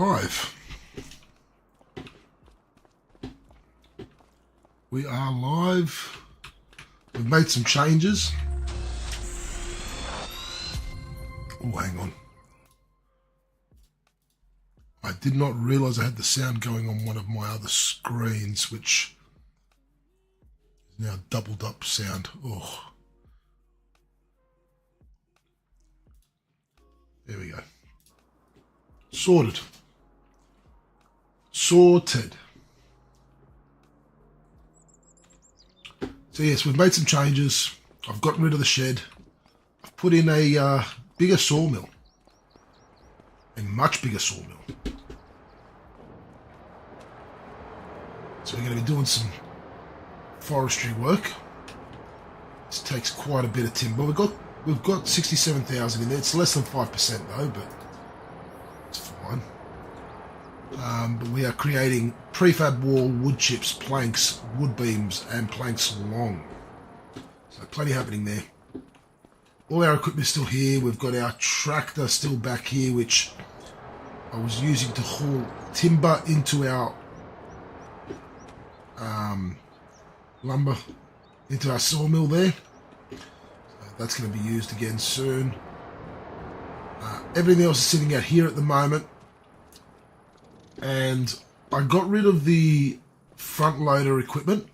live. We are live. We've made some changes. Oh, hang on. I did not realize I had the sound going on one of my other screens, which is now doubled up sound. Oh. There we go. Sorted. Sorted. So yes, we've made some changes. I've gotten rid of the shed. I've put in a bigger sawmill. A much bigger sawmill. So we're going to be doing some forestry work. This takes quite a bit of timber. We've got 67,000 in there. It's less than 5% though, but it's fine. But we are creating prefab wall, wood chips, planks, wood beams, and planks long. So plenty happening there. All our equipment is still here. We've got our tractor still back here, which I was using to haul timber into our lumber, into our sawmill there. That's going to be used again soon. Everything else is sitting out here at the moment. And I got rid of the front loader equipment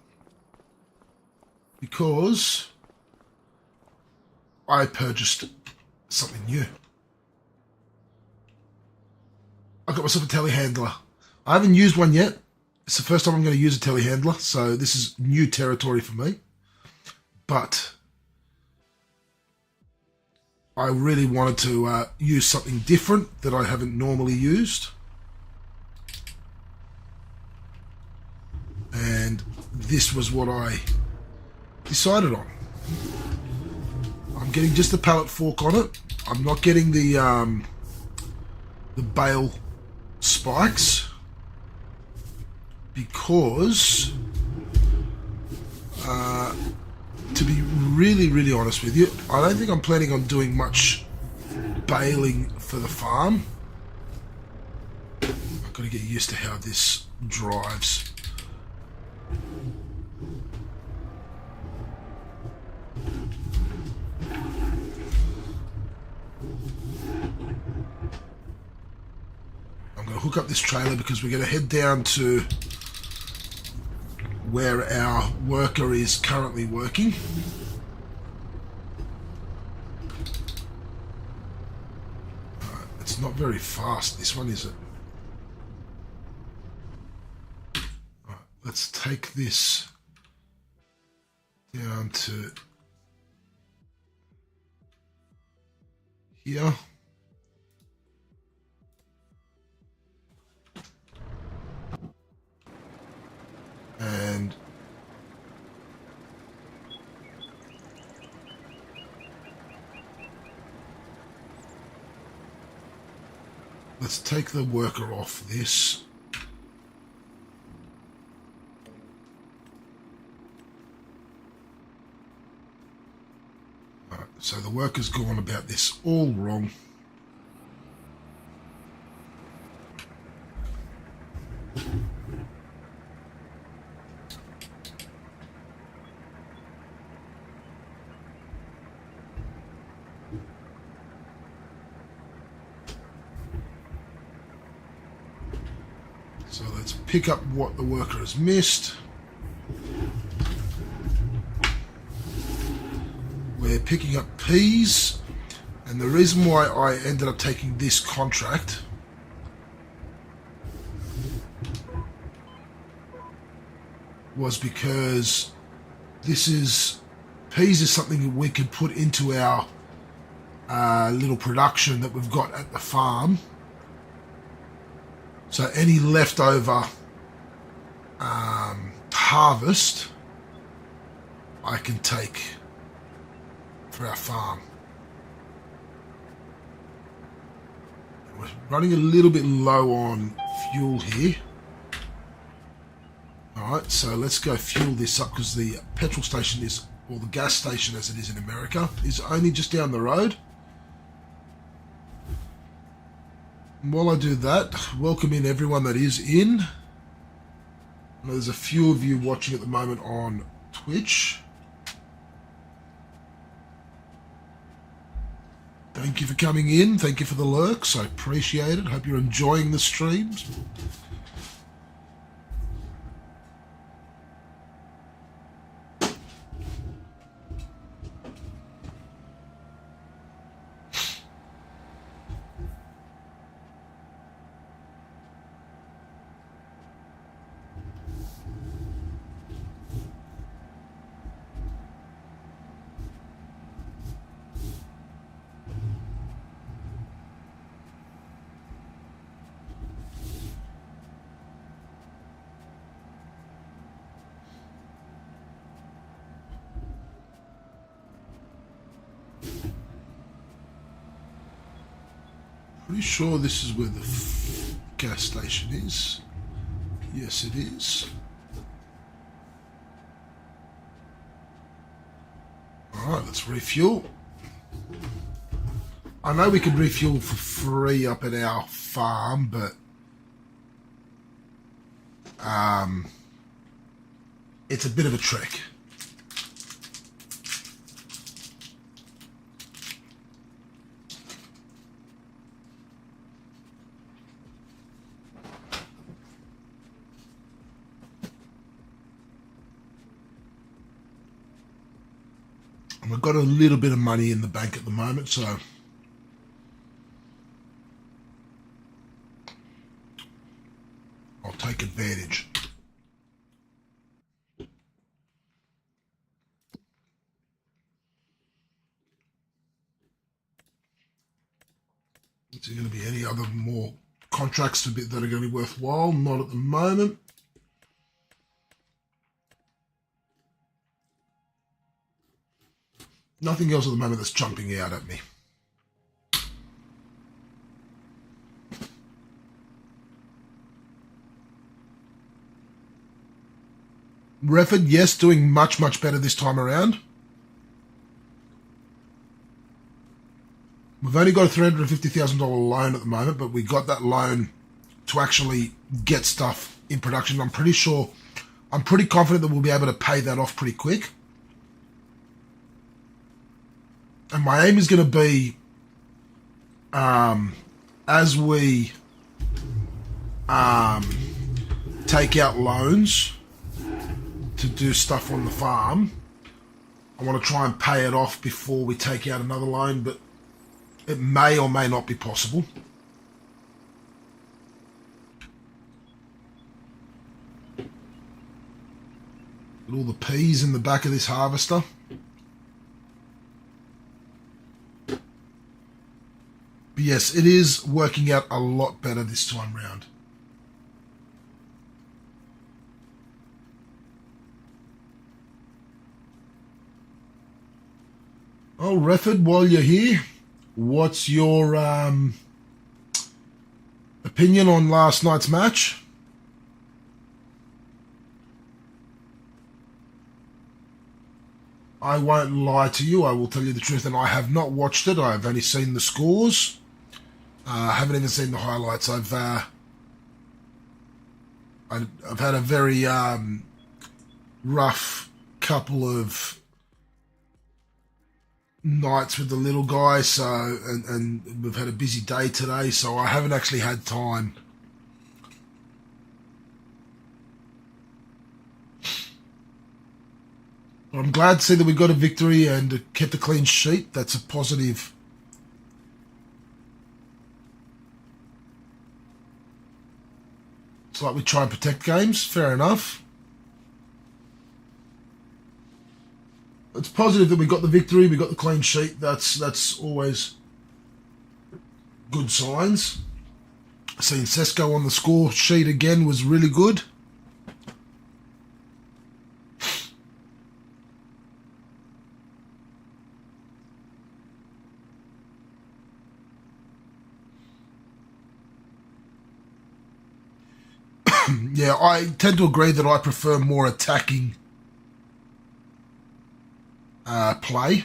because I purchased something new. I got myself a telehandler. I haven't used one yet. It's the first time I'm going to use a telehandler, so this is new territory for me. But I really wanted to use something different that I haven't normally used. And this was what I decided on. I'm getting just the pallet fork on it. I'm not getting the bale spikes because, to be really honest with you, I don't think I'm planning on doing much baling for the farm. I've got to get used to how this drives. I'm going to hook up this trailer because we're going to head down to where our worker is currently working. It's not very fast, this one, is it? Right, let's take this down to here. And let's take the worker off this. All right, so the worker's gone about this all wrong. So let's pick up what the worker has missed. We're picking up peas, and the reason why I ended up taking this contract was because peas is something that we could put into our little production that we've got at the farm. So any leftover harvest I can take for our farm. We're running a little bit low on fuel here. Alright, so let's go fuel this up because the petrol station is, or the gas station as it is in America, is only just down the road. While I do that, welcome in everyone that is in. There's a few of you watching at the moment on Twitch. Thank you for coming in. Thank you for the lurks. I appreciate it. Hope you're enjoying the streams. Pretty sure this is where the gas station is. Yes, it is. Alright, let's refuel. I know we can refuel for free up at our farm, but it's a bit of a trek. And we've got a little bit of money in the bank at the moment, so I'll take advantage. Is there going to be any other more contracts that are going to be worthwhile? Not at the moment. Nothing else at the moment that's jumping out at me. Refford, yes, doing much, much better this time around. We've only got a $350,000 loan at the moment, but we got that loan to actually get stuff in production. I'm pretty confident that we'll be able to pay that off pretty quick. And my aim is going to be, as we take out loans to do stuff on the farm, I want to try and pay it off before we take out another loan, but it may or may not be possible. Got all the peas in the back of this harvester. But yes, it is working out a lot better this time round. Oh, Refford, while you're here, what's your opinion on last night's match? I won't lie to you. I will tell you the truth, and I have not watched it. I've only seen the scores. I haven't even seen the highlights. I've had a very rough couple of nights with the little guy, so and we've had a busy day today, so I haven't actually had time. But I'm glad to see that we got a victory and kept a clean sheet. That's a positive. It's like we try and protect games. Fair enough. It's positive that we got the victory, we got the clean sheet. That's always good signs. Seeing Sesko on the score sheet again was really good. Yeah, I tend to agree that I prefer more attacking play.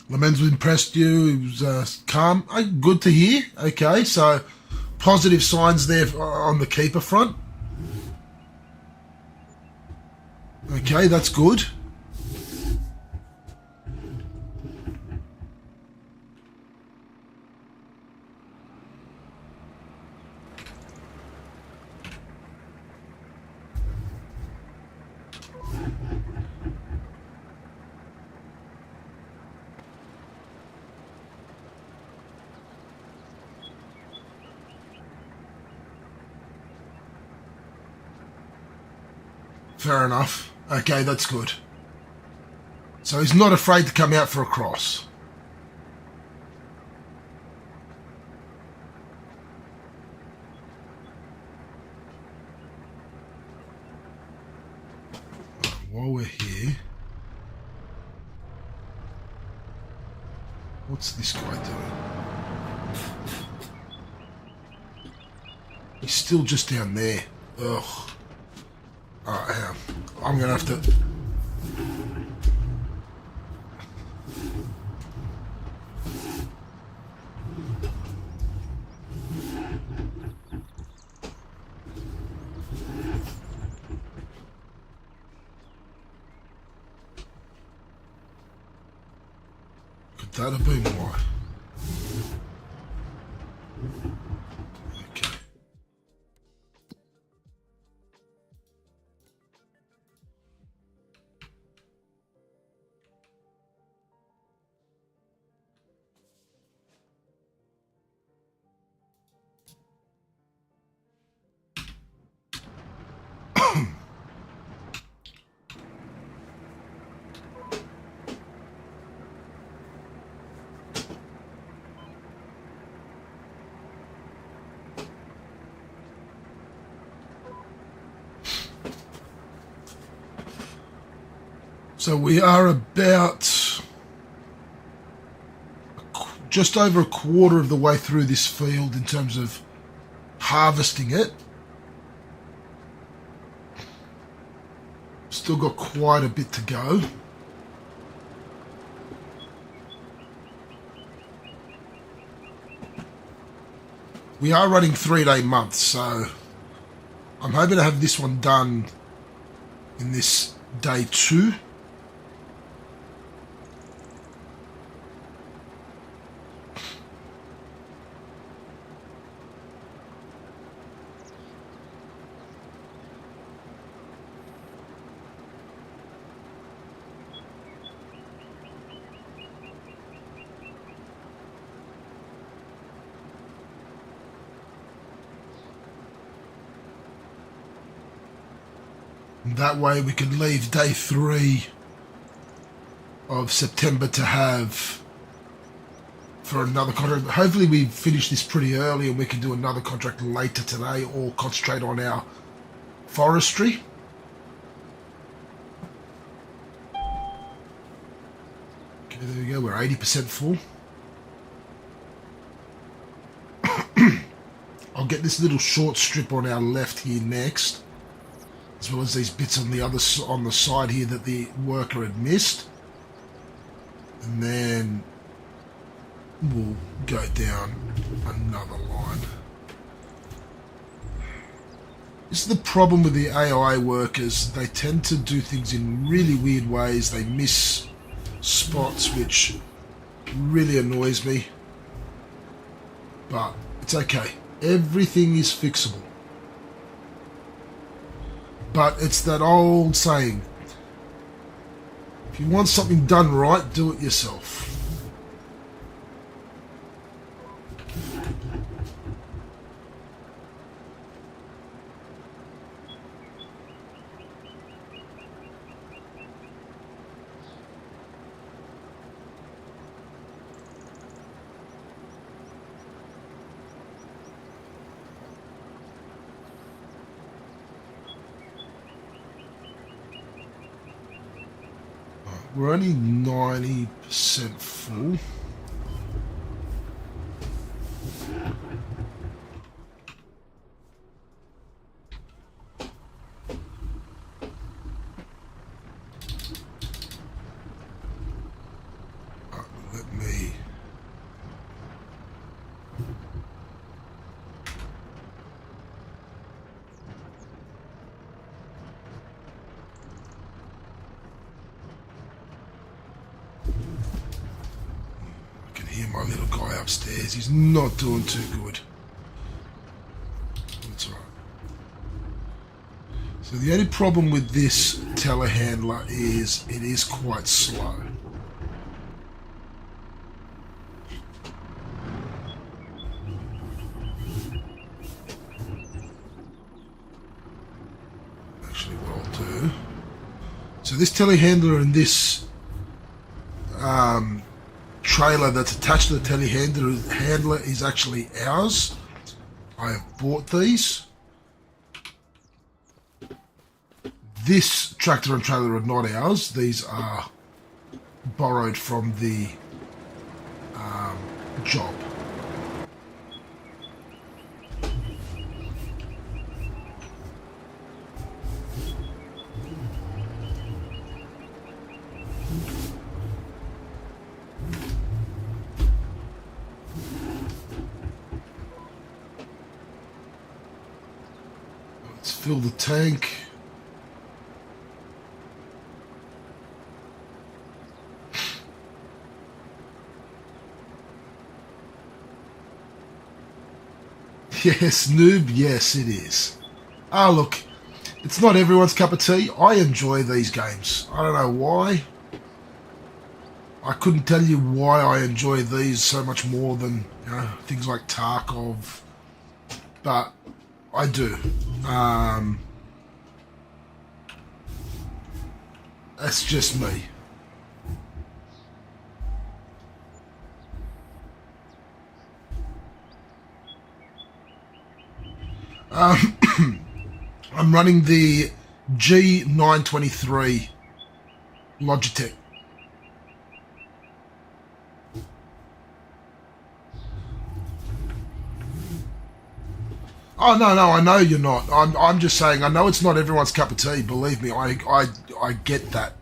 Lamens impressed you. He was calm. Good to hear. Okay, so positive signs there on the keeper front. Okay, that's good. Fair enough. Okay, that's good. So he's not afraid to come out for a cross. While we're here, what's this guy doing? He's still just down there. Ugh. Alright, I'm gonna have to... Could that have been why? Okay. So we are about just over a quarter of the way through this field in terms of harvesting it. Still got quite a bit to go. We are running 3-day months, so I'm hoping to have this one done in this day 2. That way we can leave day 3 of September to have for another contract. Hopefully we finish this pretty early and we can do another contract later today or concentrate on our forestry. Okay, there we go. We're 80% full. I'll get this little short strip on our left here next, as well as these bits on the side here that the worker had missed, and then we'll go down another line. This is the problem with the AI workers. They tend to do things in really weird ways. They miss spots, which really annoys me, but it's okay. Everything is fixable. But it's that old saying, if you want something done right, do it yourself. We're only 90% full. my little guy upstairs. He's not doing too good. That's all right. So the only problem with this telehandler is it is quite slow. Actually, what I'll do... So this telehandler and this trailer that's attached to the telehandler is actually ours. I have bought these. This tractor and trailer are not ours. These are borrowed from the job. Let's fill the tank. Yes, noob, yes it is. Ah, look, it's not everyone's cup of tea. I enjoy these games. I don't know why. I couldn't tell you why I enjoy these so much more than, you know, things like Tarkov. But I do. That's just me. I'm running the G923 Logitech. Oh no, I know you're not. I'm just saying. I know it's not everyone's cup of tea. Believe me, I get that.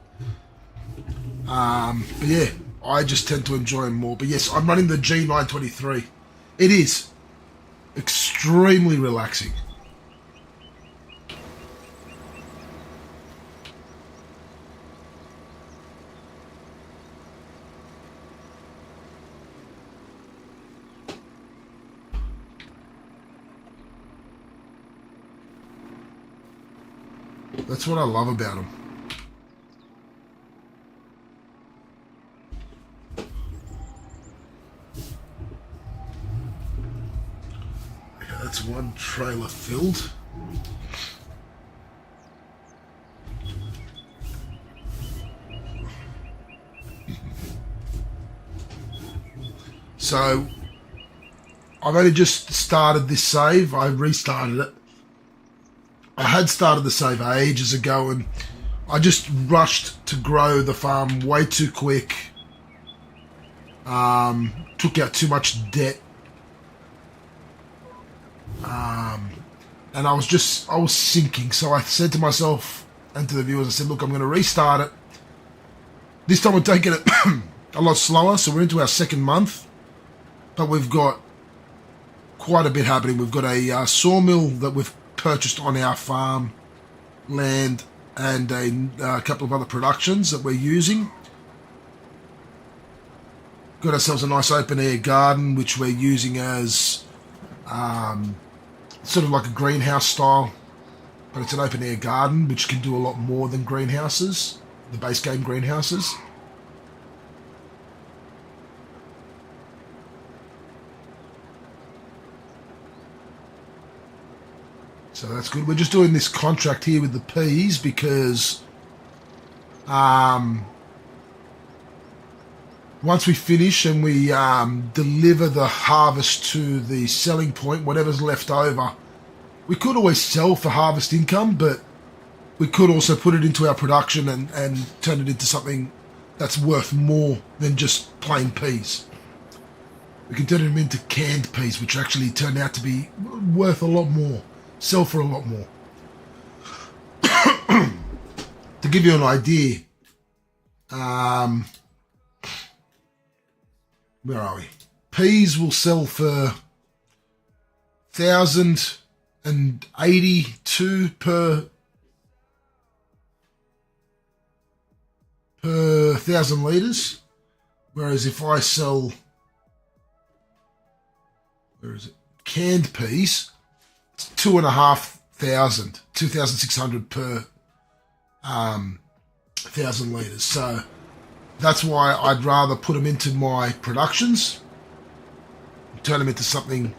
But yeah, I just tend to enjoy them more. But yes, I'm running the G923. It is extremely relaxing. That's what I love about them. Okay, that's one trailer filled. So, I've only just started this save. I restarted it. I had started the save ages ago and I just rushed to grow the farm way too quick. Took out too much debt. And I was sinking. So I said to myself and to the viewers, I said, look, I'm going to restart it. This time we're taking it a lot slower. So we're into our second month, but we've got quite a bit happening. We've got a sawmill that we've purchased on our farm land and a couple of other productions that we're using. Got ourselves a nice open air garden which we're using as sort of like a greenhouse style, but it's an open air garden which can do a lot more than greenhouses, the base game greenhouses. So that's good. We're just doing this contract here with the peas because once we finish and we deliver the harvest to the selling point, whatever's left over, we could always sell for harvest income, but we could also put it into our production and turn it into something that's worth more than just plain peas. We can turn them into canned peas, which actually turn out to be worth a lot more. Sell for a lot more. To give you an idea, where are we? Peas will sell for 1,082 per 1,000 litres, whereas if I sell where is it? Canned peas, it's 2,500, 2,600 per 1,000 litres. So that's why I'd rather put them into my productions, turn them into something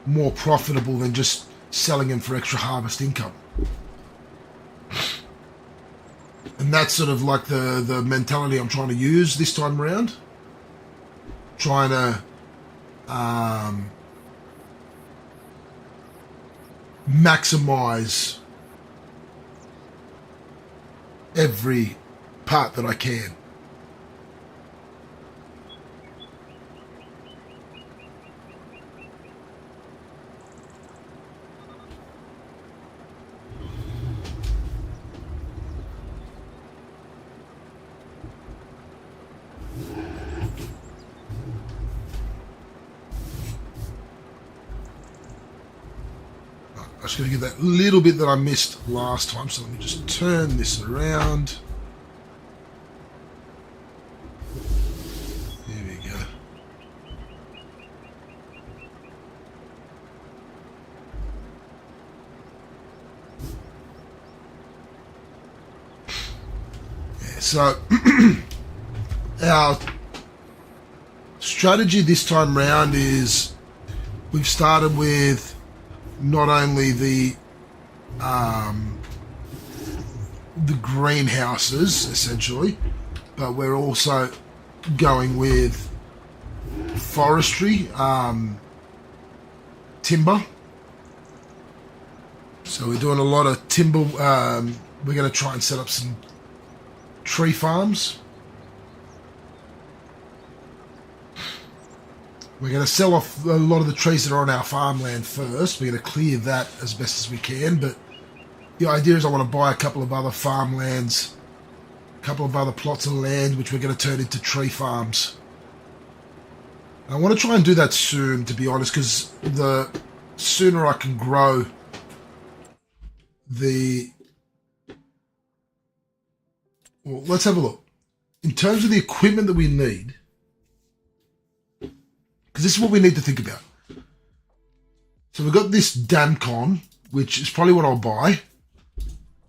more profitable than just selling them for extra harvest income. And that's sort of like the mentality I'm trying to use this time around. Trying to maximize every part that I can. I just got to get that little bit that I missed last time, so let me just turn this around. There we go. Yeah, so our strategy this time round is we've started with not only the greenhouses essentially, but we're also going with forestry, timber. So we're doing a lot of timber. We're going to try and set up some tree farms. We're going to sell off a lot of the trees that are on our farmland first. We're going to clear that as best as we can. But the idea is I want to buy a couple of other farmlands, a couple of other plots of land, which we're going to turn into tree farms. I want to try and do that soon, to be honest, because the sooner I can grow the... Well, let's have a look. In terms of the equipment that we need, because this is what we need to think about. So we've got this Damcon, which is probably what I'll buy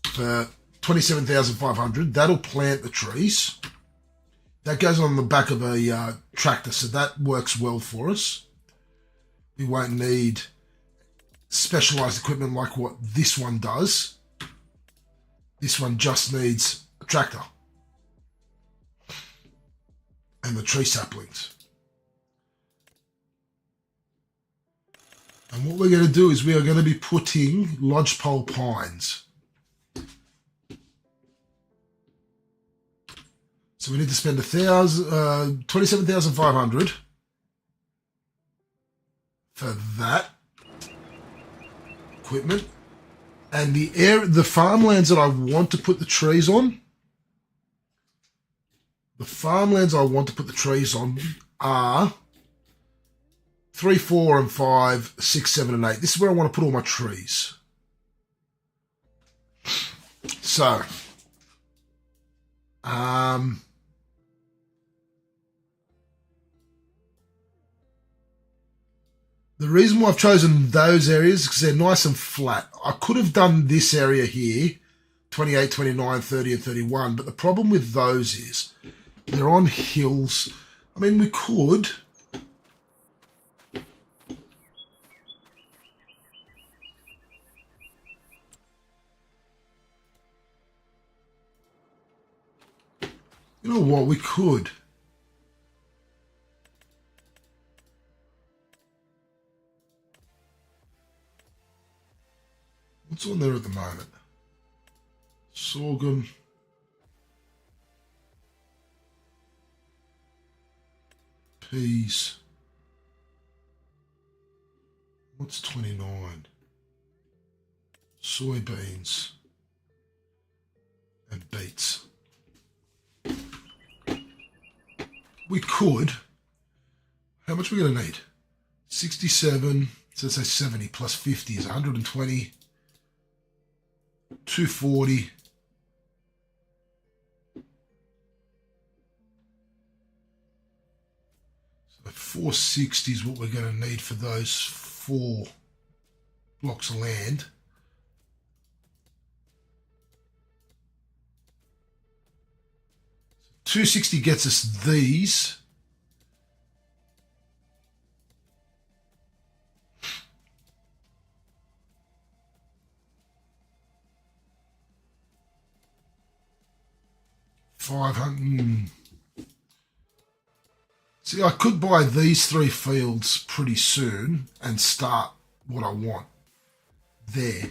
for 27,500. That'll plant the trees. That goes on the back of a tractor, so that works well for us. We won't need specialized equipment like what this one does. This one just needs a tractor and the tree saplings. And what we're going to do is we are going to be putting lodgepole pines. So we need to spend 27,500 for that equipment. And the farmlands that I want to put the trees on, are 3, 4, and 5, 6, 7, and 8. This is where I want to put all my trees. So, the reason why I've chosen those areas is because they're nice and flat. I could have done this area here, 28, 29, 30, and 31, but the problem with those is they're on hills. I mean, we could... You know what, we could. What's on there at the moment? Sorghum. Peas. What's 29? Soybeans. And beets. We could. How much are we going to need? 67, so let's say 70 plus 50 is 120. 240. So 460 is what we're going to need for those 4 blocks of land. $260 gets us these. $500. See, I could buy these 3 fields pretty soon and start what I want there.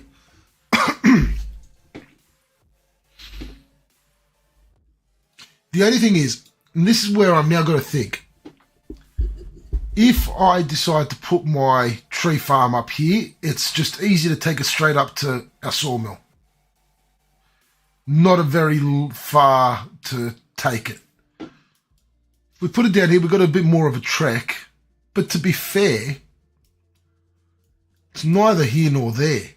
The only thing is, and this is where I'm now going to think, if I decide to put my tree farm up here, it's just easy to take it straight up to our sawmill. Not a very far to take it. If we put it down here, we've got a bit more of a trek, but to be fair, it's neither here nor there.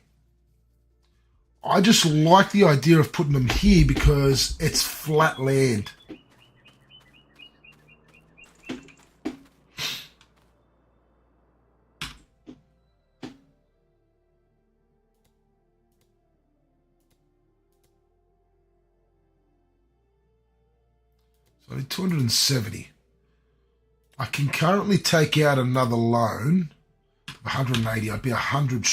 I just like the idea of putting them here because it's flat land. So I need 270. I can currently take out another loan of 180. I'd be 100.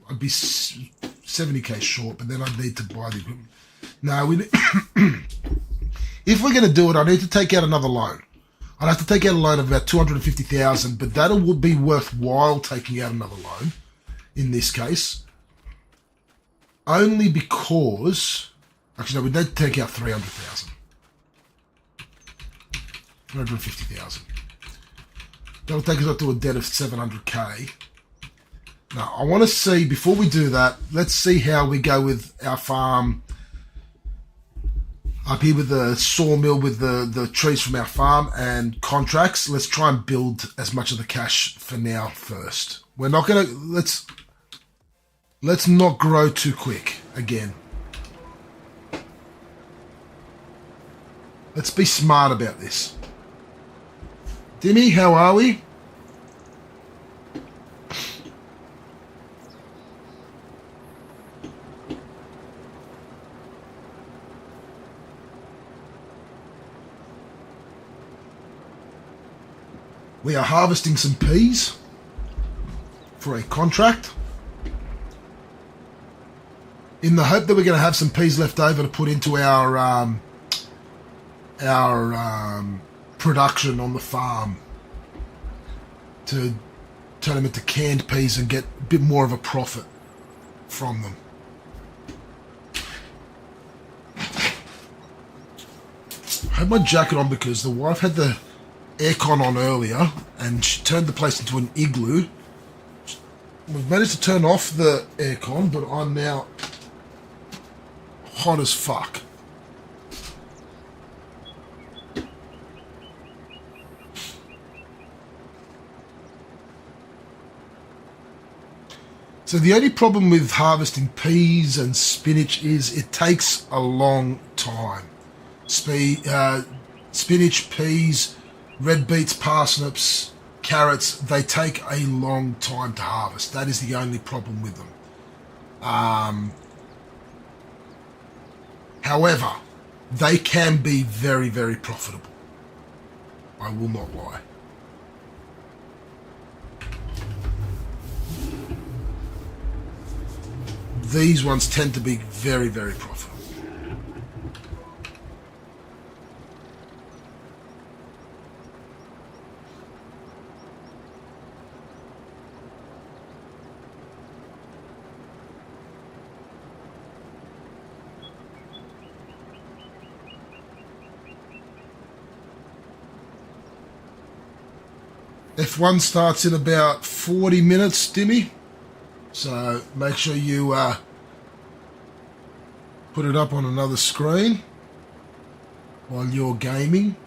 I'd be 70k short, but then I'd need to buy the equipment. No, if we're going to do it, I need to take out another loan. I'd have to take out a loan of about 250,000, but that would be worthwhile taking out another loan in this case. Only because, actually, no, we need to take out 300,000. 350,000. That'll take us up to a debt of 700k. Now, I want to see, before we do that, let's see how we go with our farm up here with the sawmill, with the trees from our farm and contracts. Let's try and build as much of the cash for now first. We're not going to, let's not grow too quick again. Let's be smart about this. Dimmy, how are we? We are harvesting some peas for a contract in the hope that we're going to have some peas left over to put into our production on the farm to turn them into canned peas and get a bit more of a profit from them. I had my jacket on because the wife had the aircon on earlier and she turned the place into an igloo. We've managed to turn off the aircon, but I'm now hot as fuck. So the only problem with harvesting peas and spinach is it takes a long time. Spinach, peas, red beets, parsnips, carrots, they take a long time to harvest. That is the only problem with them. However, they can be very, very profitable. I will not lie. These ones tend to be very, very profitable. F1 starts in about 40 minutes, Dimmy. So make sure you put it up on another screen while you're gaming.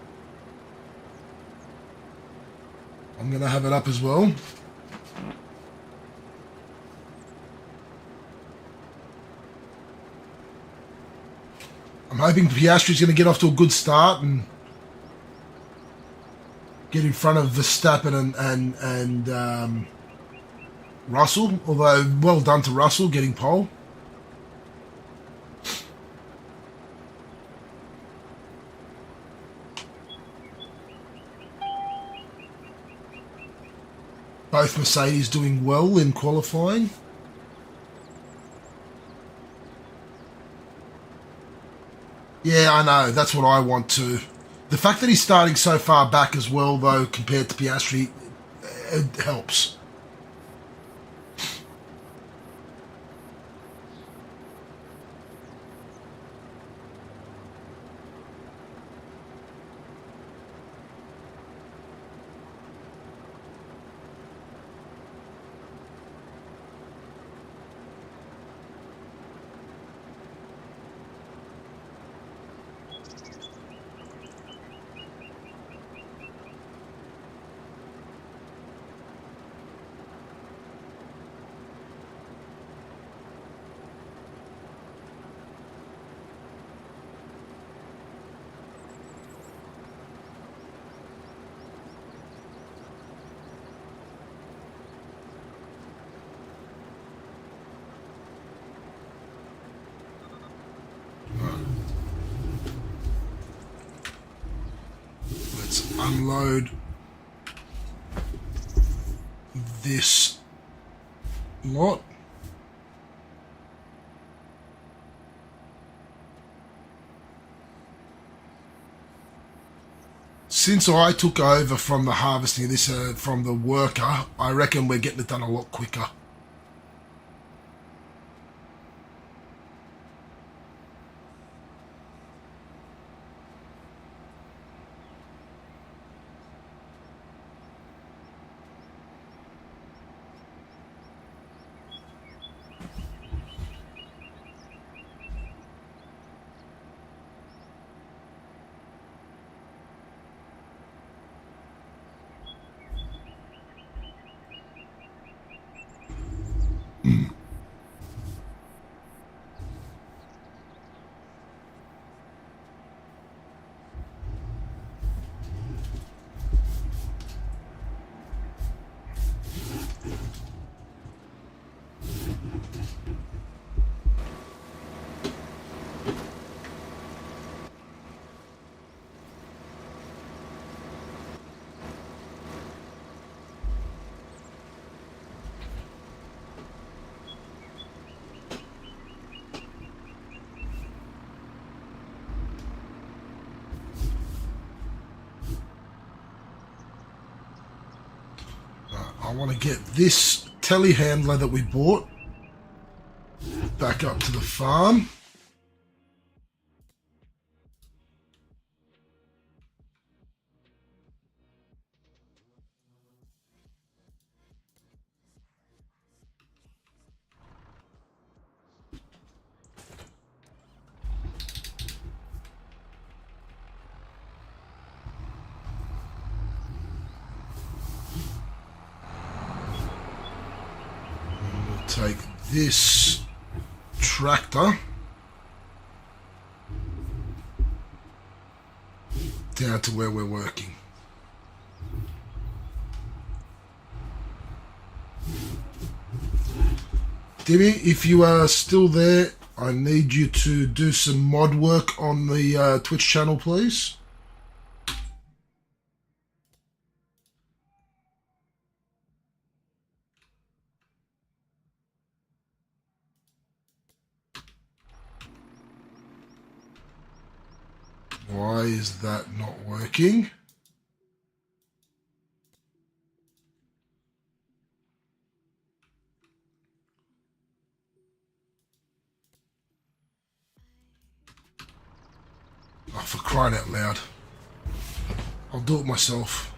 I'm going to have it up as well. I'm hoping Piastri's going to get off to a good start and get in front of Verstappen and Russell. Although well done to Russell getting pole. Both Mercedes doing well in qualifying. Yeah, I know. That's what I want to. The fact that he's starting so far back as well, though, compared to Piastri, it helps. Let's unload this lot. Since I took over from the harvesting of this from the worker, I reckon we're getting it done a lot quicker. I want to get this telehandler that we bought back up to the farm. Take this tractor down to where we're working. Dimmy, if you are still there, I need you to do some mod work on the Twitch channel, please. Why is that not working? Oh, for crying out loud. I'll do it myself.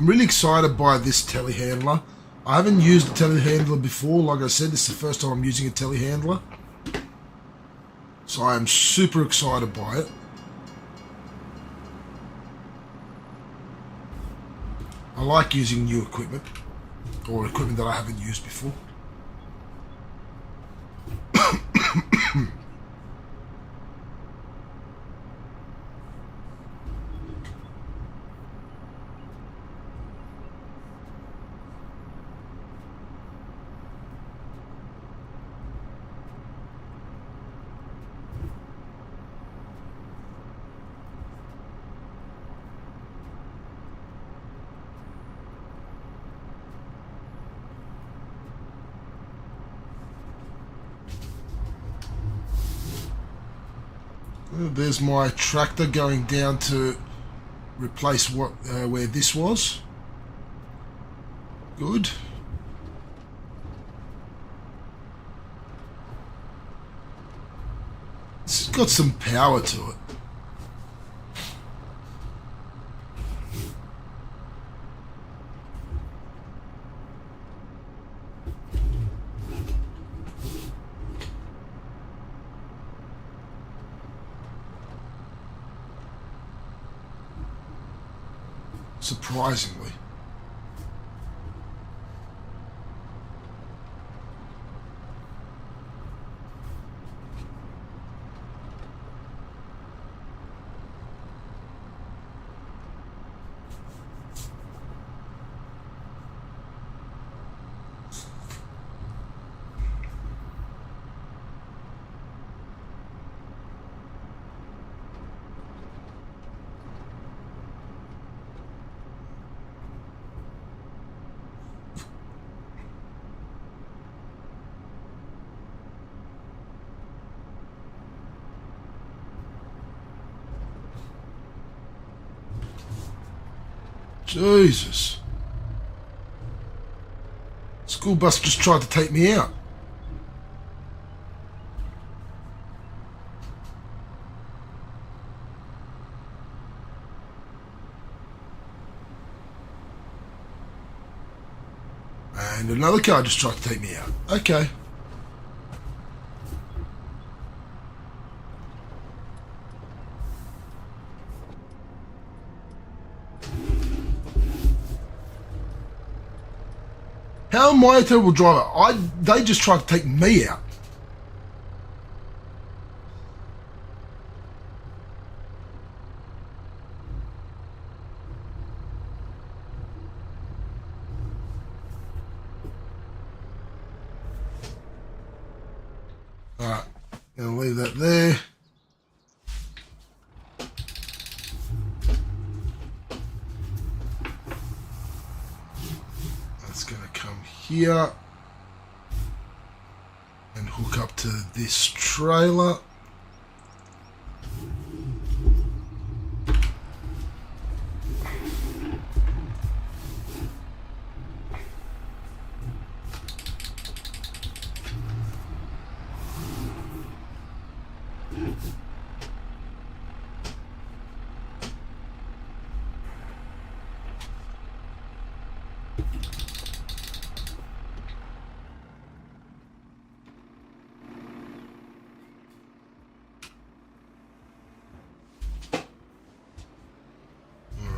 I'm really excited by this telehandler. I haven't used a telehandler before. Like I said, this is the first time I'm using a telehandler. So I am super excited by it. I like using new equipment, or equipment that I haven't used before. There's my tractor going down to replace where this was. Good. It's got some power to it. Surprisingly. Jesus. School bus just tried to take me out. And another car just tried to take me out. Okay. How am I a terrible driver? They just tried to take me out. Alright, gonna leave that there. That's gonna come here and hook up to this trailer.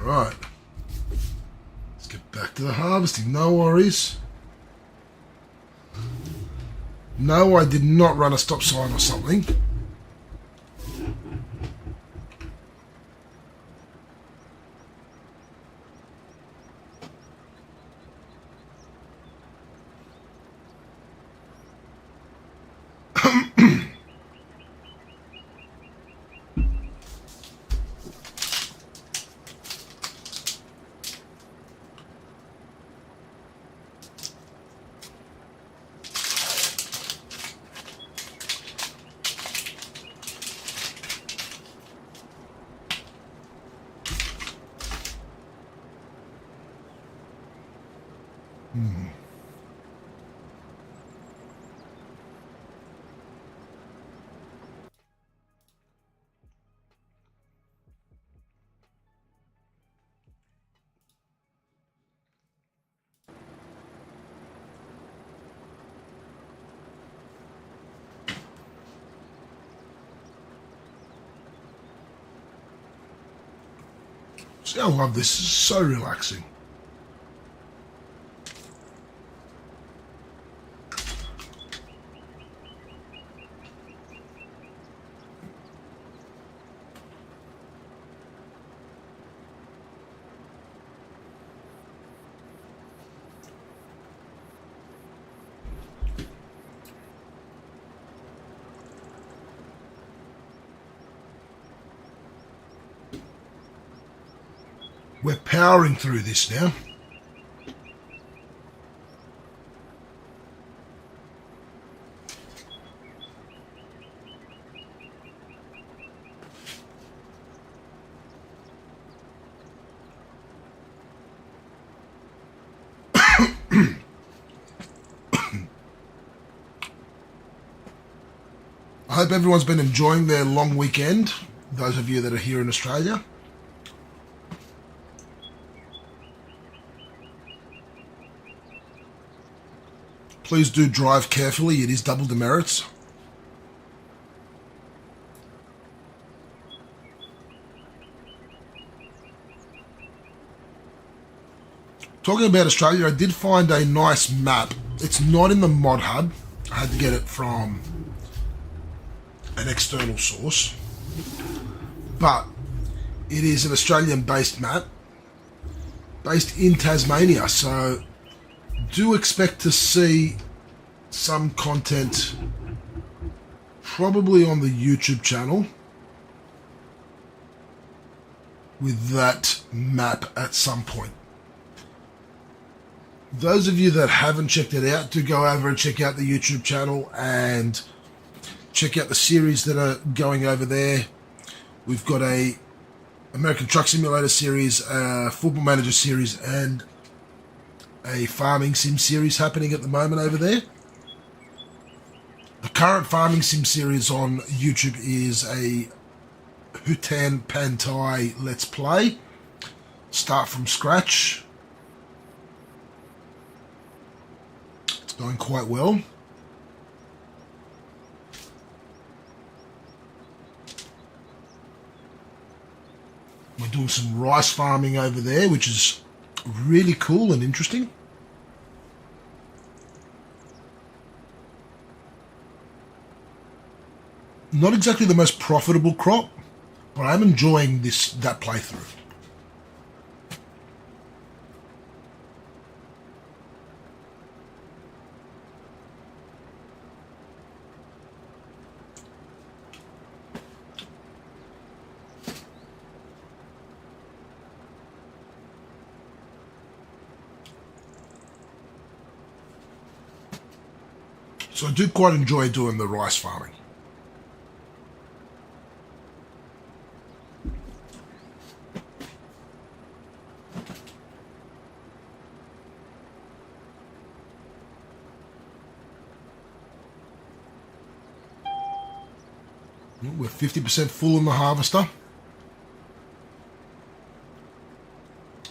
Right, let's get back to the harvesting. No worries. No, I did not run a stop sign or something. See, I love this. It's so relaxing. We're powering through this now. I hope everyone's been enjoying their long weekend, those of you that are here in Australia. Please do drive carefully, it is double demerits. Talking about Australia, I did find a nice map. It's not in the mod hub. I had to get it from an external source. But it is an Australian-based map based in Tasmania. So do expect to see some content probably on the YouTube channel with that map at some point. Those of you that haven't checked it out, do go over and check out the YouTube channel and check out the series that are going over there. We've got a American Truck Simulator series, a Football Manager series, and a Farming Sim series happening at the moment over there. The current Farming Sim series on YouTube is a Hutan Pantai Let's Play. Start from scratch. It's going quite well. We're doing some rice farming over there, which is really cool and interesting. Not exactly the most profitable crop, but I'm enjoying that playthrough. So I do quite enjoy doing the rice farming. We're 50% full in the harvester.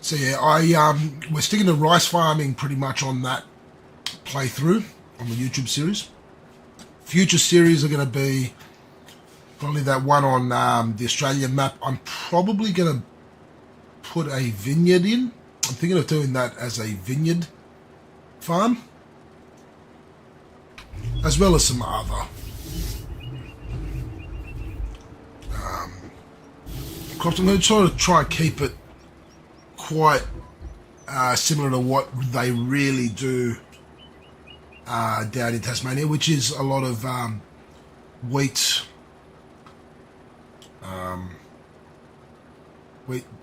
So yeah, we're sticking to rice farming pretty much on that playthrough on the YouTube series. Future series are going to be probably that one on the Australian map. I'm probably going to put a vineyard in. I'm thinking of doing that as a vineyard farm, as well as some other crops. I'm going to sort of try and keep it quite similar to what they really do down in Tasmania, which is a lot of wheat,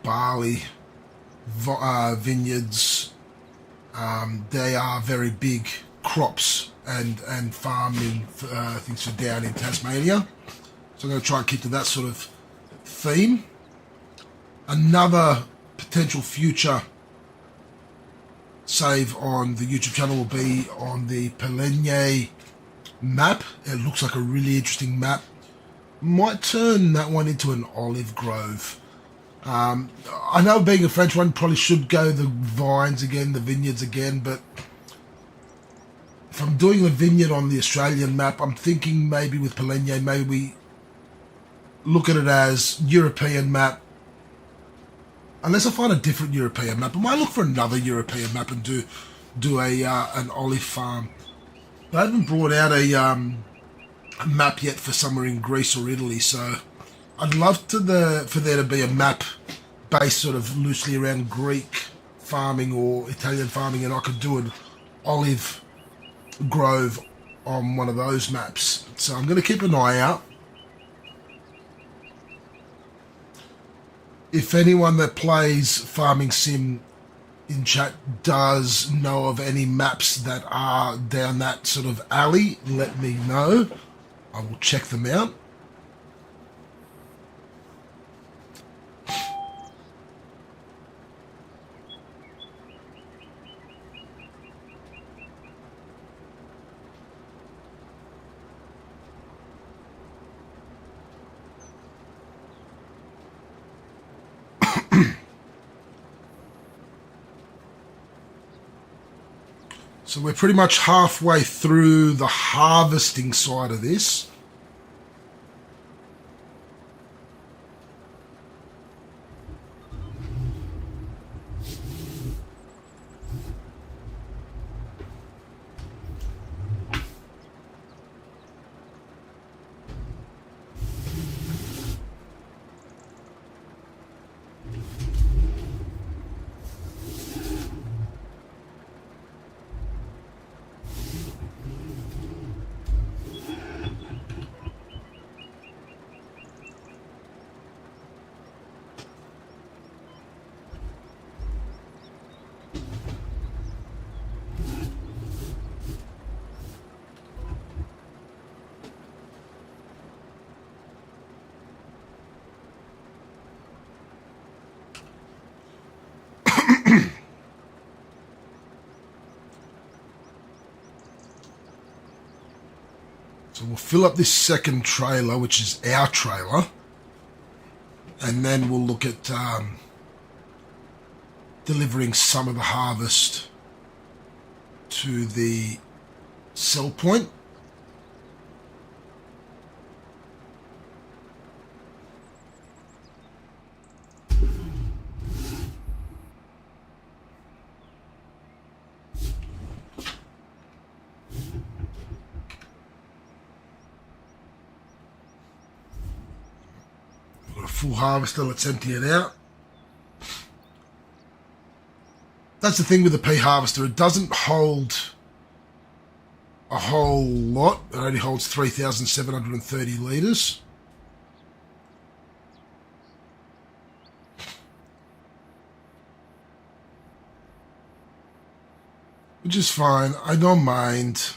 barley, vineyards. They are very big crops and farming things for down in Tasmania. So I'm going to try and keep to that sort of theme. Another potential future save on the YouTube channel will be on the Pelenye map. It looks like a really interesting map. Might turn that one into an olive grove. I know being a French one, probably should go the vines again, the vineyards again, but if I'm doing a vineyard on the Australian map, I'm thinking maybe with Pelenye, maybe we look at it as European map, unless I find a different European map. I might look for another European map and do a an olive farm. They haven't brought out a map yet for somewhere in Greece or Italy, so I'd love for there to be a map based sort of loosely around Greek farming or Italian farming, and I could do an olive grove on one of those maps. So I'm going to keep an eye out. If anyone that plays Farming Sim in chat does know of any maps that are down that sort of alley, let me know. I will check them out. So we're pretty much halfway through the harvesting side of this. So we'll fill up this second trailer, which is our trailer, and then we'll look at delivering some of the harvest to the sell point. Full harvester, let's empty it out. That's the thing with the pea harvester, it doesn't hold a whole lot. It only holds 3,730 litres. Which is fine, I don't mind.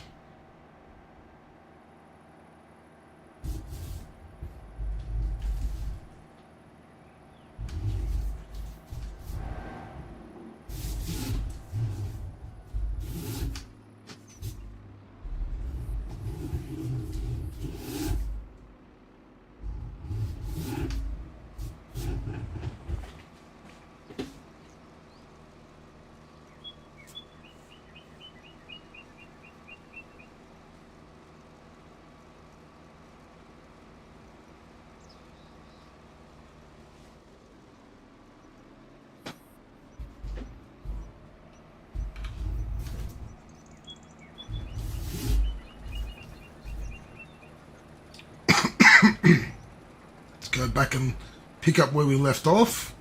Let's go back and pick up where we left off.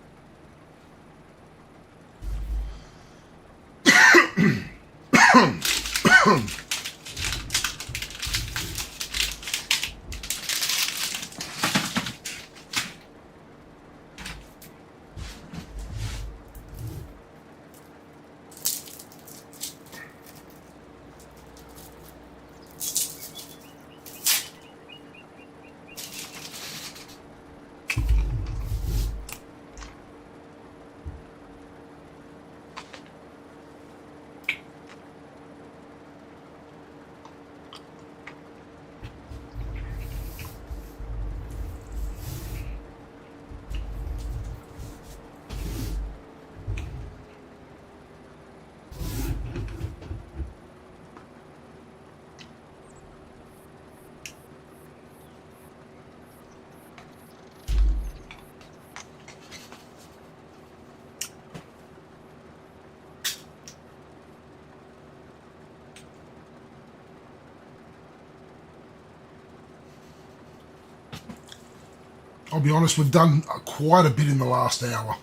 I'll be honest, we've done quite a bit in the last hour.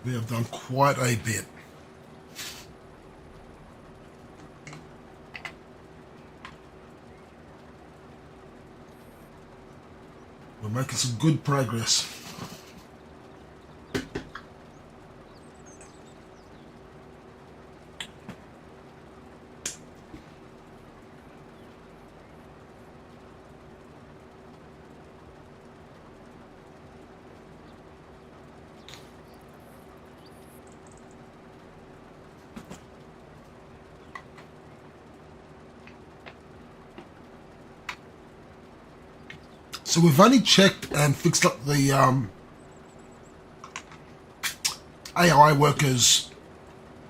We have done quite a bit. We're making some good progress. So we've only checked and fixed up the AI workers'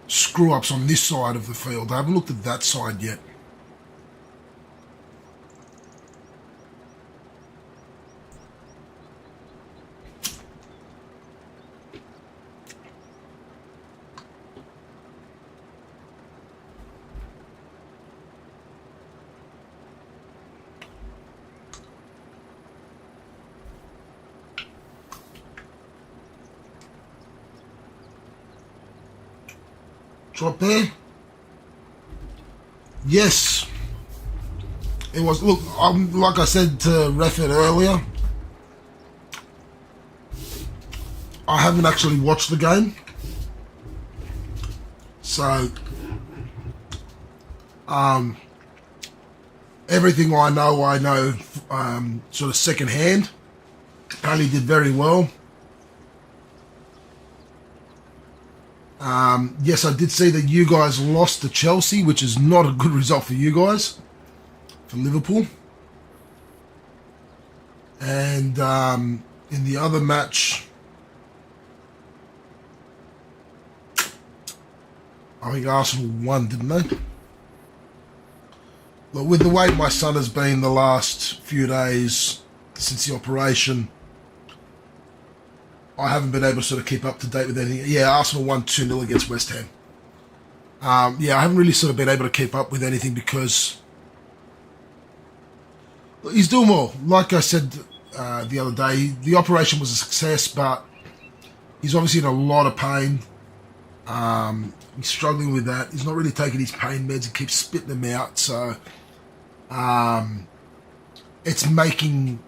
screw-ups on this side of the field. I haven't looked at that side yet. Drop there. Yes. It was, look, like I said to Refit earlier, I haven't actually watched the game. So, everything I know sort of second hand. Apparently did very well. Yes, I did see that you guys lost to Chelsea, which is not a good result for you guys, for Liverpool. And in the other match, I think Arsenal won, didn't they? But with the way my son has been the last few days since the operation, I haven't been able to sort of keep up to date with anything. Yeah, Arsenal won 2-0 against West Ham. Yeah, I haven't really sort of been able to keep up with anything because he's doing well. Like I said the other day, the operation was a success, but he's obviously in a lot of pain. He's struggling with that. He's not really taking his pain meds and keeps spitting them out. So it's making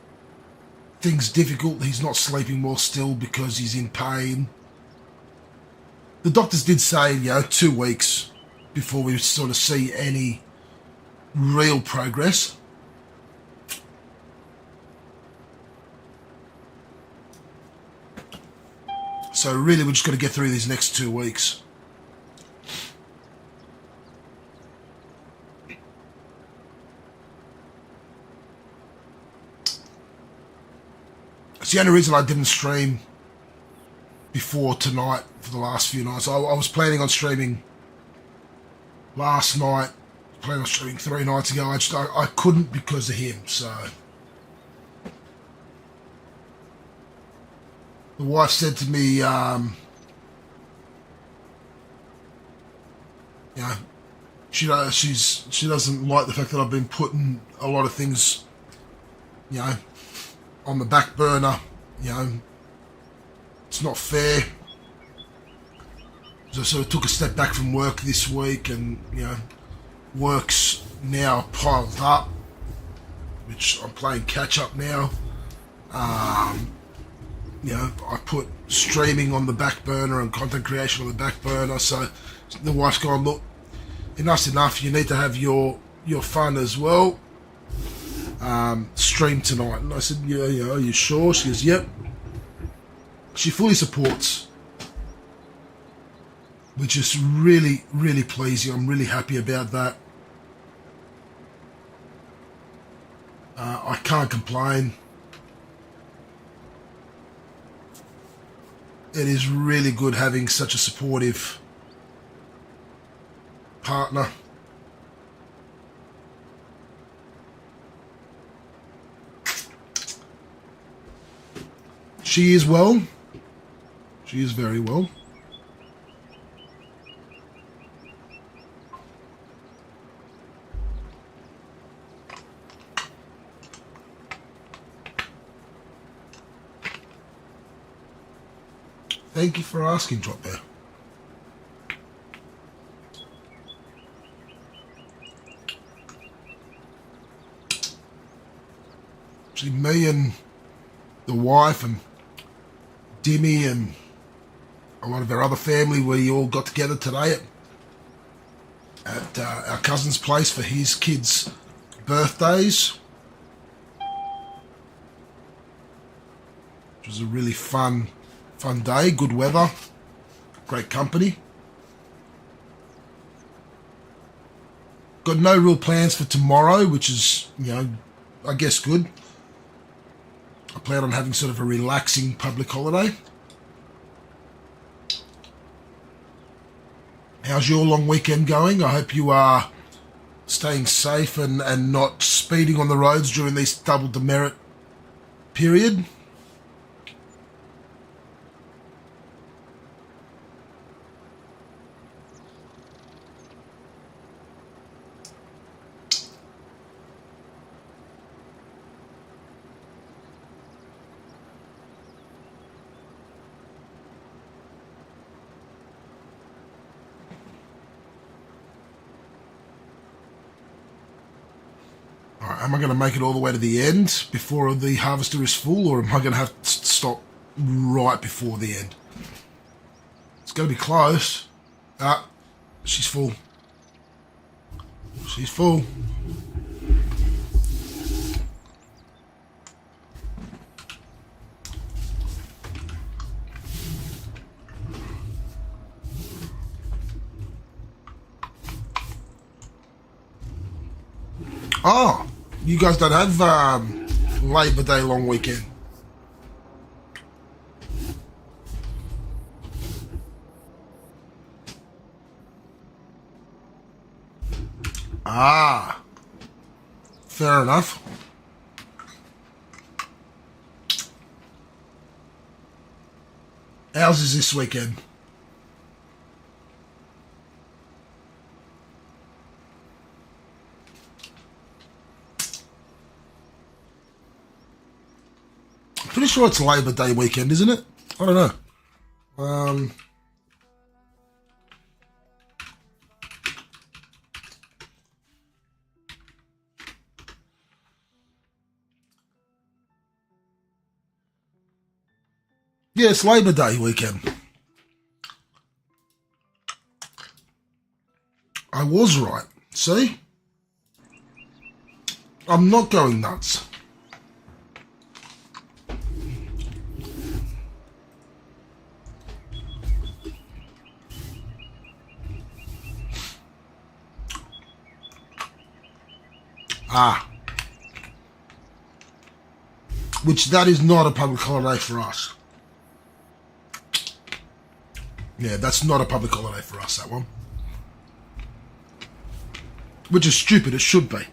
things difficult. He's not sleeping well still because he's in pain. The doctors did say, 2 weeks before we sort of see any real progress. So really we're just got to get through these next 2 weeks. It's the only reason I didn't stream before tonight for the last few nights. I was planning on streaming last night, planning on streaming 3 nights ago. I couldn't because of him. So the wife said to me, she doesn't like the fact that I've been putting a lot of things, on the back burner. It's not fair. So I sort of took a step back from work this week, and work's now piled up, which I'm playing catch up now. I put streaming on the back burner and content creation on the back burner. So the wife's gone, look, enough's enough. You need to have your fun as well. Stream tonight. And I said, are you sure? She goes, yep. She fully supports, which is really, really pleasing. I'm really happy about that. I can't complain. It is really good having such a supportive partner. She is well. She is very well. Thank you for asking, Drop Bear. See, me and the wife and Dimmy and a lot of our other family, we all got together today at our cousin's place for his kids' birthdays. It was a really fun day, good weather, great company. Got no real plans for tomorrow, which is, I guess good. I plan on having sort of a relaxing public holiday. How's your long weekend going? I hope you are staying safe and not speeding on the roads during this double demerit period. Am I going to make it all the way to the end before the harvester is full, or am I going to have to stop right before the end? It's going to be close. Ah, she's full. She's full. Oh, you guys don't have Labor Day long weekend. Ah, fair enough. Ours is this weekend. Pretty sure it's Labor Day weekend, isn't it? I don't know. Yeah, it's Labor Day weekend. I was right. See? I'm not going nuts. Ah. Which that is not a public holiday for us. Yeah, that's not a public holiday for us, that one. Which is stupid, it should be.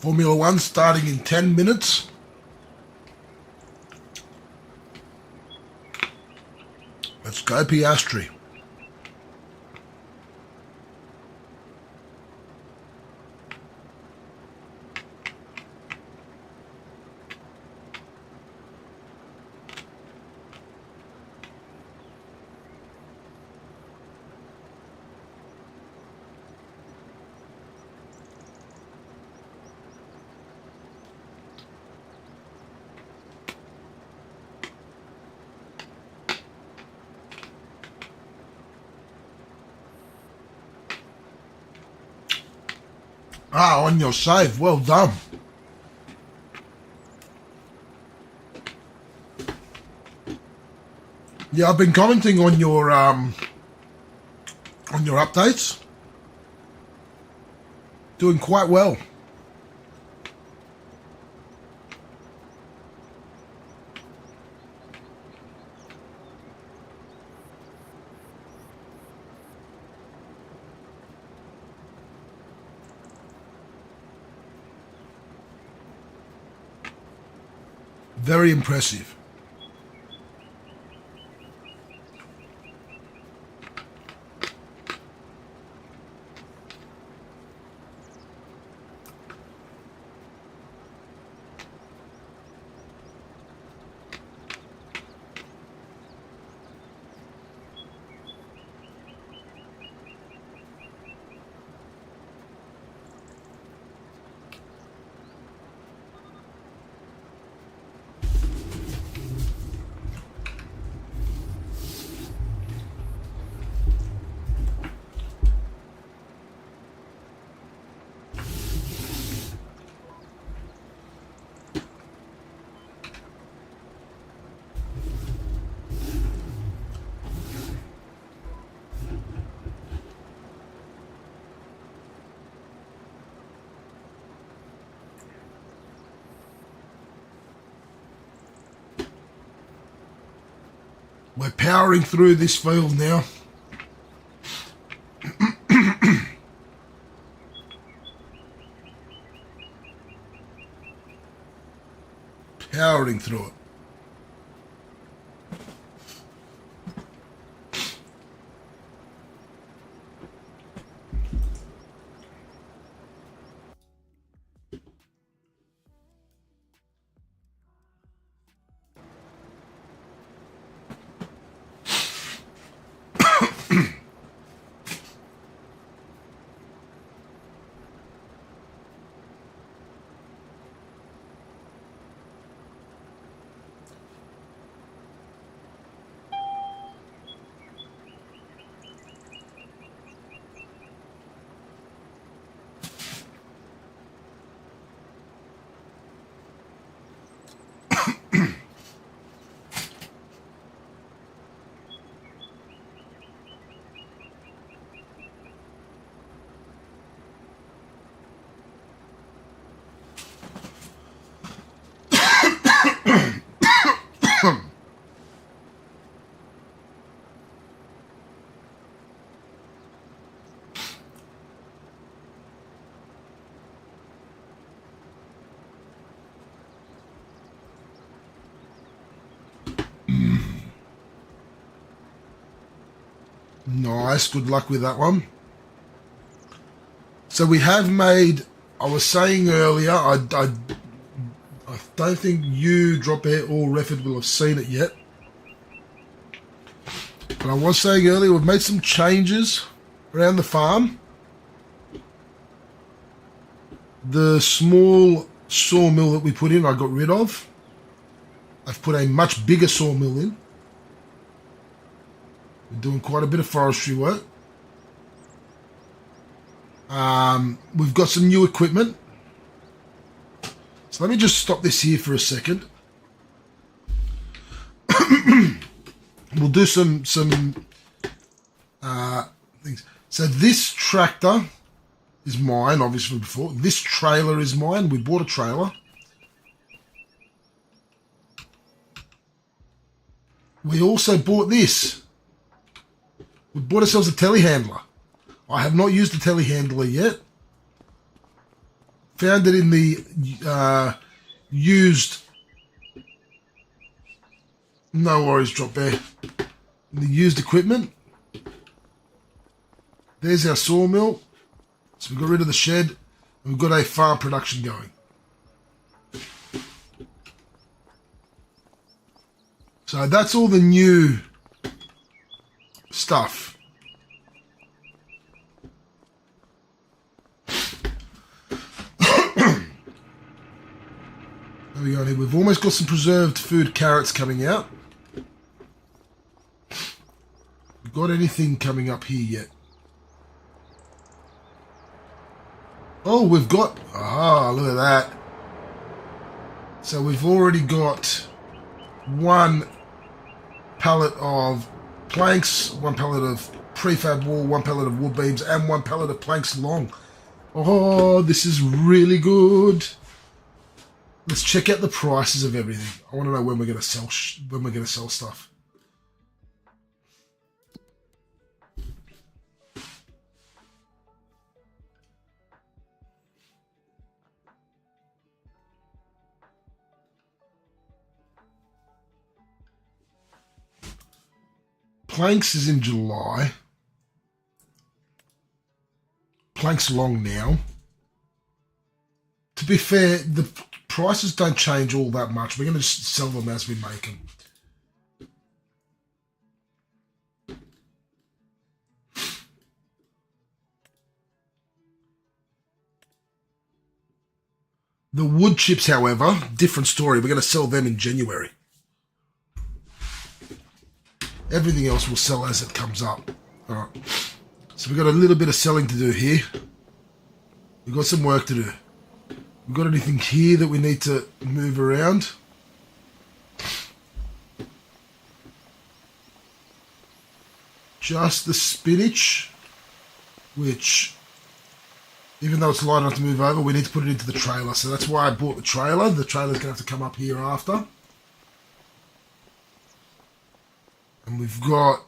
Formula One starting in 10 minutes. Let's go, Piastri. Ah, on your save. Well done. Yeah, I've been commenting on your updates. Doing quite well. Very impressive. We're powering through this field now. Powering through it. Nice, good luck with that one. So we have made, I was saying earlier, I don't think you, Dropbear, or Refford will have seen it yet. But I was saying earlier, we've made some changes around the farm. The small sawmill that we put in, I got rid of. I've put a much bigger sawmill in. We're doing quite a bit of forestry work. We've got some new equipment. So let me just stop this here for a second. We'll do some things. So this tractor is mine, obviously before. This trailer is mine. We bought a trailer. We also bought this. We bought ourselves a telehandler. I have not used the telehandler yet. Found it in the used... No worries, Dropbear. In the used equipment. There's our sawmill. So we got rid of the shed. And we've got a farm production going. So that's all the new stuff. There we go. We've almost got some preserved food carrots coming out. Got anything coming up here yet? Oh, we've got... Ah, look at that. So we've already got one pallet of planks, one pallet of prefab wall, one pallet of wood beams, and one pallet of planks long. Oh, this is really good. Let's check out the prices of everything. I want to know when we're going to sell stuff. Planks is in July. Planks long now. To be fair, the prices don't change all that much. We're going to just sell them as we make them. The wood chips, however, different story. We're going to sell them in January. Everything else will sell as it comes up. All right. So we've got a little bit of selling to do here. We've got some work to do. We've got anything here that we need to move around? Just the spinach, which, even though it's light enough to move over, we need to put it into the trailer. So that's why I bought the trailer. The trailer's going to have to come up here after. And we've got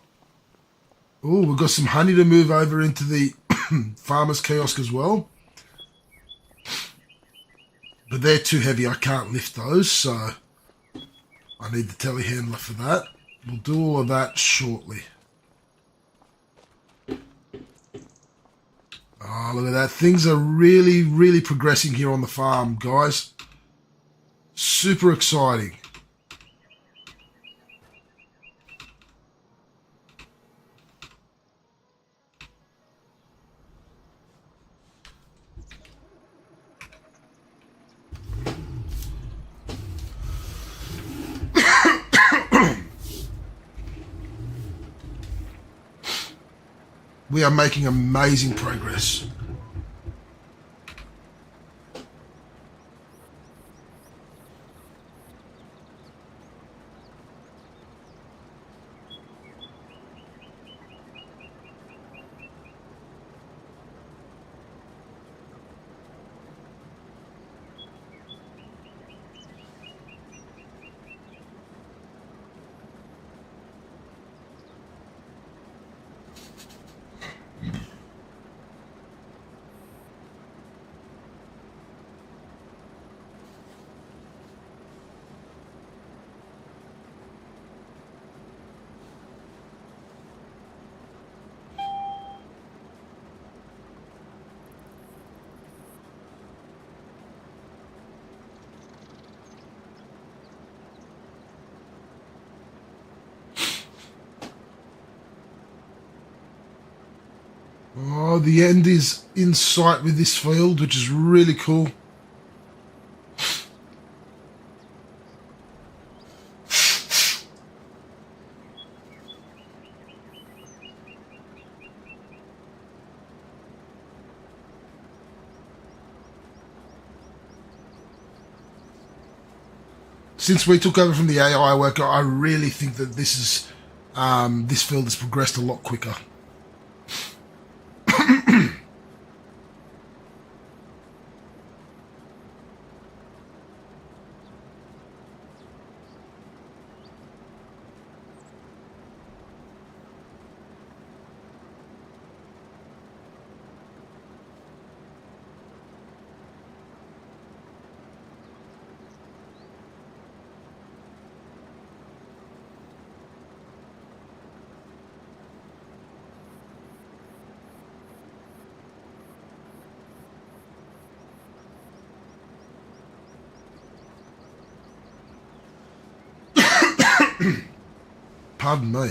some honey to move over into the farmer's kiosk as well. But they're too heavy. I can't lift those, so I need the telehandler for that. We'll do all of that shortly. Oh, look at that. Things are really, really progressing here on the farm, guys. Super exciting. We are making amazing progress. Oh, the end is in sight with this field, which is really cool. Since we took over from the AI worker, I really think that this field has progressed a lot quicker. Pardon me.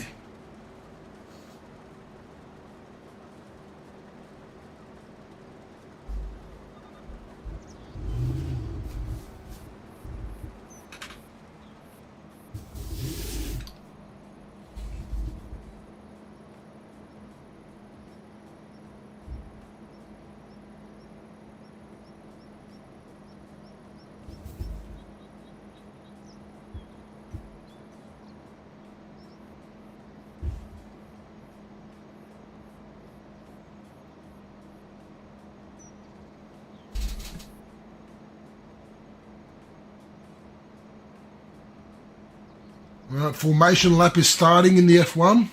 All right, formation lap is starting in the F1.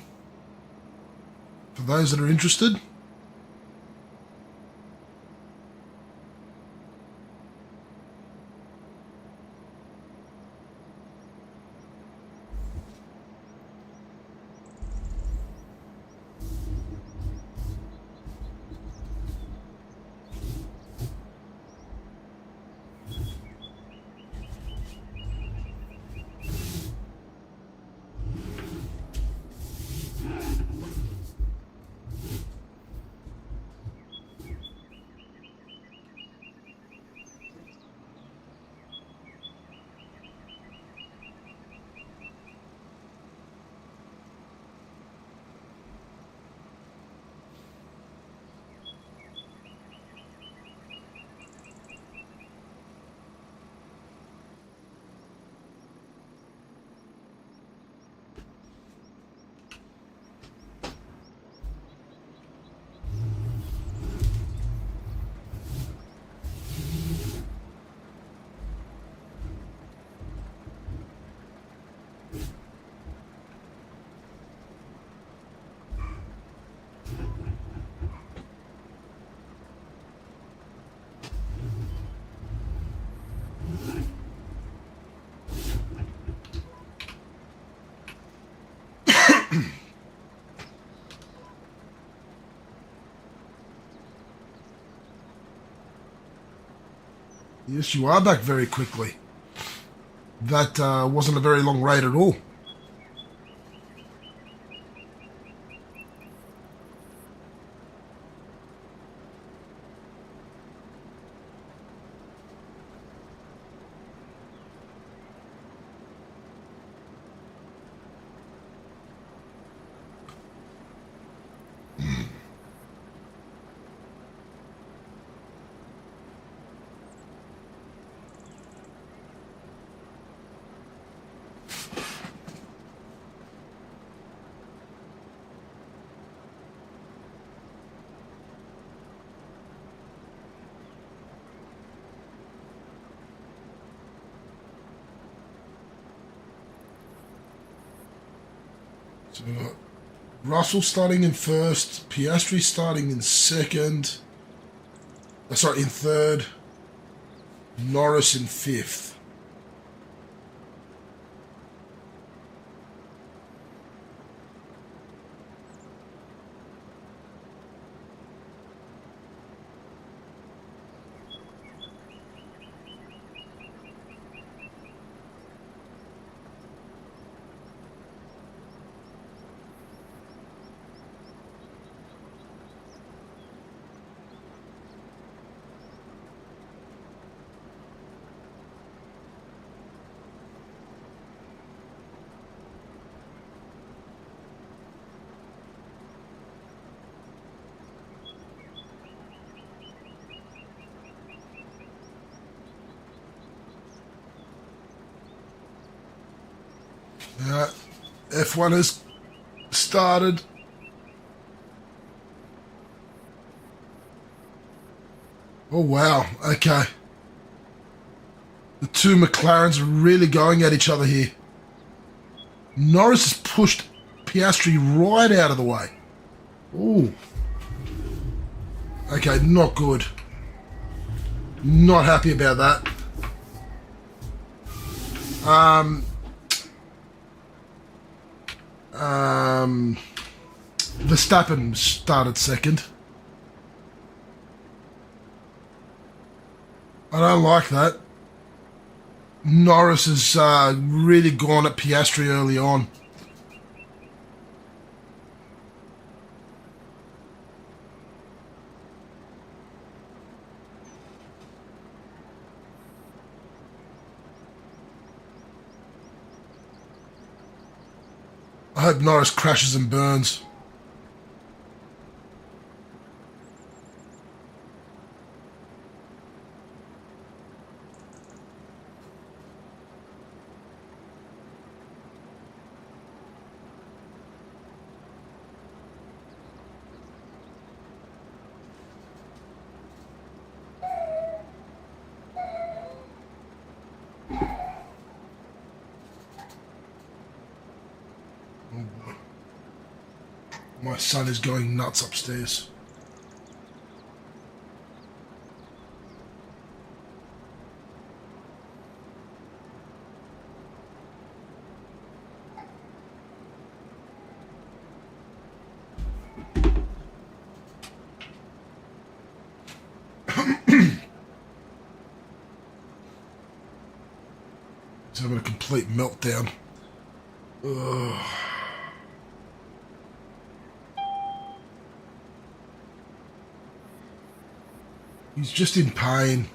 For those that are interested. Yes, you are back very quickly. That wasn't a very long raid at all. So we've got Russell starting in first, Piastri starting in second, in third, Norris in fifth. F1 has started. Oh, wow. Okay. The two McLarens are really going at each other here. Norris has pushed Piastri right out of the way. Ooh. Okay, not good. Not happy about that. Verstappen started second. I don't like that. Norris has really gone at Piastri early on. I hope Norris crashes and burns. Oh boy. My son is going nuts upstairs. He's having a complete meltdown. Ugh. He's just in pain.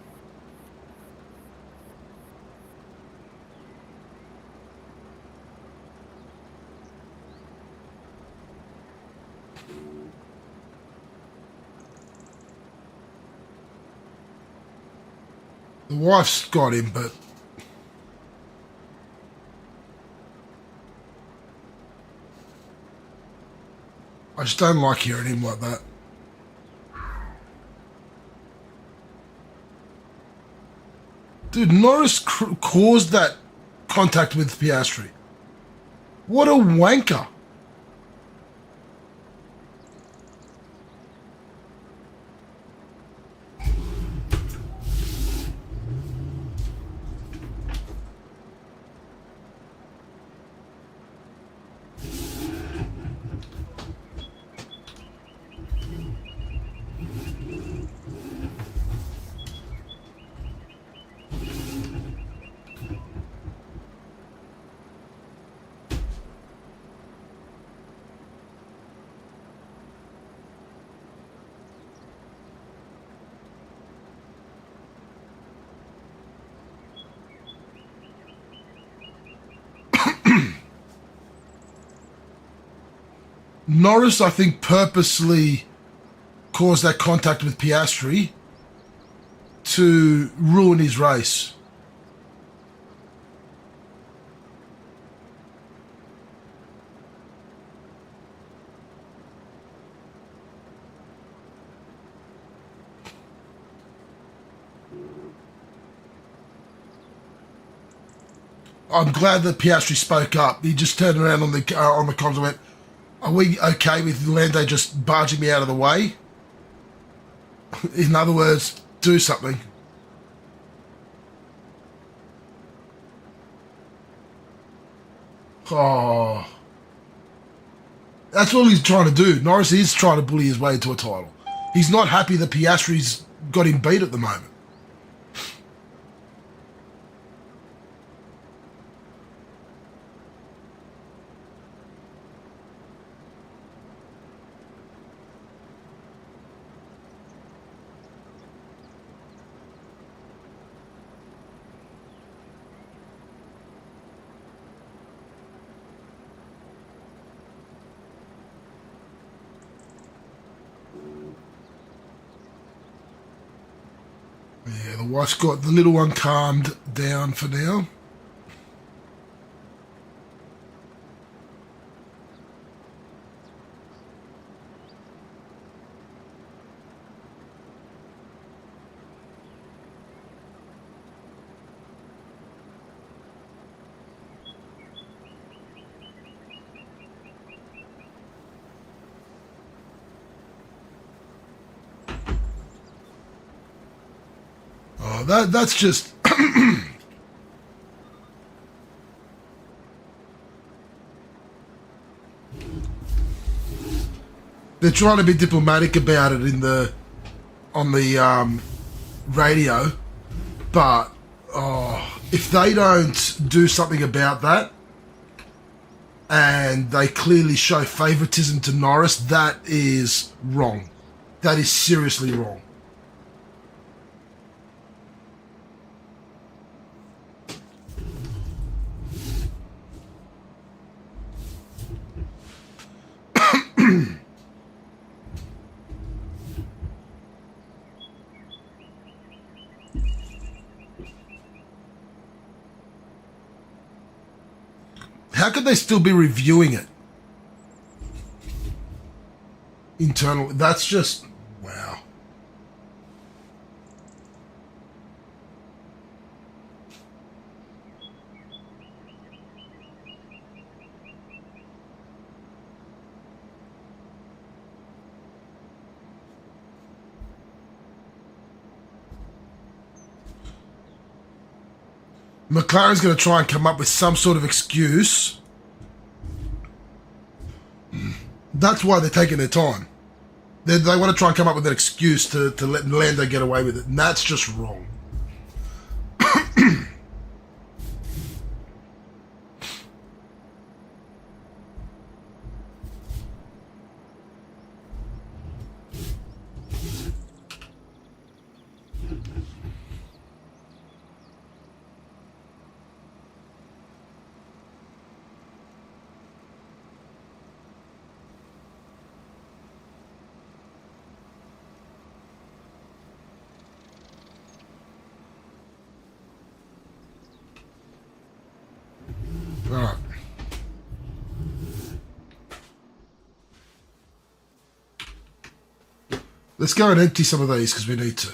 The wife's got him, but I just don't like hearing him like that. Dude, Norris caused that contact with Piastri. What a wanker. Norris, I think, purposely caused that contact with Piastri to ruin his race. I'm glad that Piastri spoke up. He just turned around on the comms and went, "Are we okay with Lando just barging me out of the way?" In other words, do something. Oh, that's all he's trying to do. Norris is trying to bully his way into a title. He's not happy that Piastri's got him beat at the moment. Yeah, the wife's got the little one calmed down for now. Oh, that's just they're trying to be diplomatic about it on the radio, but if they don't do something about that, and they clearly show favoritism to Norris, that is wrong. That is seriously wrong. How could they still be reviewing it internally? That's just, wow. McLaren's going to try and come up with some sort of excuse. That's why they're taking their time. They want to try and come up with an excuse to let Lando get away with it, and that's just wrong. Alright. Let's go and empty some of these because we need to.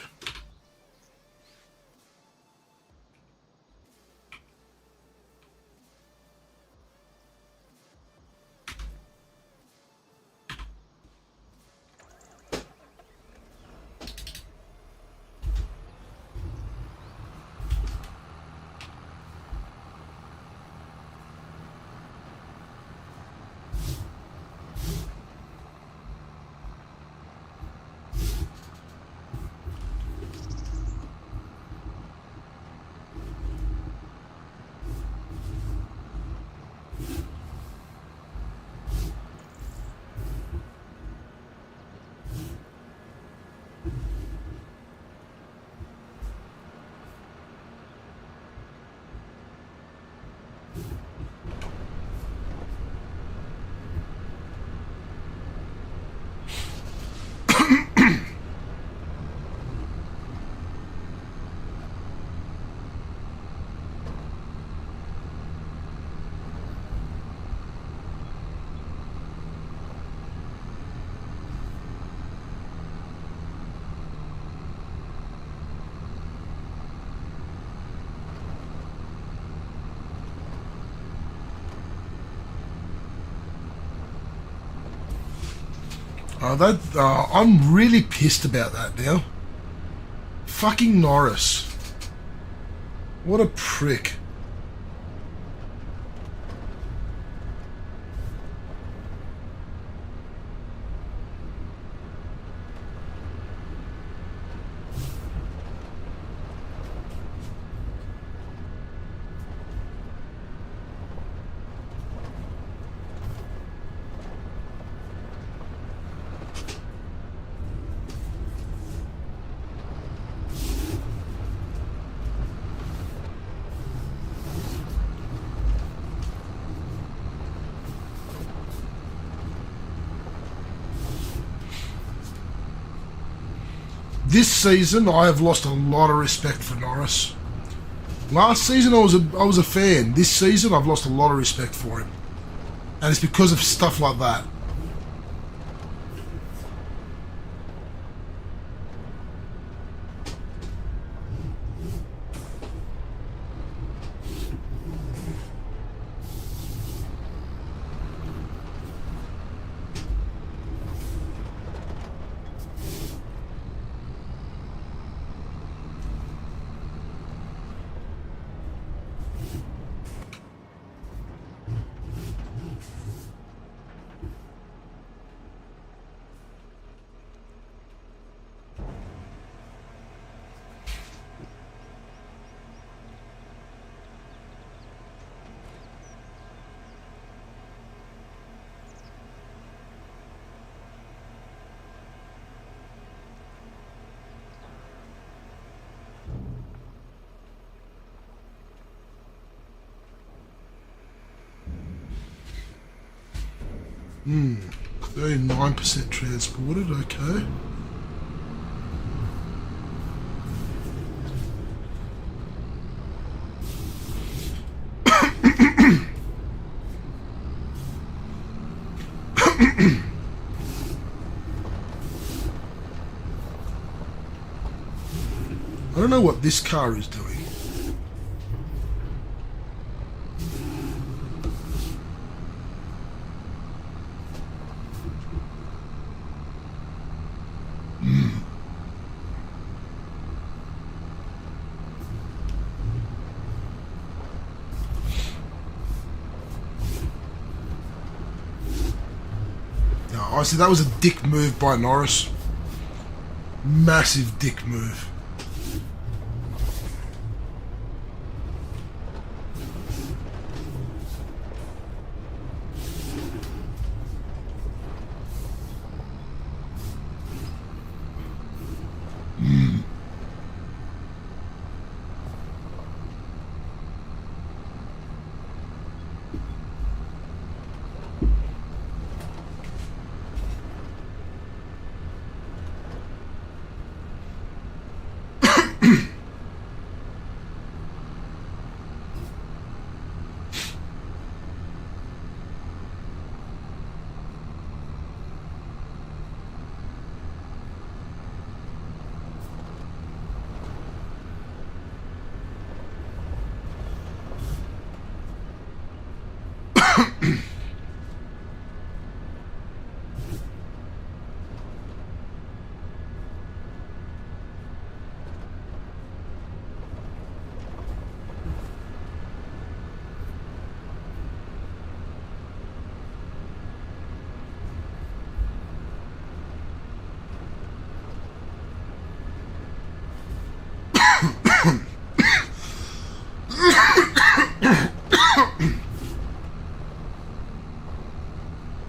I'm really pissed about that now. Fucking Norris. What a prick. This season, I have lost a lot of respect for Norris. Last season, I was a fan. This season, I've lost a lot of respect for him. And it's because of stuff like that. Hmm, 39% transported, okay. I don't know what this car is doing. I see that was a dick move by Norris. Massive dick move.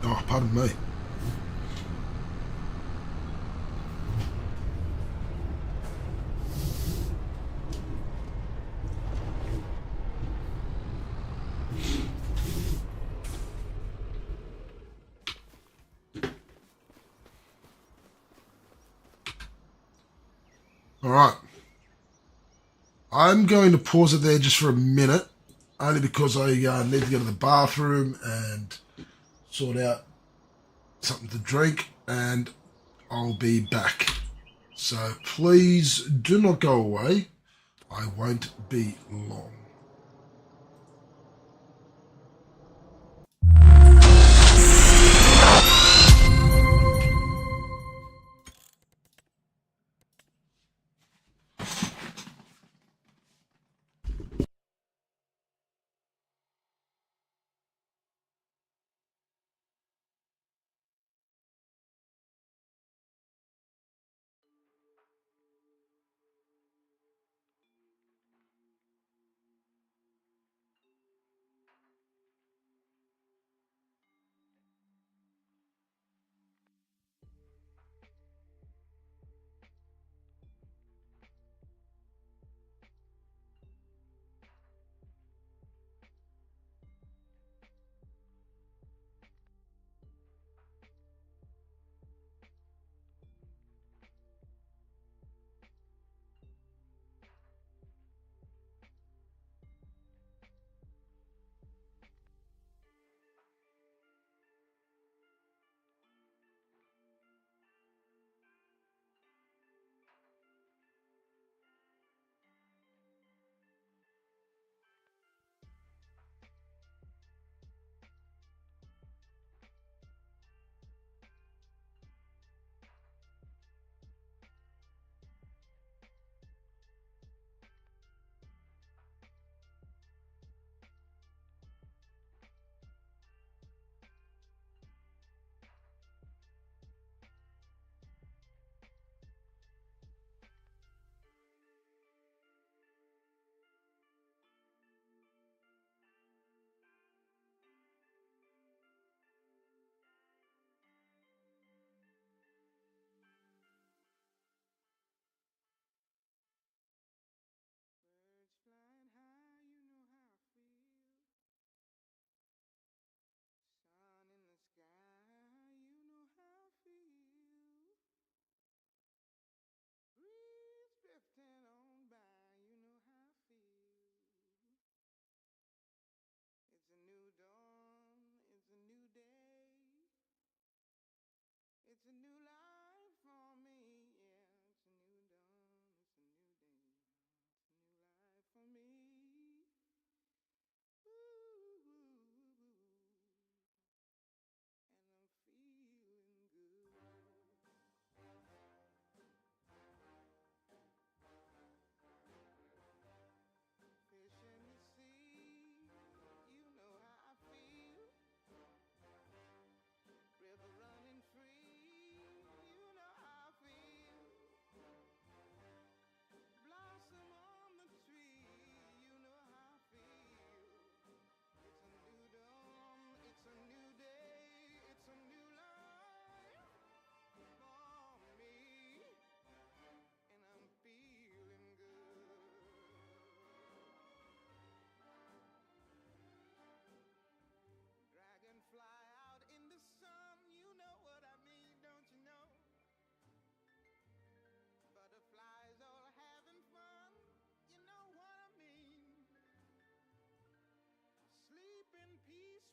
Oh, pardon me. All right. I'm going to pause it there just for a minute, only because I need to go to the bathroom and sort out something to drink, and I'll be back. So please do not go away. I won't be long.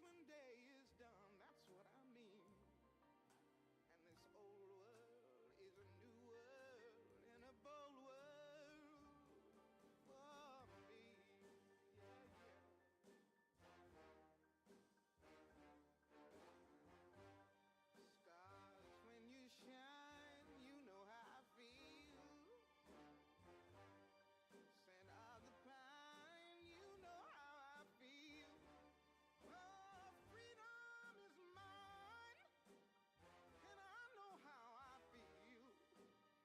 when day is done, that's what I mean. And this old world is a new world and a bold world for me. Yeah, yeah. Stars, when you shine, you know how I feel. Scent of the pine, you know how I feel. Oh, freedom is mine, and I know how I feel.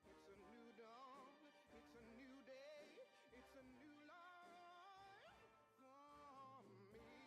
It's a new dawn, it's a new day, it's a new life for me.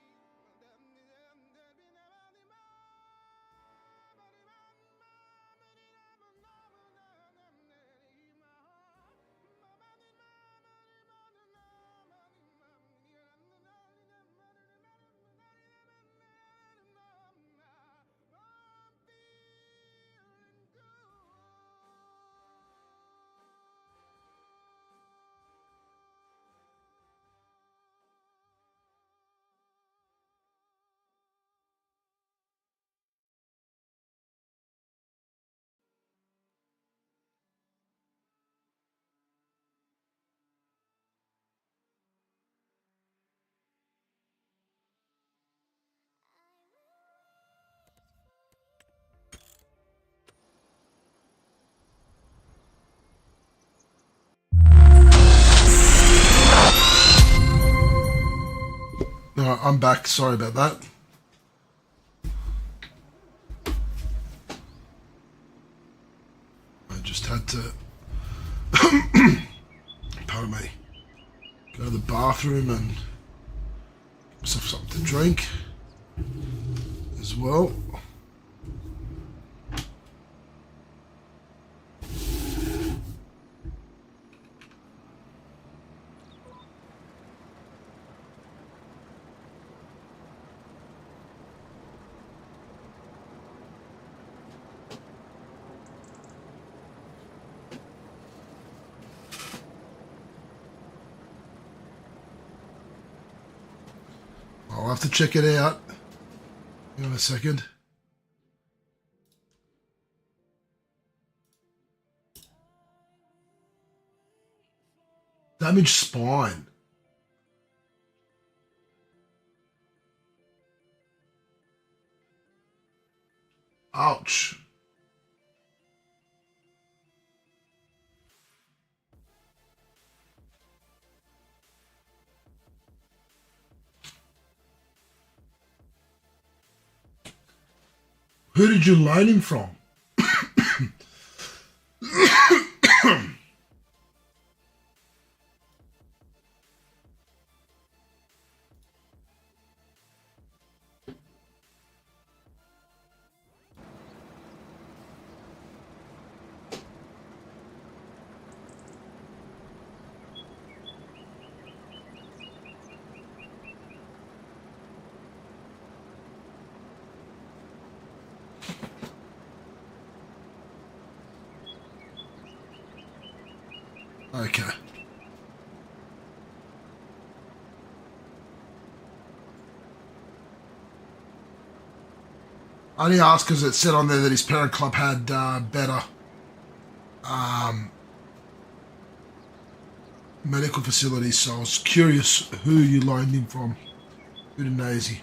Alright, I'm back. Sorry about that. I just had to, pardon me, go to the bathroom and get myself something to drink as well. I'll have to check it out. Hang on a second. Damaged spine. Ouch. Who did you loan him from? Okay. I only asked because it said on there that his parent club had better medical facilities, so I was curious who you loaned him from. Udinese.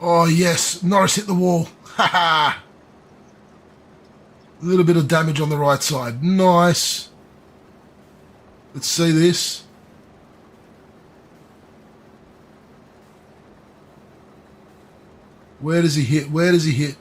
Oh yes, Norris hit the wall. Ha ha! A little bit of damage on the right side. Nice. Let's see this. Where does he hit? Where does he hit?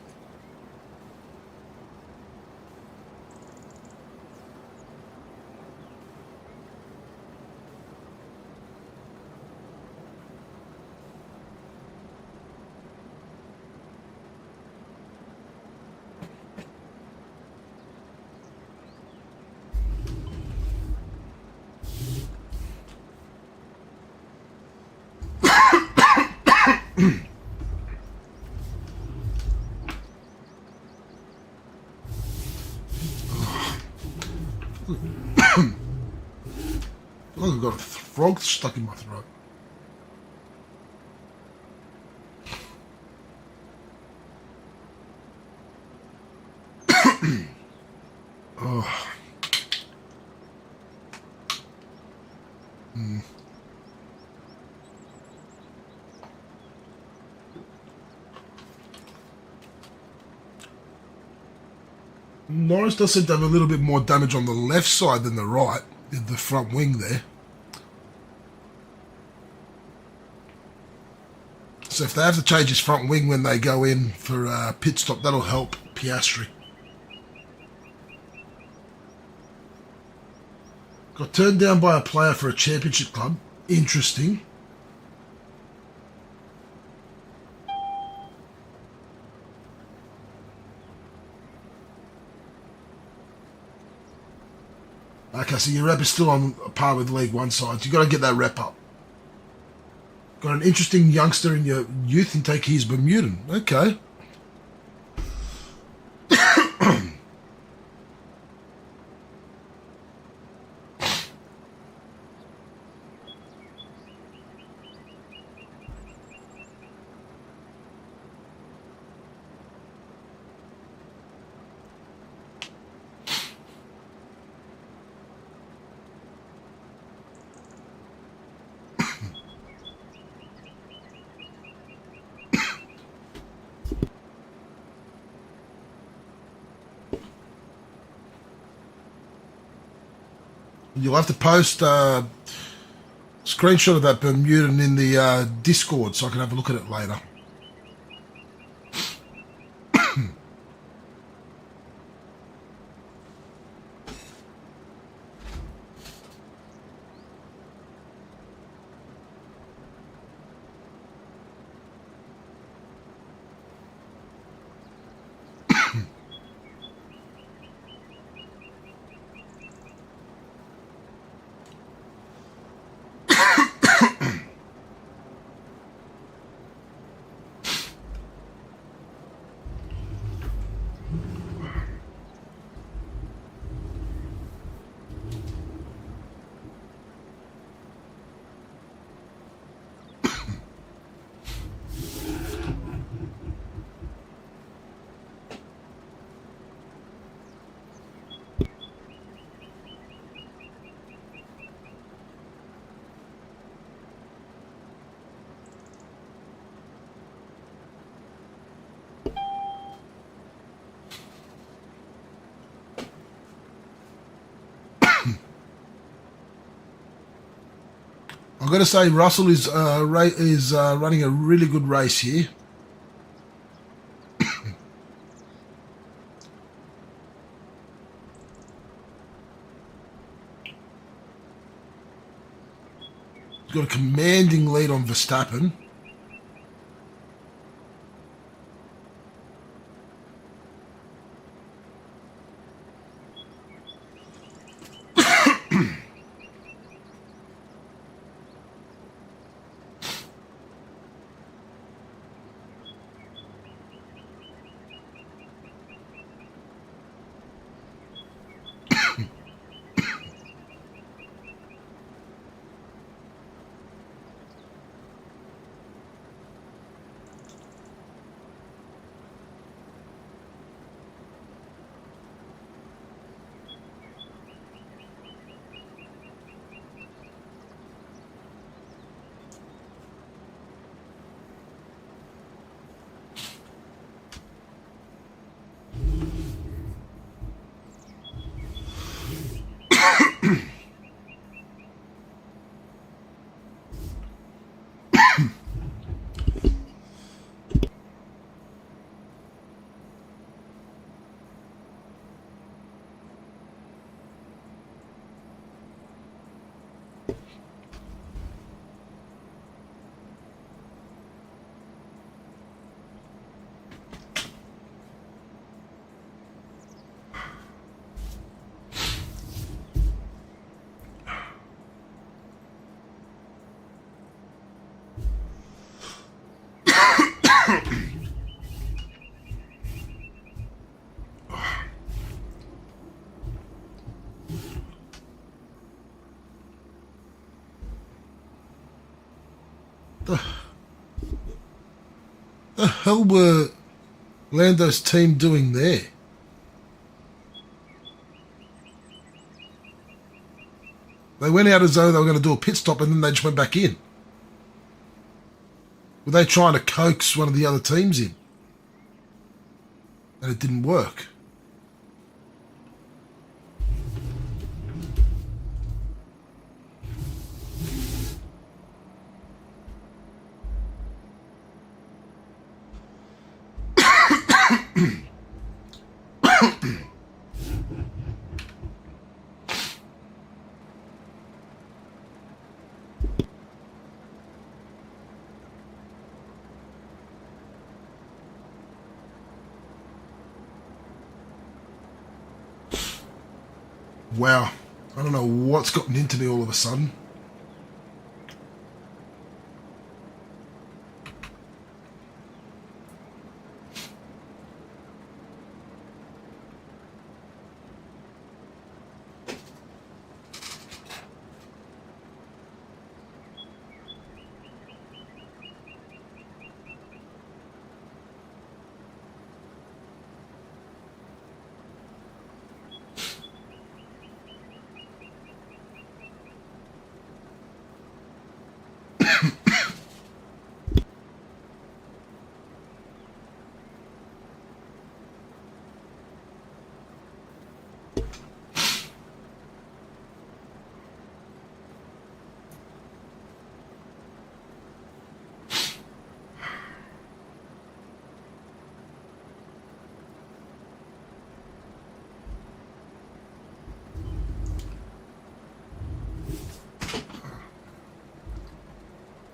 I've got a frog stuck in my throat. Oh. Norris does seem to have a little bit more damage on the left side than the right, the front wing there. So if they have to change his front wing when they go in for a pit stop, that'll help Piastri. Got turned down by a player for a championship club. Interesting. Okay, so your rep is still on par with League One sides. You've got to get that rep up. Got an interesting youngster in your youth and take his Bermudan. Okay. You'll have to post a screenshot of that Bermudan in the Discord so I can have a look at it later. I've got to say, Russell is running a really good race here. He's got a commanding lead on Verstappen. The hell were Lando's team doing there? They went out as though they were going to do a pit stop and then they just went back in. Were they trying to coax one of the other teams in? And it didn't work. Wow. I don't know what's gotten into me all of a sudden.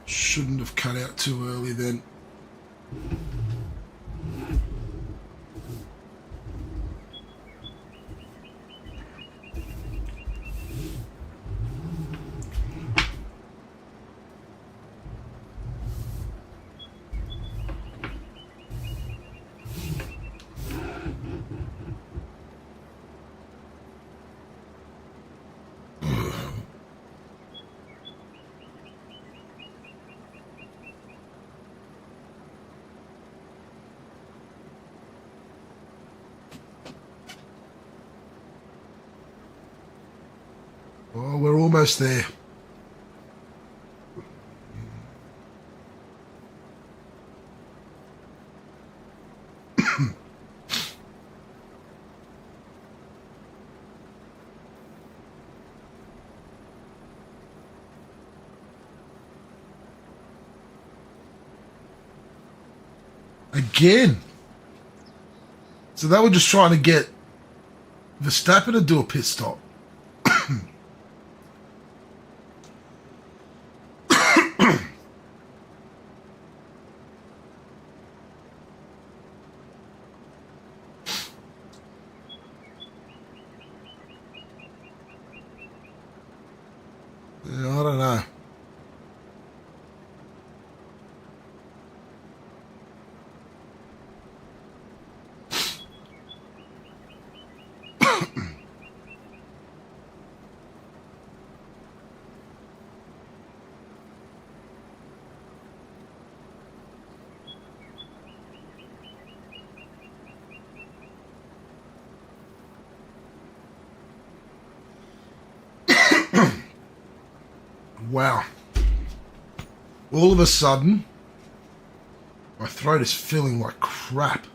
Shouldn't have cut out too early then. Oh, we're almost there. Again. So they were just trying to get Verstappen to do a pit stop. Yeah, I don't know. Wow. All of a sudden, my throat is feeling like crap.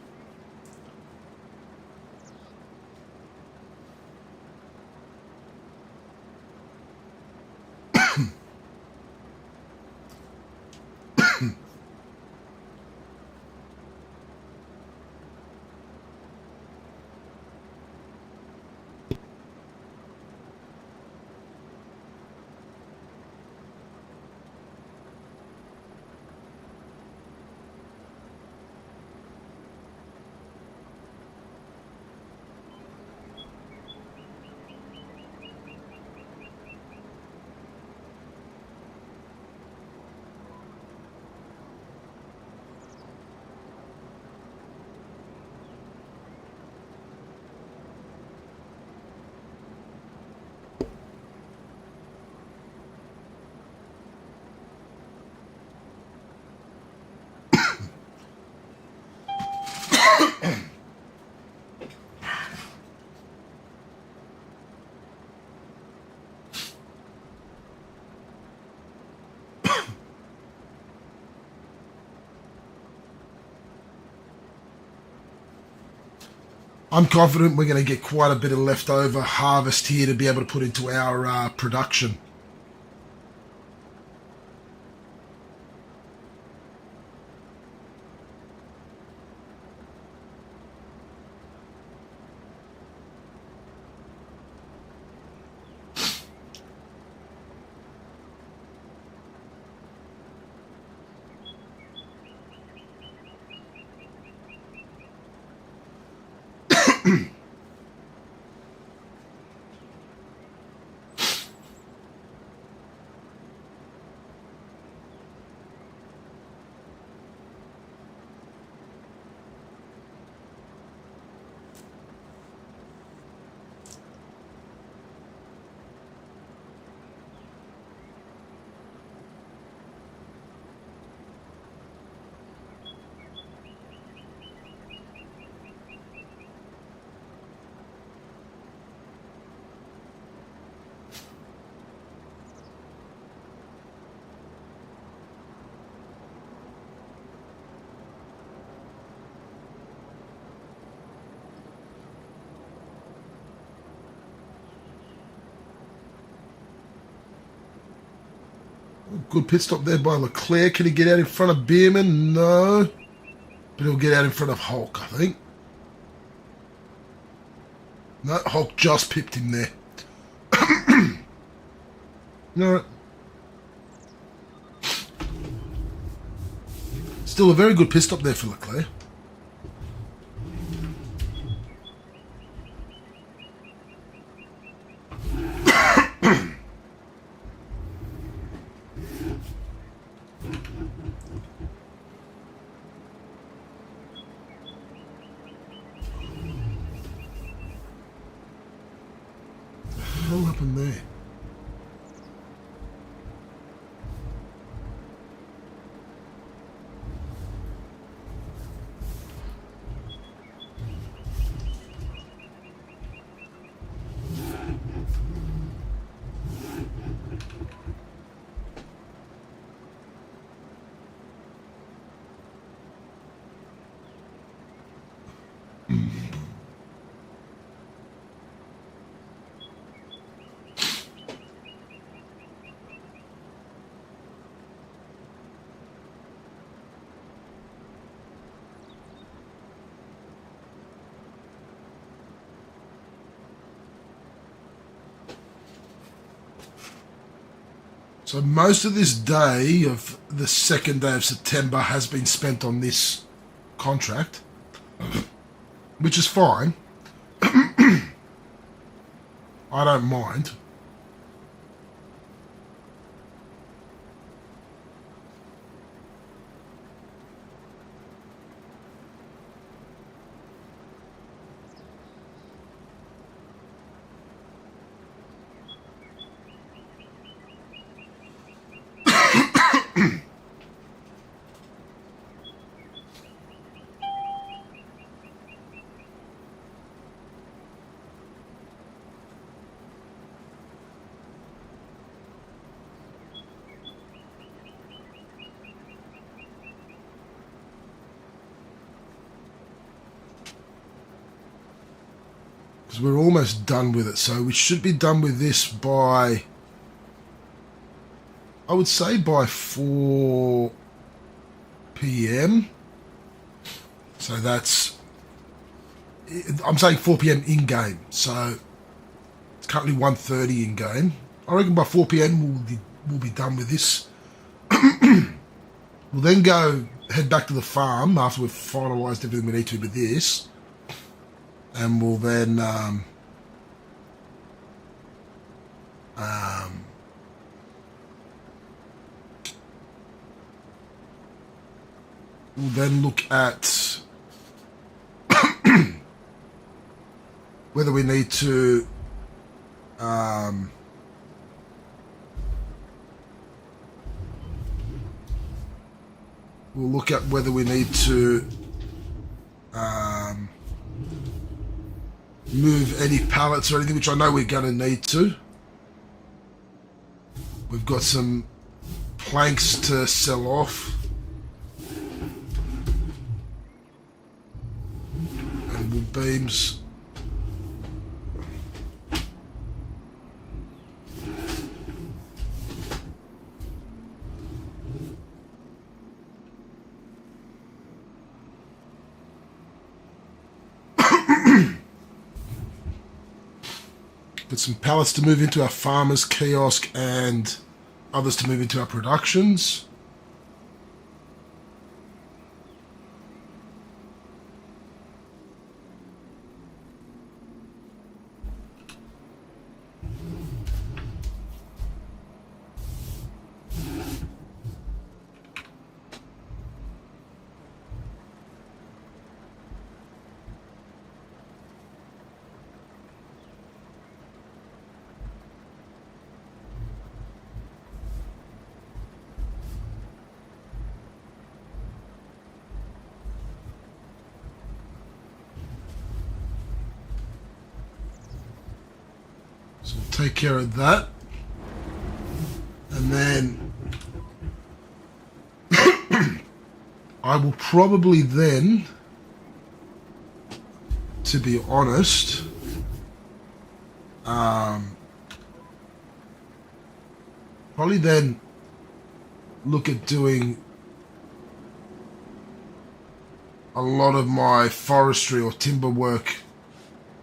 I'm confident we're going to get quite a bit of leftover harvest here to be able to put into our production. Good pit stop there by Leclerc. Can he get out in front of Bierman? No. But he'll get out in front of Hulk, I think. No, Hulk just pipped him there. No. Still a very good pit stop there for Leclerc. What happened there? So most of this day of the second day of September has been spent on this contract, which is fine. I don't mind. Because we're almost done with it. So we should be done with this by, I would say by 4 p.m. So that's, I'm saying 4 p.m. in-game. So it's currently 1:30 in-game. I reckon by 4 p.m. we'll be done with this. We'll then head back to the farm after we've finalised everything we need to with this. And we'll then look at whether we need to move any pallets or anything, which I know we're going to need to. We've got some planks to sell off. And wood beams. Got some pallets to move into our farmers kiosk and others to move into our productions. So we'll take care of that. And then I will probably then, to be honest, probably then look at doing a lot of my forestry or timber work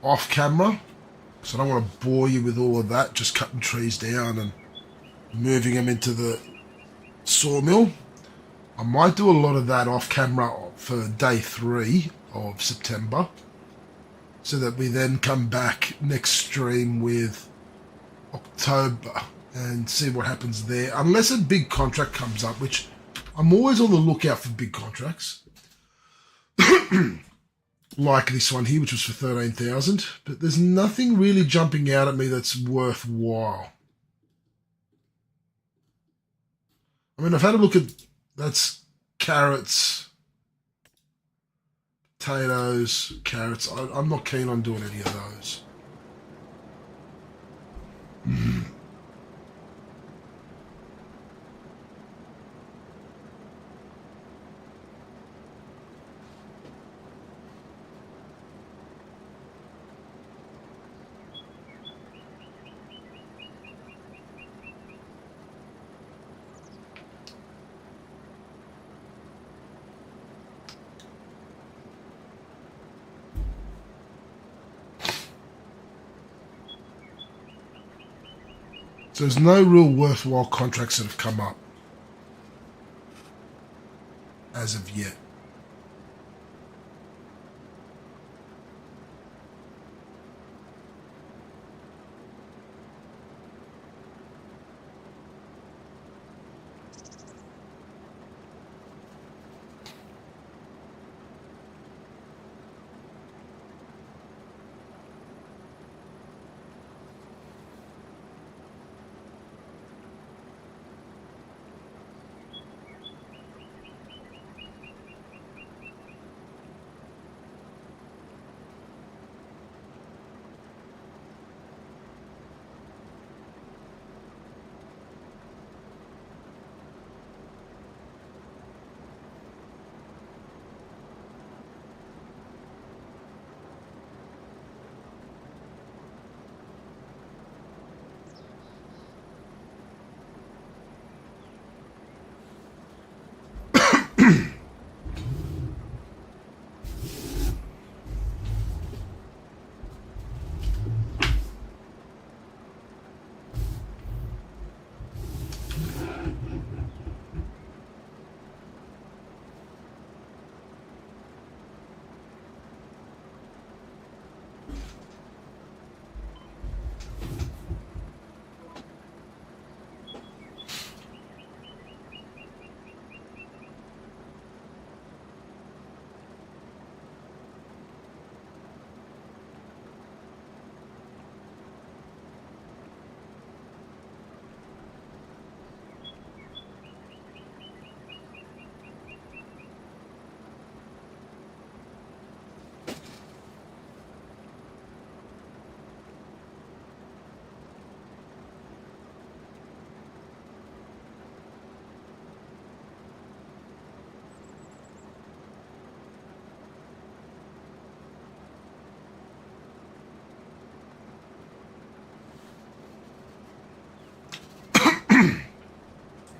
off camera. So I don't want to bore you with all of that, just cutting trees down and moving them into the sawmill. I might do a lot of that off camera for day 3 of September, so that we then come back next stream with October and see what happens there. Unless a big contract comes up, which I'm always on the lookout for big contracts. Like this one here, which was for 13,000, but there's nothing really jumping out at me that's worthwhile. I mean, I've had a look at, that's carrots, potatoes, carrots. I'm not keen on doing any of those. So there's no real worthwhile contracts that have come up as of yet.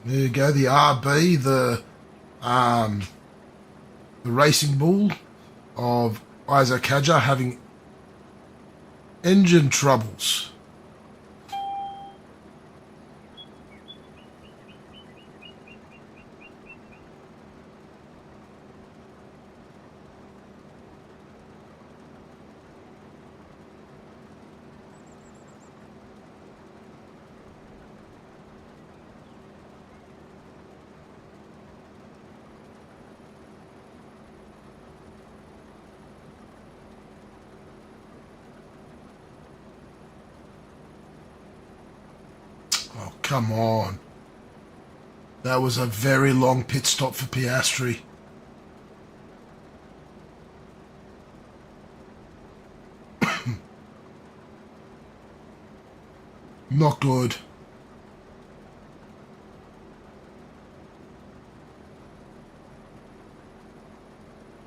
There you go, the RB, the racing bull of Isaac Hadjar having engine troubles. Come on. That was a very long pit stop for Piastri. Not good.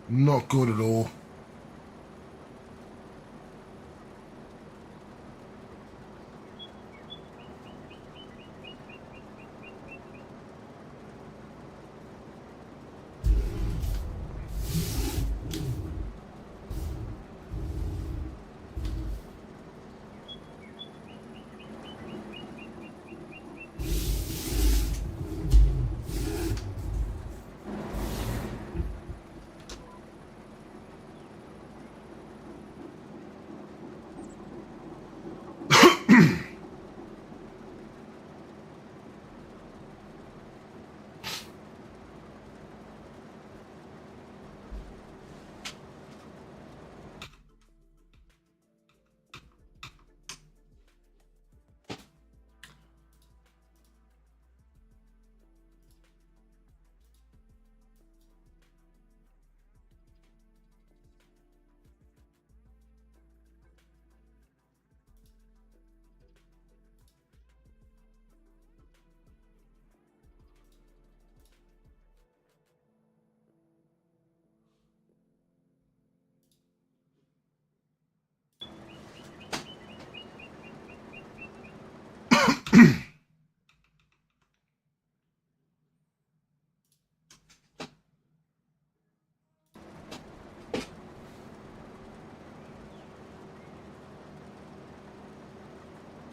Not good at all.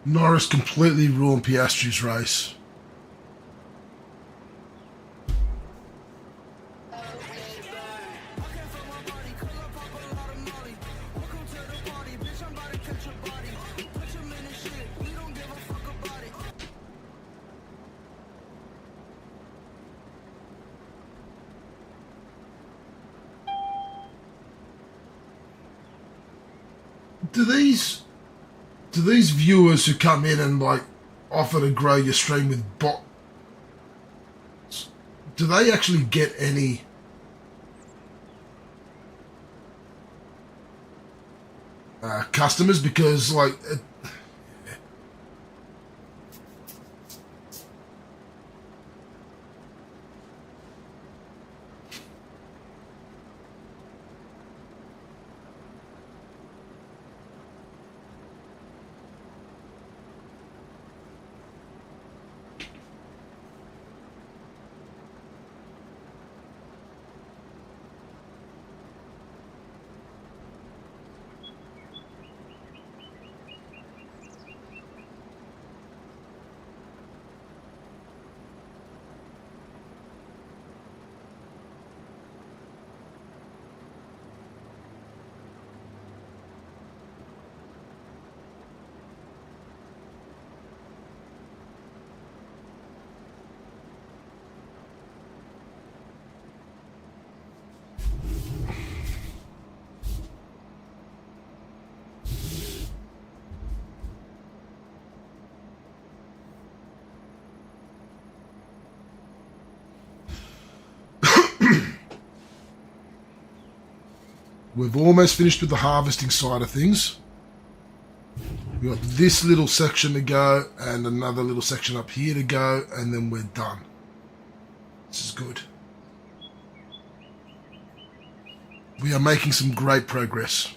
Norris completely ruined Piastri's race. Do these viewers who come in and like offer to grow your stream with bots, do they actually get any customers? Because like we've almost finished with the harvesting side of things. We've got this little section to go and another little section up here to go, and then we're done. This is good. We are making some great progress.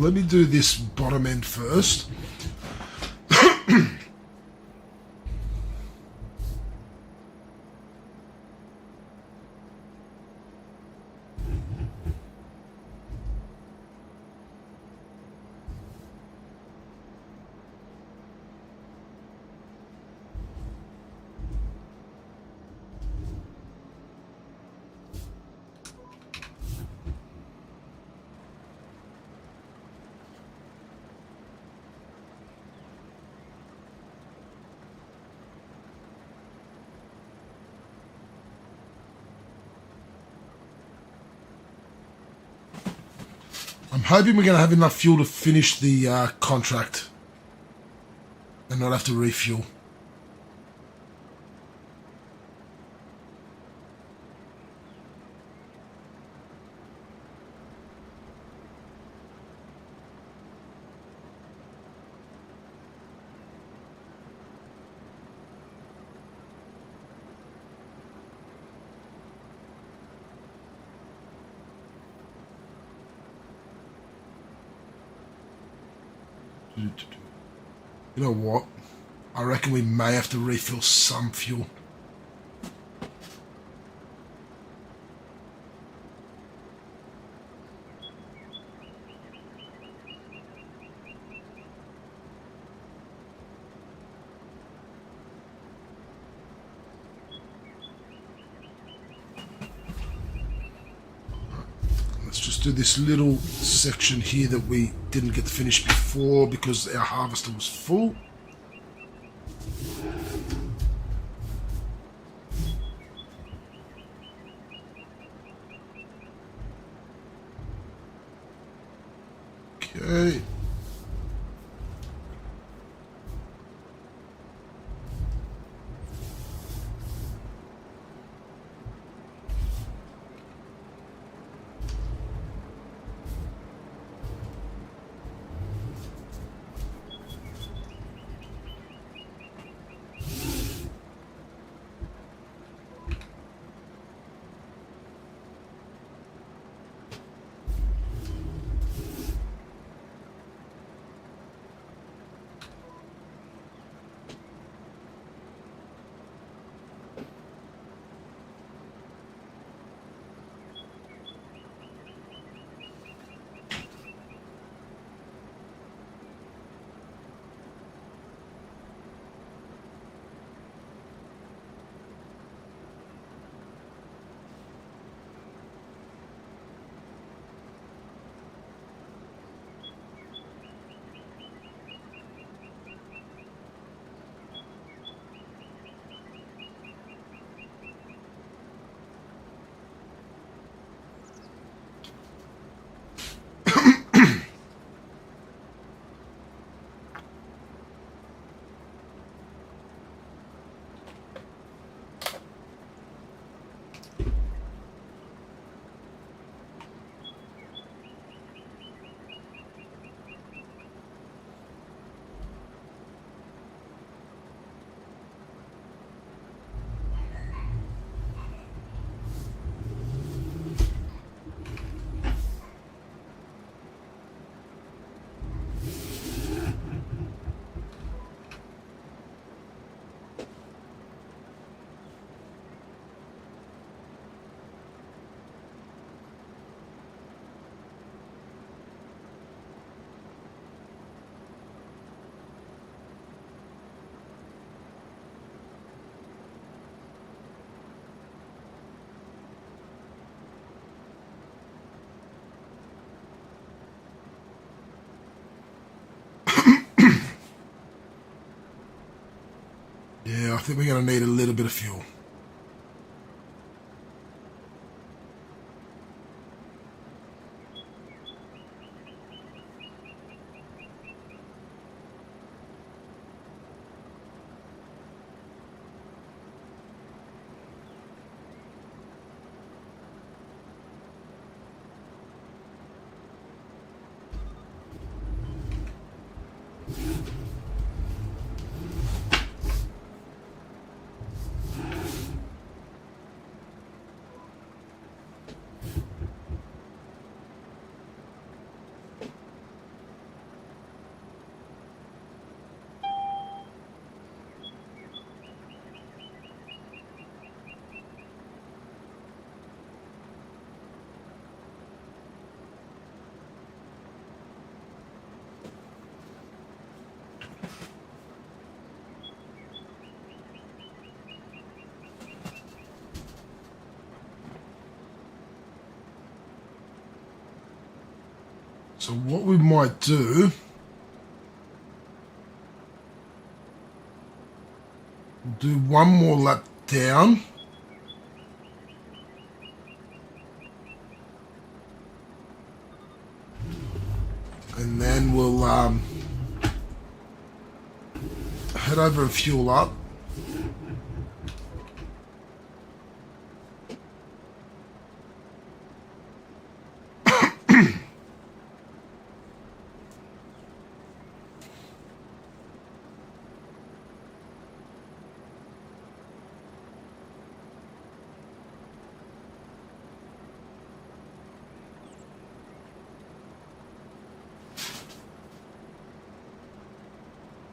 let me do this bottom end first. I'm hoping we're going to have enough fuel to finish the contract and not have to refuel. You know what? I reckon we may have to refill some fuel. Let's just do this little section here that we didn't get to finish before because our harvester was full. Okay. Yeah, I think we're going to need a little bit of fuel. So what we might do, we'll do one more lap down. And then we'll head over and fuel up.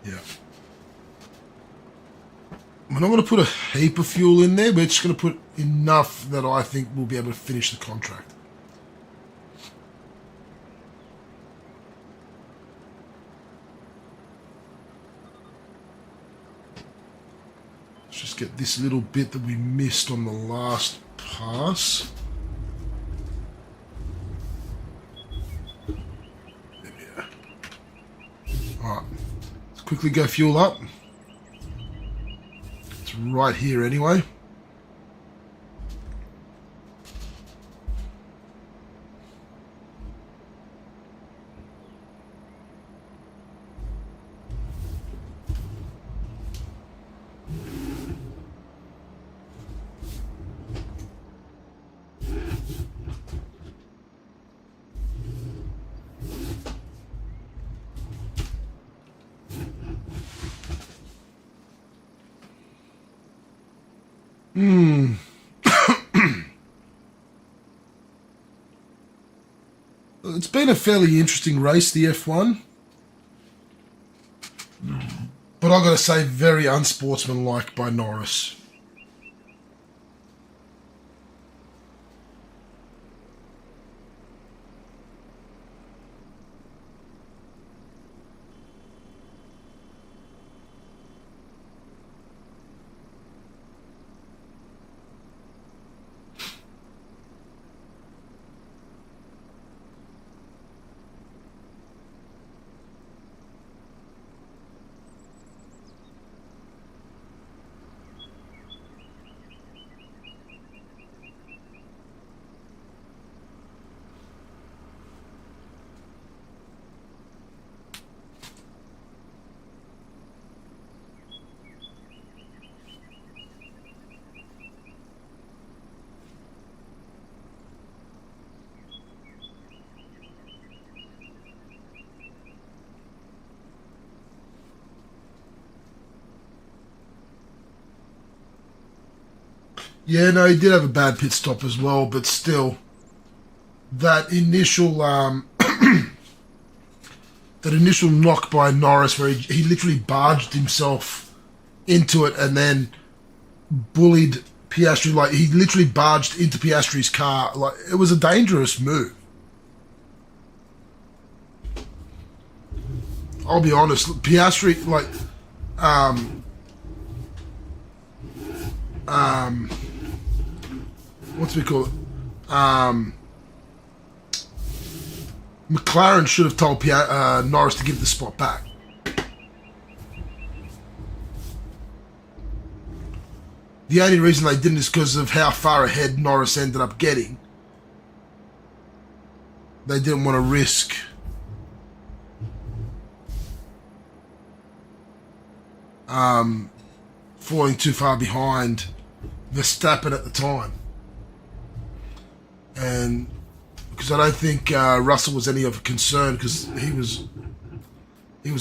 Yeah. We're not going to put a heap of fuel in there. We're just going to put enough that I think we'll be able to finish the contract. Let's just get this little bit that we missed on the last pass. There we are. Alright. Let's quickly go fuel up. It's right here anyway. It's been a fairly interesting race, the F1. But I've got to say, very unsportsmanlike by Norris. Yeah, no, he did have a bad pit stop as well, but still, that initial that initial knock by Norris, where he literally barged himself into it and then bullied Piastri, like he literally barged into Piastri's car. Like it was a dangerous move. I'll be honest, Piastri, like what's we call it? McLaren should have told Norris to give the spot back. The only reason they didn't is because of how far ahead Norris ended up getting. They didn't want to risk falling too far behind Verstappen at the time. And because I don't think Russell was any of a concern, because he was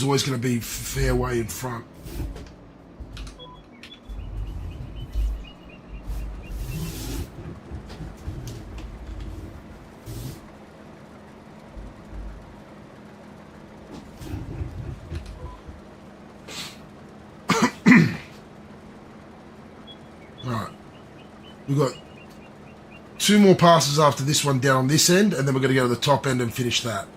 always going to be fair way in front. All right, we've got 2 more passes after this one down on this end, and then we're going to go to the top end and finish that.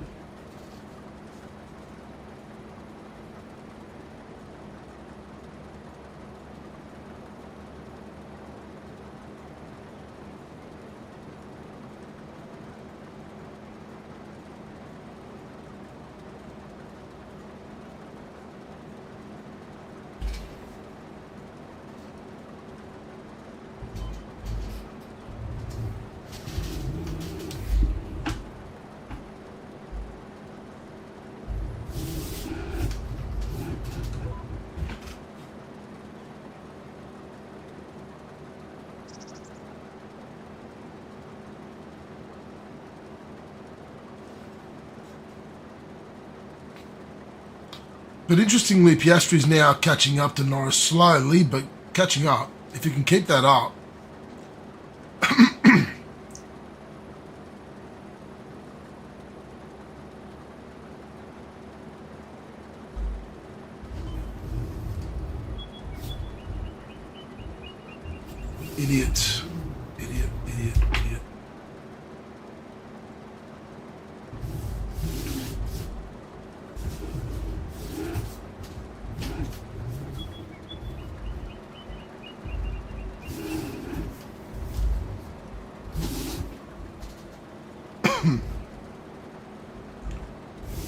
But interestingly, Piastri's now catching up to Norris slowly, but catching up. If you can keep that up. Idiot. Idiot, idiot, idiot.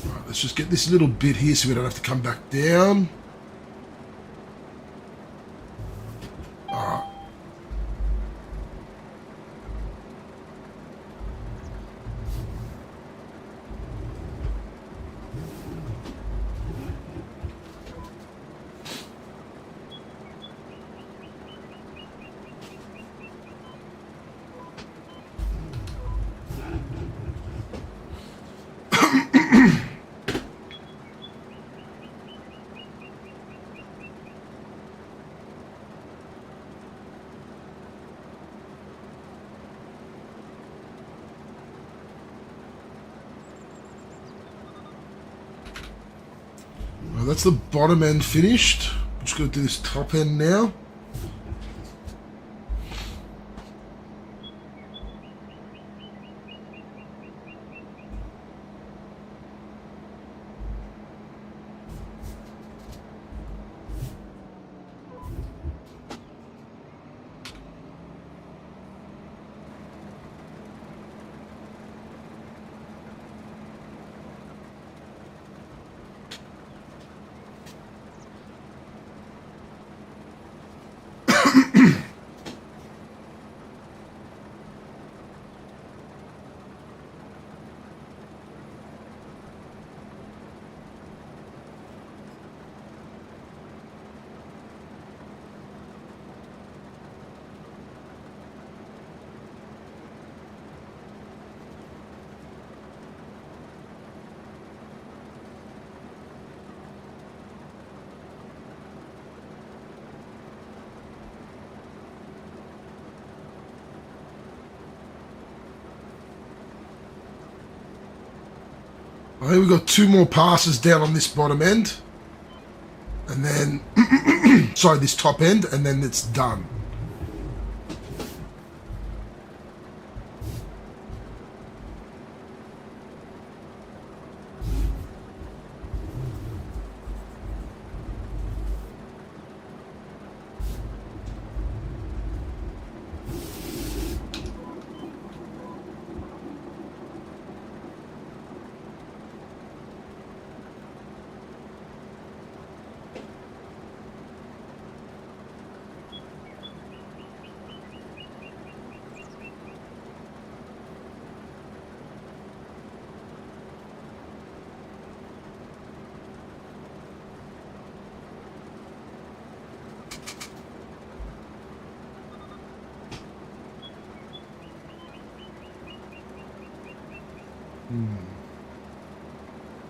Right, let's just get this little bit here so we don't have to come back down. Alright. Well, that's the bottom end finished. I'm just going to do this top end now. I think we've got 2 more passes down on this bottom end. And then, sorry, this top end, and then it's done.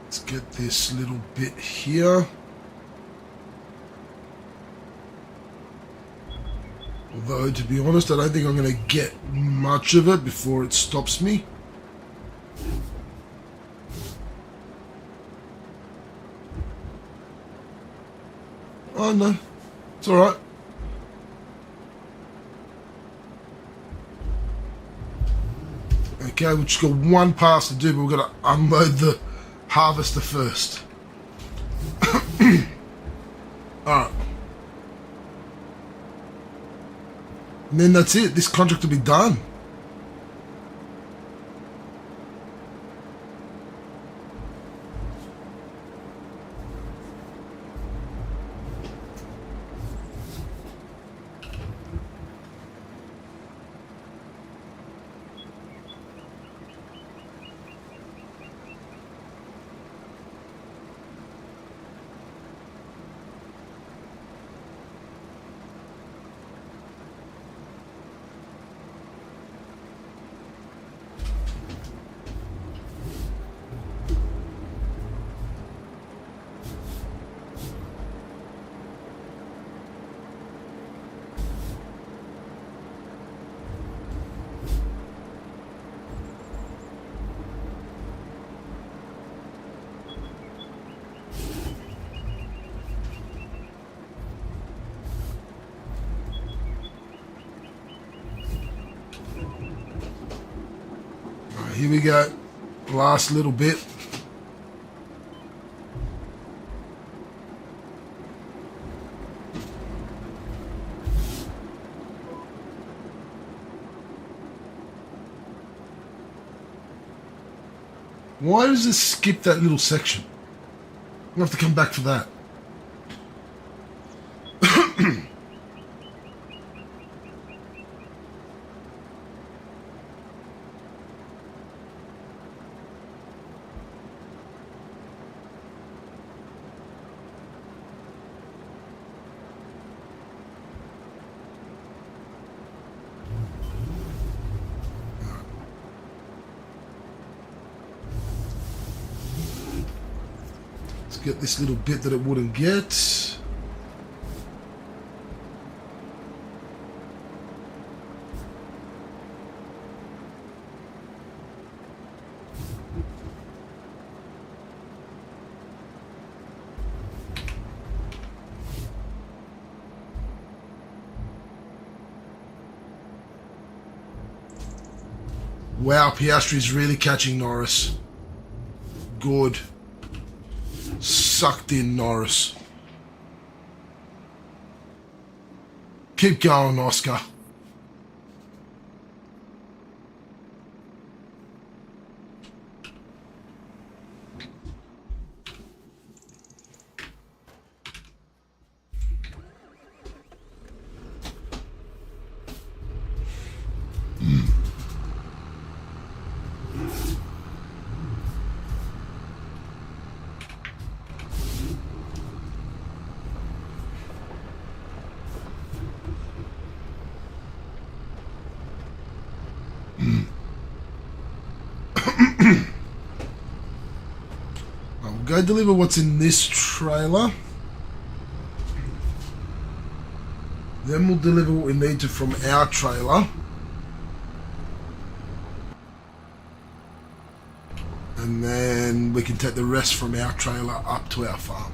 Let's get this little bit here. Although, to be honest, I don't think I'm going to get much of it before it stops me. Oh no, it's alright. Okay, we've just got 1 pass to do, but we've got to unload the harvester first. Alright. And then that's it. This contract will be done. Here we go. Last little bit. Why does this skip that little section? We have to come back for that. Get this little bit that it wouldn't get. Wow, Piastri's really catching Norris. Good. Sucked in, Norris. Keep going, Oscar. I'll go deliver what's in this trailer. Then we'll deliver what we need to from our trailer. And then we can take the rest from our trailer up to our farm.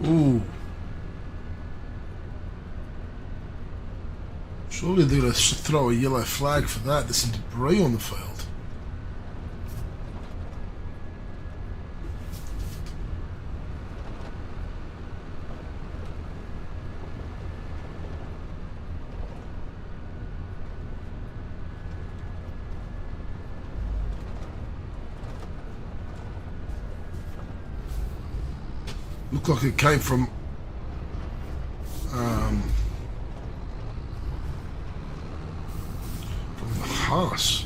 Ooh. Surely they're going to throw a yellow flag for that. There's some debris on the field. Looked like it came from the house.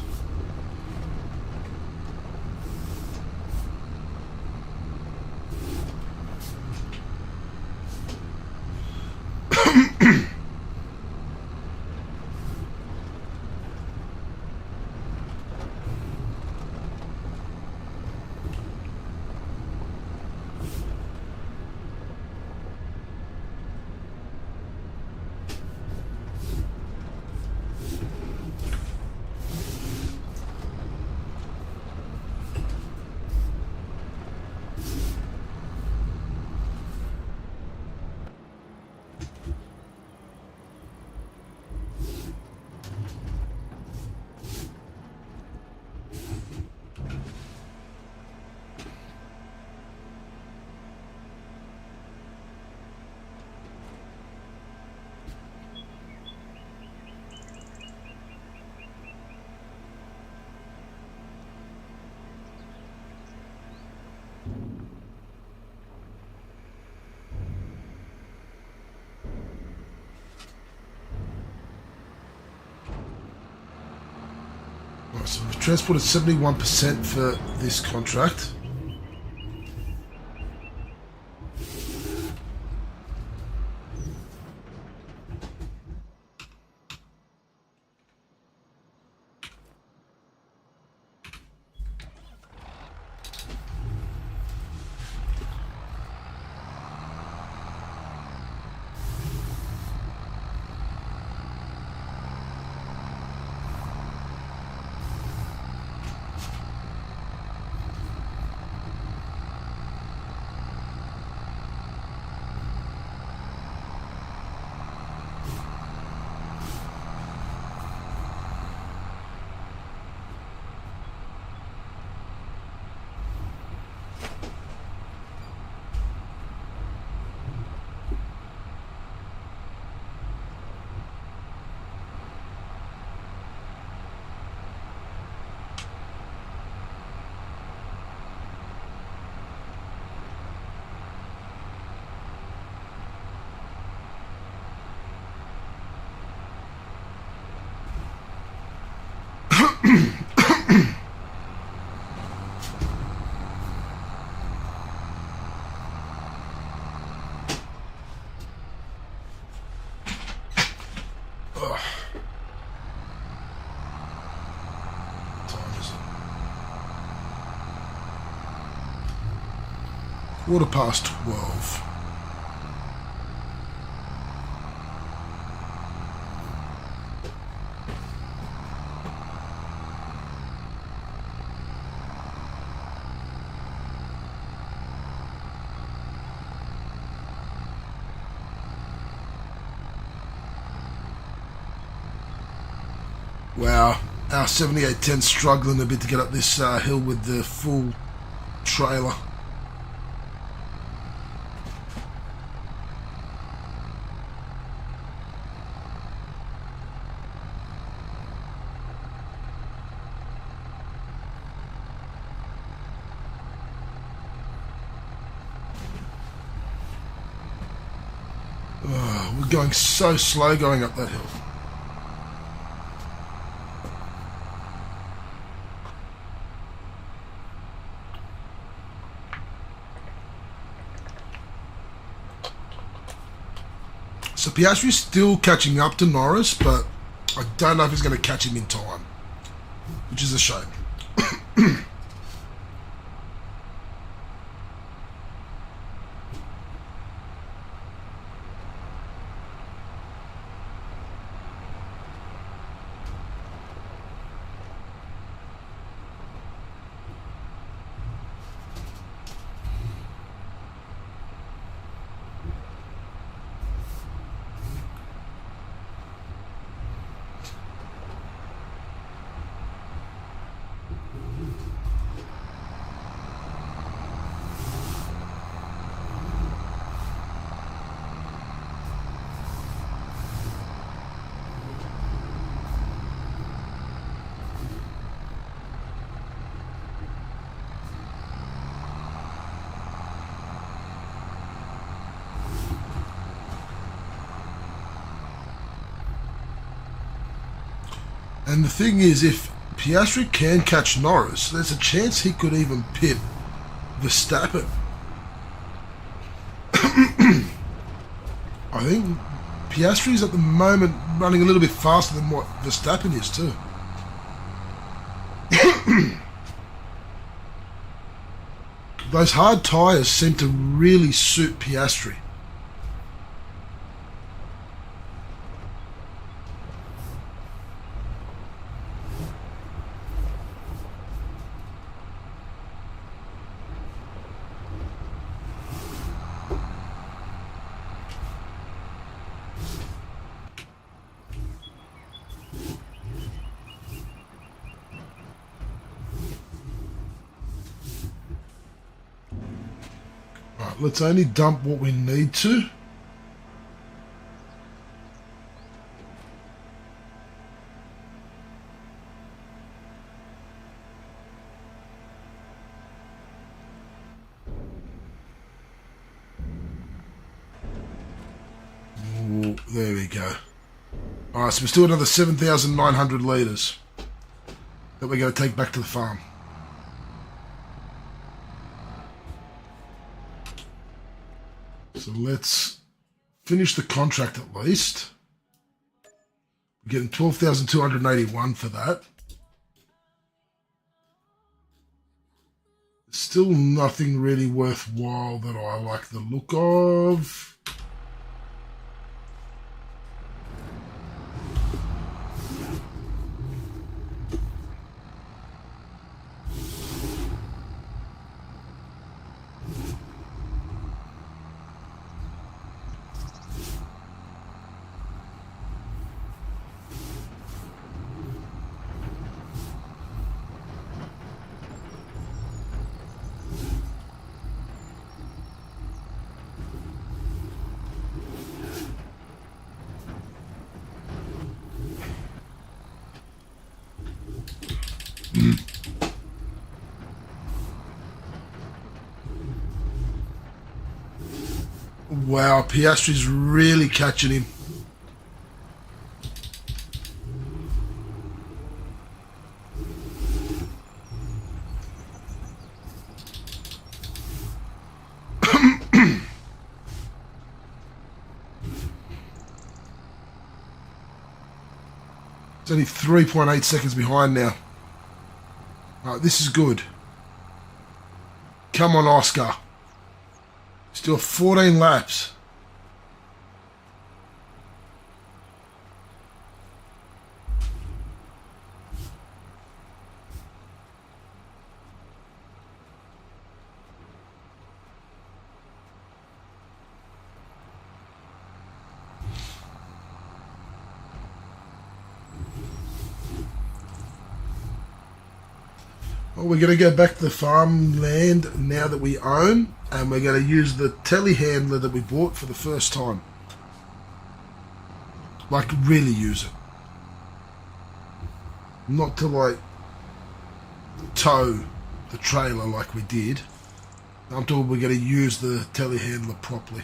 So we've transported 71% for this contract. 12. Wow, our 7810 struggling a bit to get up this hill with the full trailer. Oh, we're going so slow going up that hill. So Piastri's still catching up to Norris, but I don't know if he's going to catch him in time, which is a shame. And the thing is, if Piastri can catch Norris, there's a chance he could even pit Verstappen. I think Piastri's at the moment running a little bit faster than what Verstappen is too. Those hard tyres seem to really suit Piastri. Right, let's only dump what we need to. Ooh, there we go. Alright, so we're still another 7,900 litres that we're going to take back to the farm. So let's finish the contract at least. We're getting 12,281 for that. Still nothing really worthwhile that I like the look of. Wow, Piastri's really catching him. It's only 3.8 seconds behind now. Right, this is good. Come on, Oscar. Still 14 laps. Well, we're going to go back to the farmland now that we own, and we're going to use the telehandler that we bought for the first time. Like, really use it. Not to, like, tow the trailer like we did. I'm talking we're going to use the telehandler properly.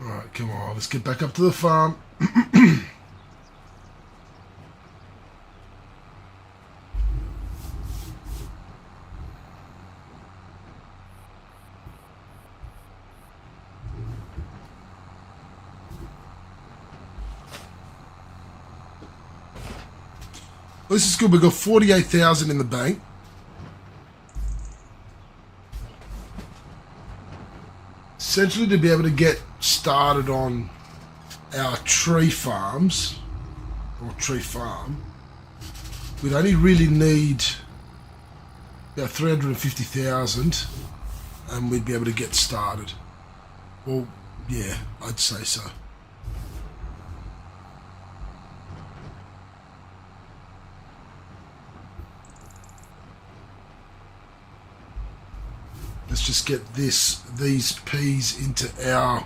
Alright, come on, let's get back up to the farm. This is good. We've got 48,000 in the bank. Essentially, to be able to get started on our tree farms, or tree farm, we'd only really need about 350,000, and we'd be able to get started. Well, yeah, I'd say so. Let's just get these peas into our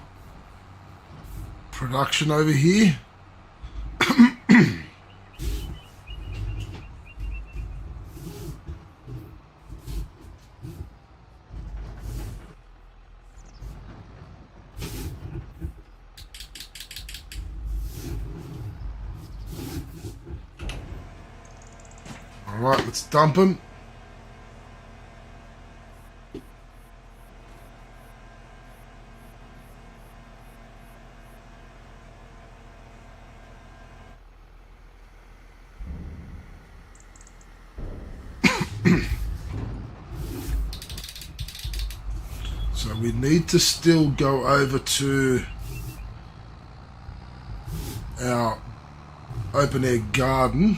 production over here. All right, let's dump them. So we need to still go over to our open air garden.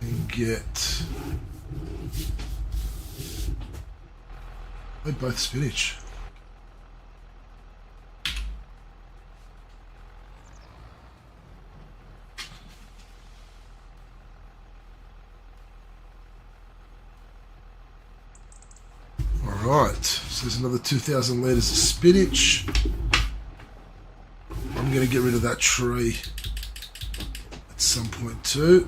And get both spinach. Alright, so there's another 2,000 litres of spinach. I'm going to get rid of that tree at some point too.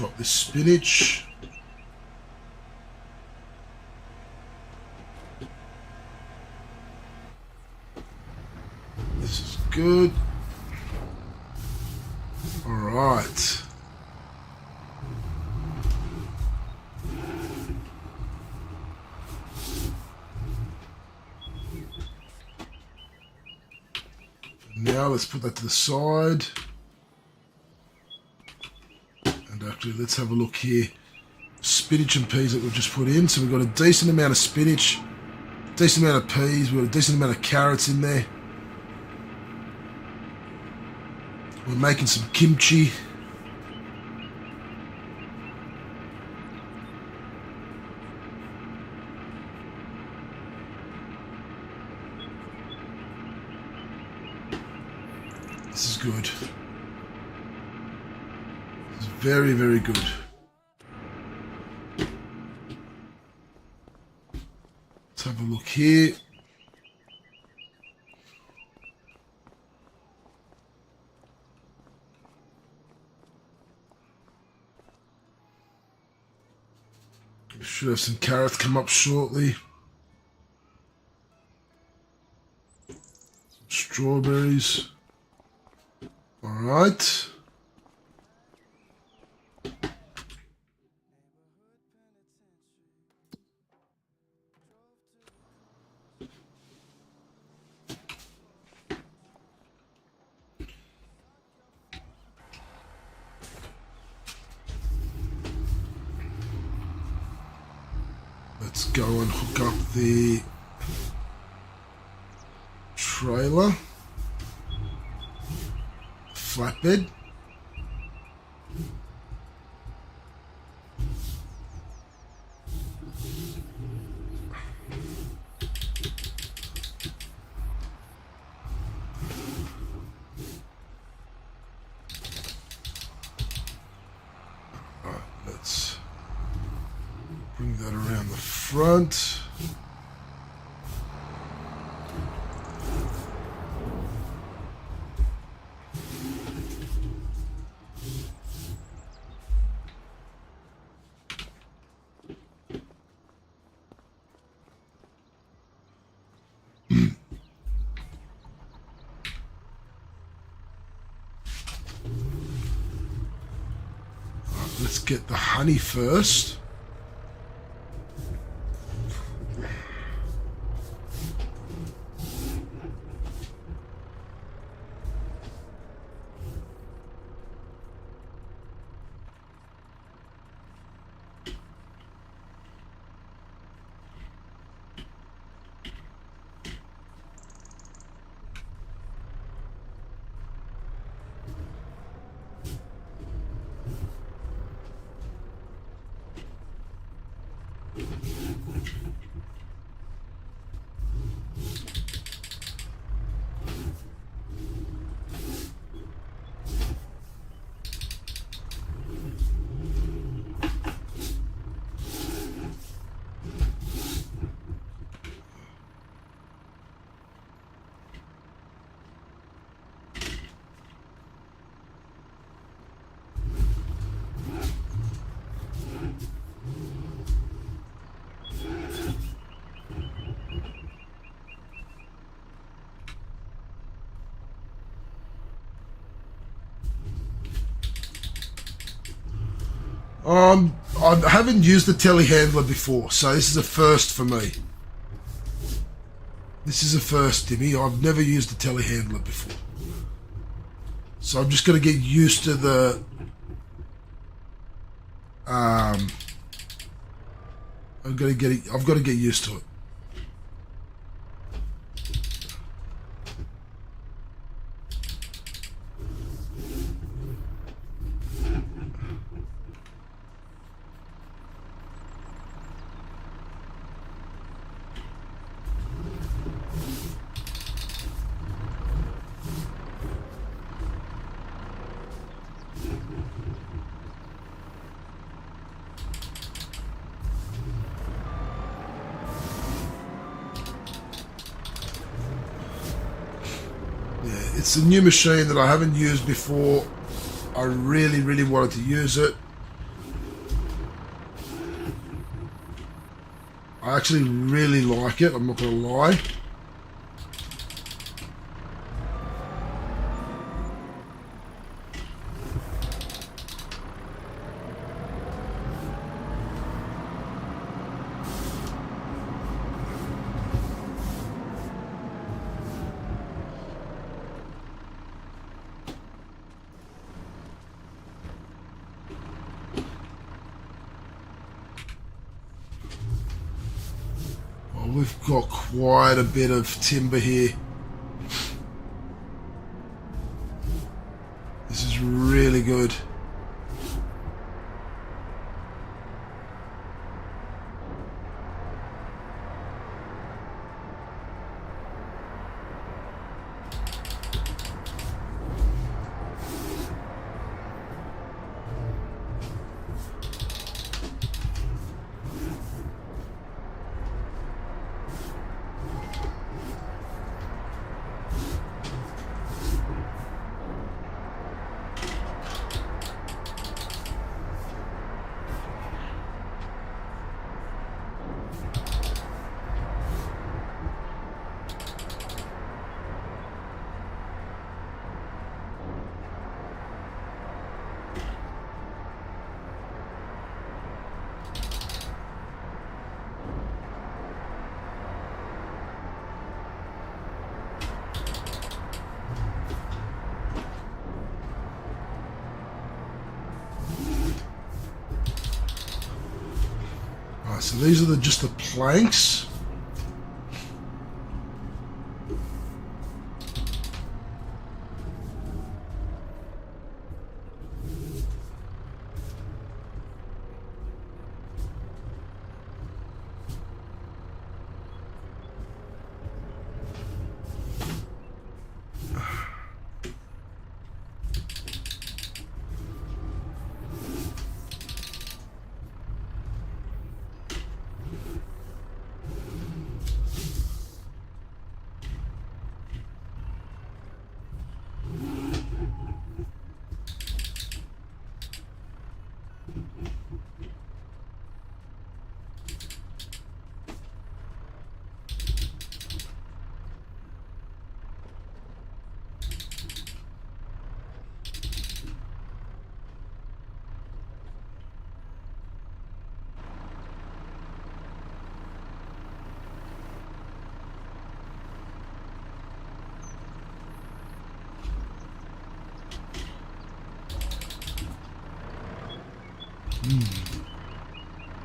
drop this spinach. This is good. All right. Now let's put that to the side. And actually, let's have a look here. Spinach and peas that we've just put in. So we've got a decent amount of spinach, decent amount of peas, we've got a decent amount of carrots in there. We're making some kimchi. This is good. It's very, very good. Let's have a look here. We should have some carrots come up shortly. Some strawberries. All right. Let's go and hook up the trailer, flatbed. All right, let's bring that around the front. Let's get the honey first. I haven't used the telehandler before, so this is a first for me. This is a first, Timmy. I've never used the telehandler before. So I'm just going to get used to the... I've got to get used to it. It's a new machine that I haven't used before. I really, really wanted to use it. I actually really like it, I'm not going to lie. Well, we've got quite a bit of timber here. This is really good. Alright, so these are just the planks.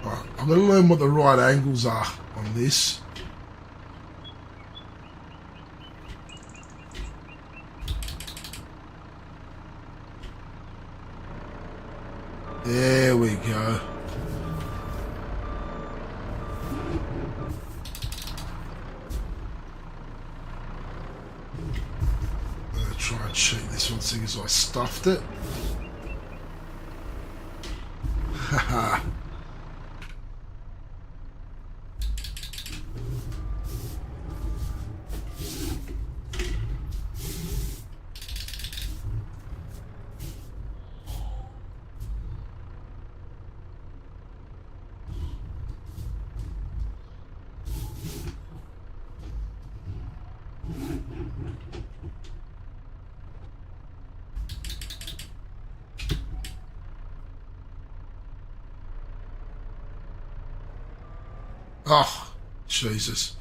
Right, I'm going to learn what the right angles are on this. There we go. I'm going to try and cheat this one, seeing as I stuffed it. Haha. Oh, Jesus.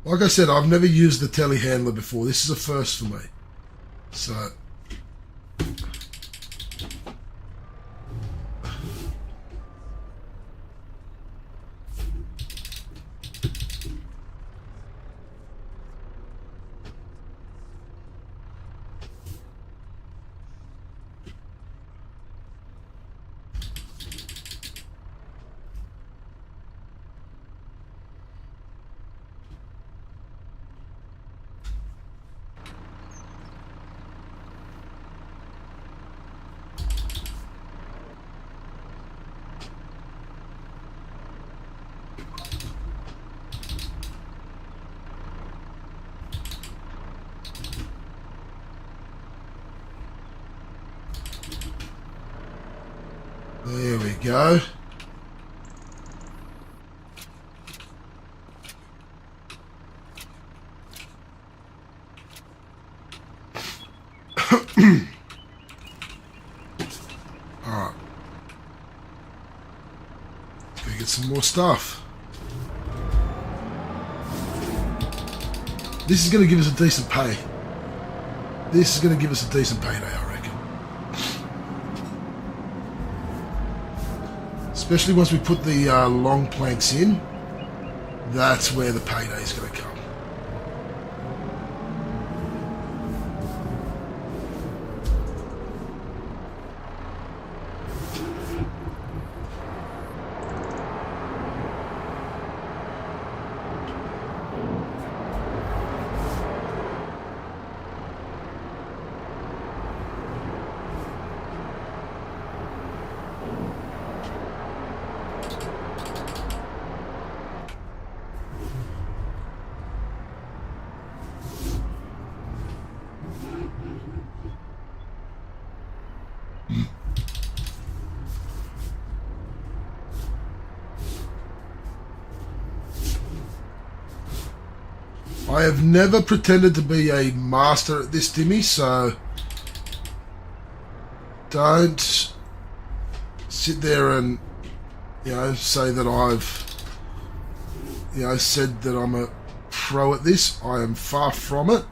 Like I said, I've never used the telehandler before. This is a first for me. So... go. Alright. Let's go get some more stuff. This is going to give us a decent pay. This is going to give us a decent payday, I reckon. Especially once we put the long planks in. That's where the payday is going to come. I have never pretended to be a master at this, Dimmy, so don't sit there and, say that I've, said that I'm a pro at this. I am far from it.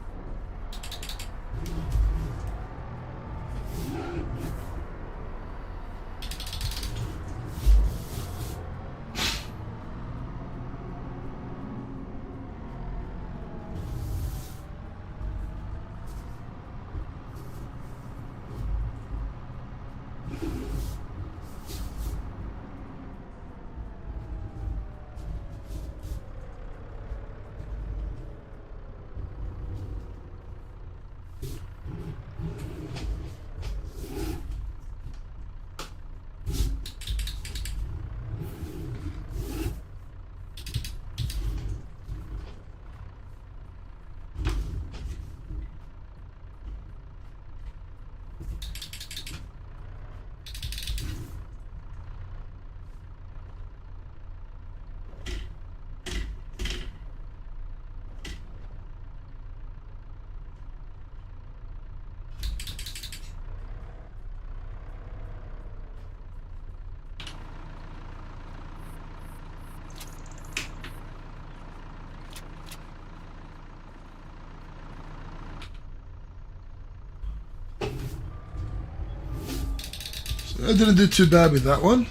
I didn't do too bad with that one.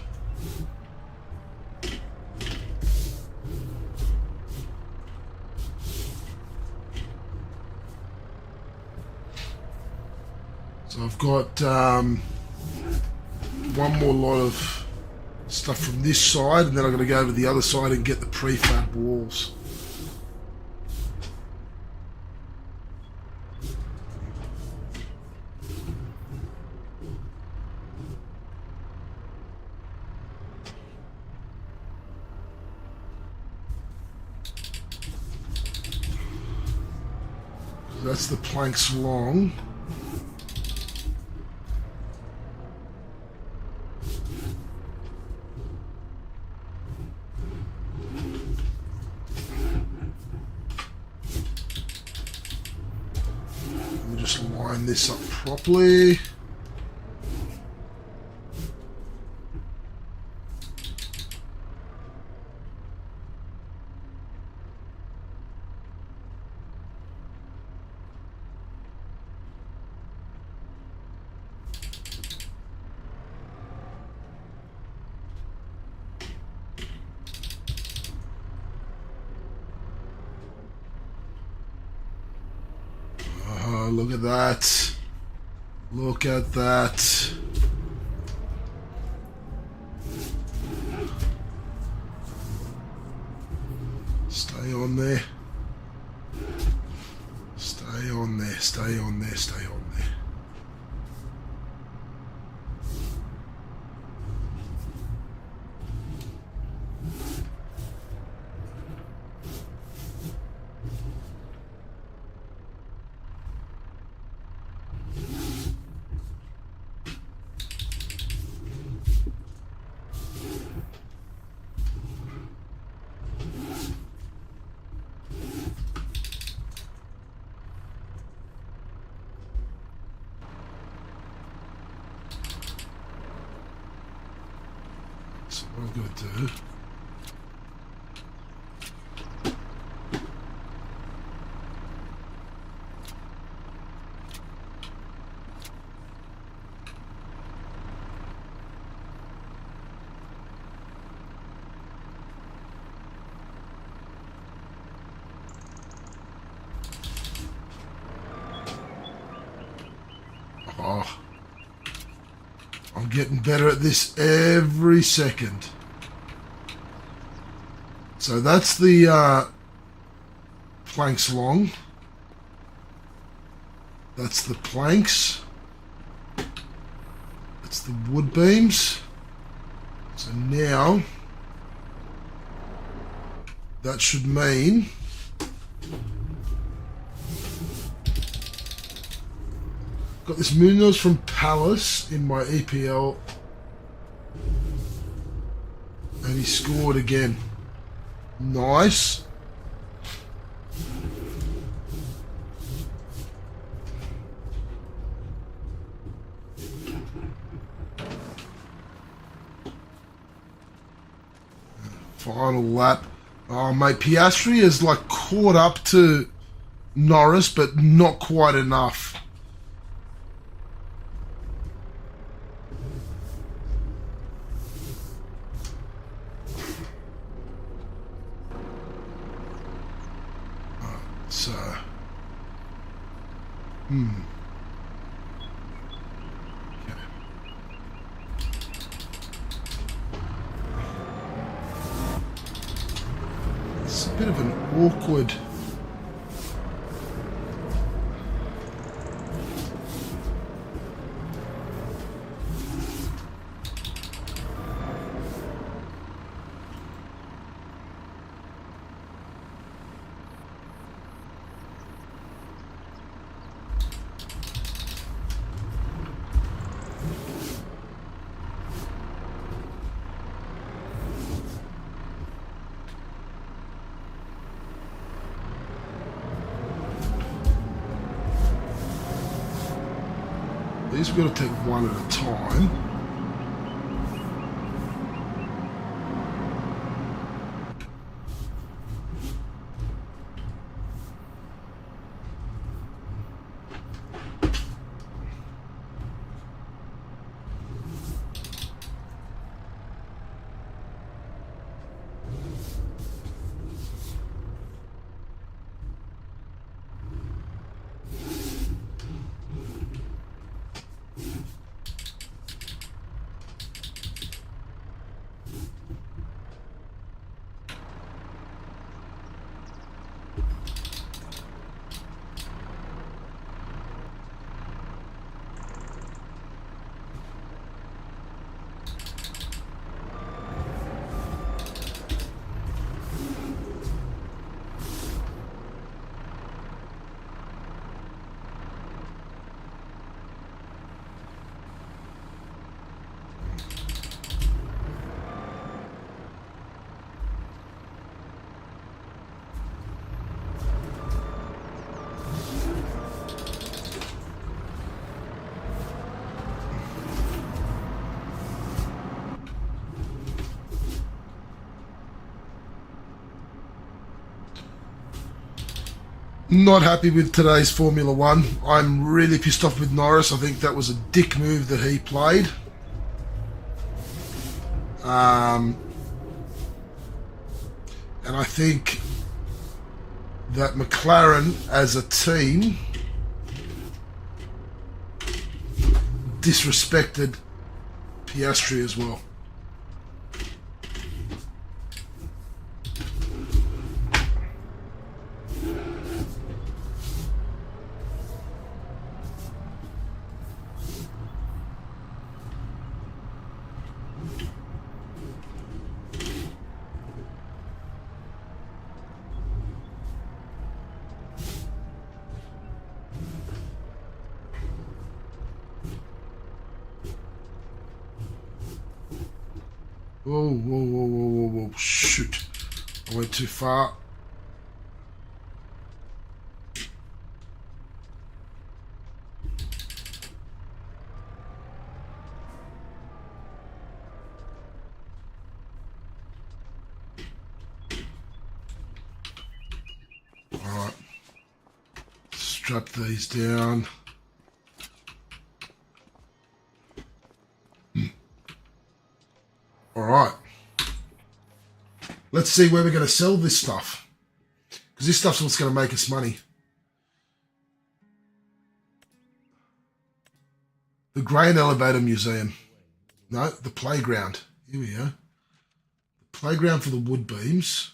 So I've got one more lot of stuff from this side, and then I'm going to go over to the other side and get the prefab walls. That's the planks long. Let me just line this up properly. Look at that. Look at that. Stay on there. Stay on there. Stay on there. Stay on there. I've got to do. Oh, I'm getting better at this every second. So that's the planks long. That's the planks. That's the wood beams. So now that should mean got this Munoz from Palace in my EPL, and he scored again. Nice. Final lap. Oh, mate, Piastri is like caught up to Norris, but not quite enough. So, okay. It's a bit of an awkward. These we've got to take one at a time. Not happy with today's Formula One. I'm really pissed off with Norris. I think that was a dick move that he played. And I think that McLaren as a team disrespected Piastri as well. Whoa, whoa, whoa, whoa, whoa, whoa, shoot. I went too far. Strap these down. All right. Let's see where we're going to sell this stuff. Because this stuff's what's going to make us money. The Grain Elevator Museum. No, the playground. Here we go. The playground for the wood beams.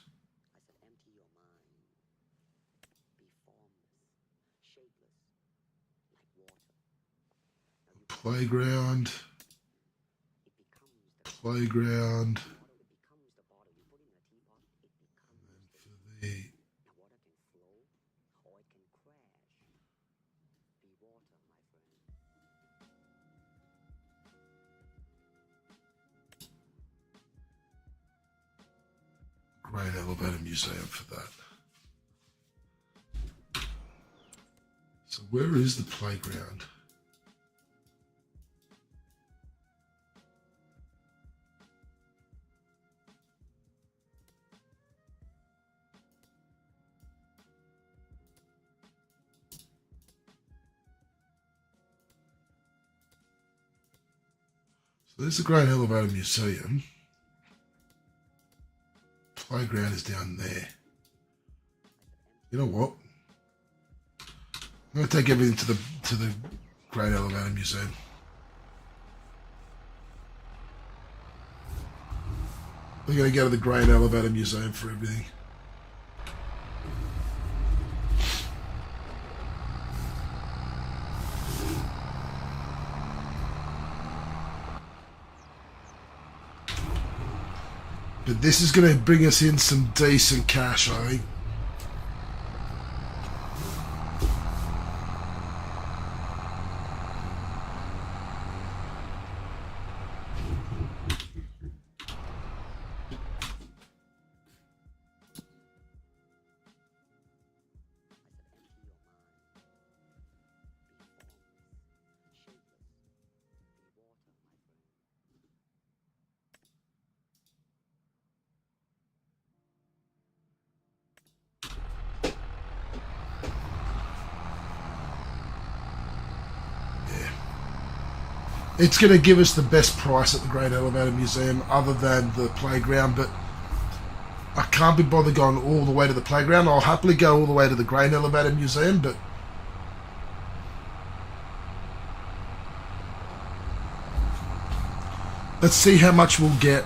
Playground. Playground. And for the Grain Elevator Museum for that. So where is the playground? So there's the Grain Elevator Museum. Playground is down there. You know what? I'm going to take everything to the Grain Elevator Museum. We're going to go to the Grain Elevator Museum for everything. But this is going to bring us in some decent cash, I think. It's going to give us the best price at the Grain Elevator Museum other than the playground, but I can't be bothered going all the way to the playground. I'll happily go all the way to the Grain Elevator Museum, but let's see how much we'll get.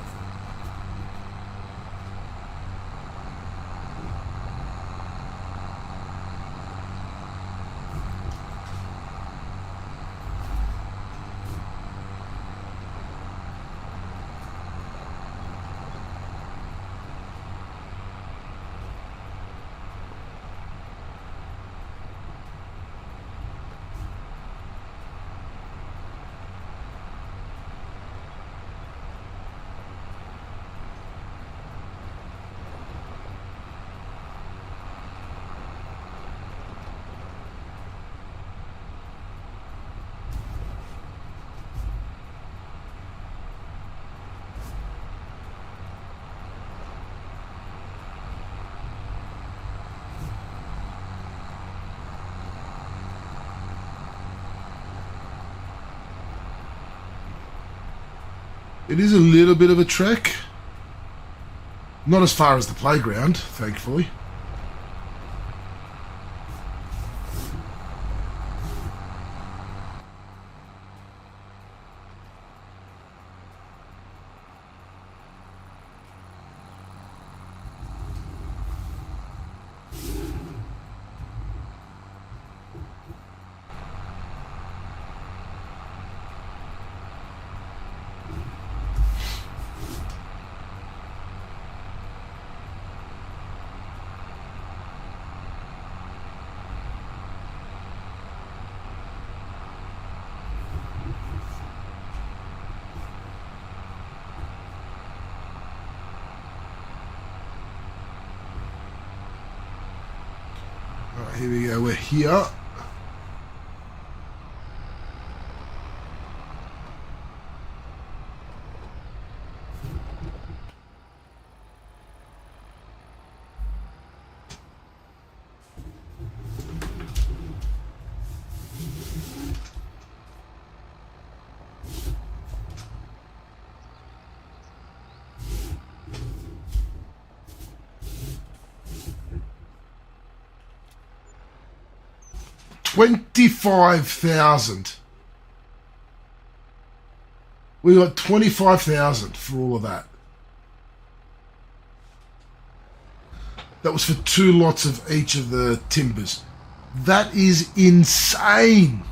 It is a little bit of a trek. Not as far as the playground, thankfully. Alright, here we go, we're here. 25,000. We got 25,000 for all of that. That was for 2 lots of each of the timbers. That is insane.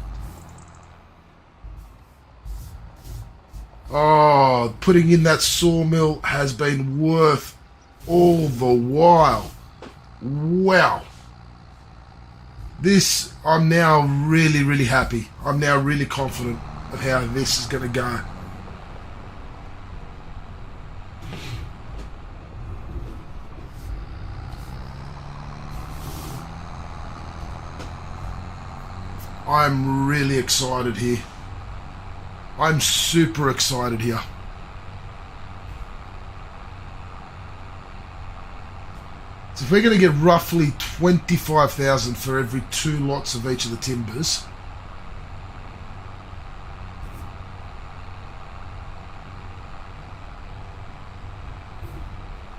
Oh, putting in that sawmill has been worth all the while. Wow. This, I'm now really, really happy. I'm now really confident of how this is going to go. I'm really excited here. I'm super excited here. So if we're going to get roughly 25,000 for every 2 lots of each of the timbers,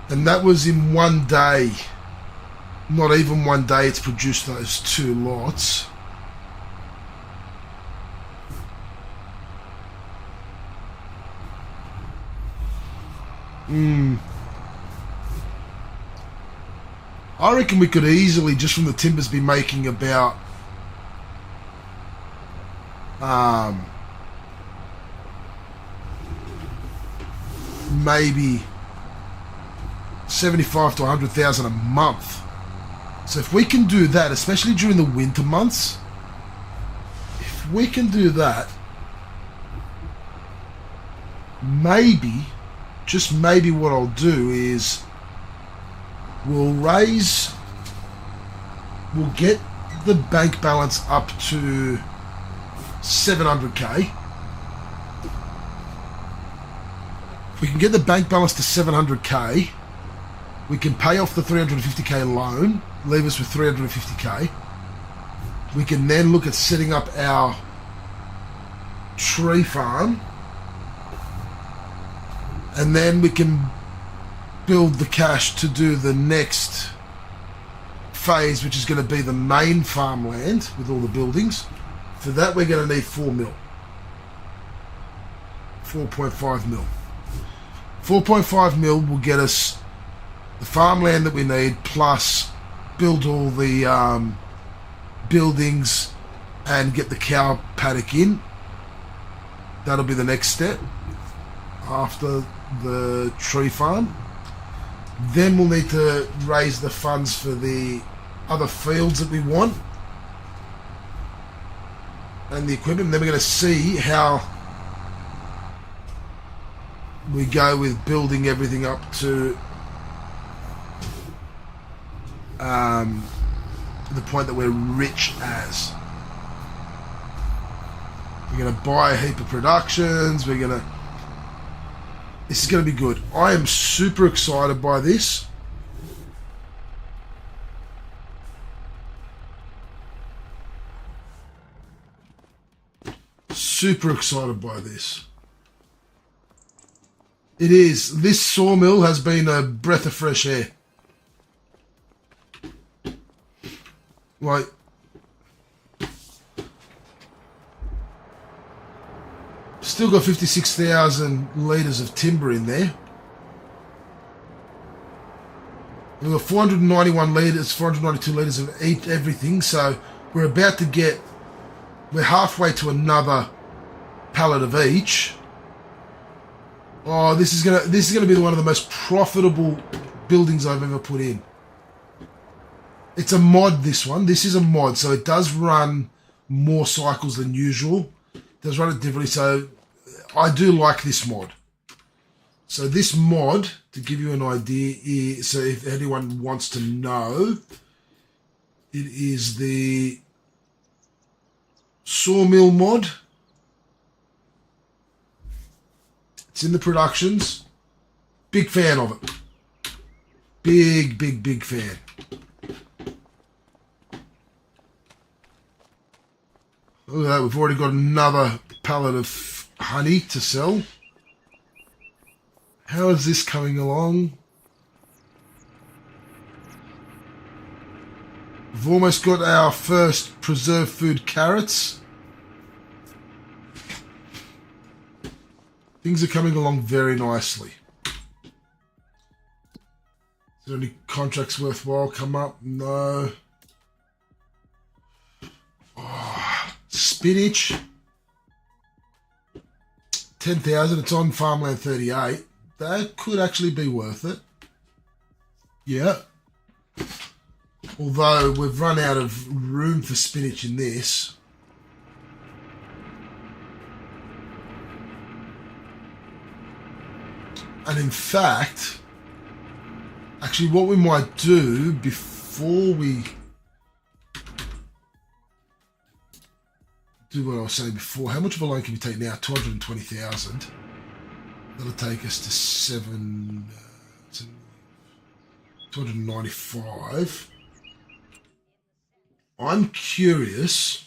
and that was in one day, not even one day it's produced those 2 lots. I reckon we could easily, just from the timbers, be making about maybe 75 to 100,000 a month. So if we can do that, especially during the winter months, if we can do that, maybe, just maybe what I'll do is we'll get the bank balance up to 700k. If we can get the bank balance to 700k, we can pay off the 350k loan, leave us with 350k. We can then look at setting up our tree farm, and then we can build the cash to do the next phase, which is going to be the main farmland with all the buildings. For that, we're going to need 4 mil. 4.5 mil. 4.5 mil will get us the farmland that we need, plus build all the buildings and get the cow paddock in. That'll be the next step after the tree farm. Then we'll need to raise the funds for the other fields that we want and the equipment. Then we're going to see how we go with building everything up to the point that we're rich as. We're going to buy a heap of productions. This is going to be good. I am super excited by this. Super excited by this. It is. This sawmill has been a breath of fresh air. Like, still got 56,000 litres of timber in there. We've got 491 litres, 492 litres of everything. So we're about to get, we're halfway to another pallet of each. Oh, this is gonna be one of the most profitable buildings I've ever put in. It's a mod, this one. This is a mod, so it does run more cycles than usual. It does run it differently, so I do like this mod. So this mod, to give you an idea, is, so if anyone wants to know, it is the sawmill mod. It's in the productions. Big fan of it. Big fan. Look at that, we've already got another pallet of honey to sell. How is this coming along? We've almost got our first preserved food carrots. Things are coming along very nicely. Is there any contracts worthwhile come up? No. Oh, spinach. 10,000. It's on Farmland 38. That could actually be worth it. Yeah. Although we've run out of room for spinach in this. And in fact, actually what we might do before we do what I was saying before, how much of a loan can we take now? 220,000. That'll take us to 295. I'm curious.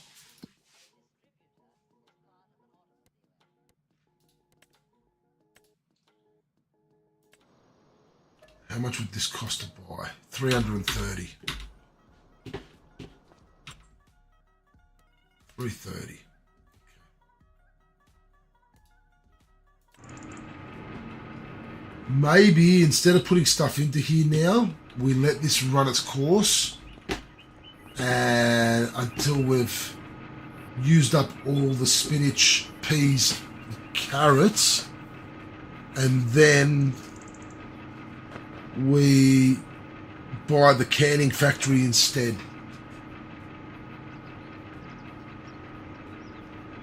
How much would this cost to buy? 330. 330. Maybe instead of putting stuff into here now, we let this run its course, and until we've used up all the spinach, peas, carrots, and then we buy the canning factory instead.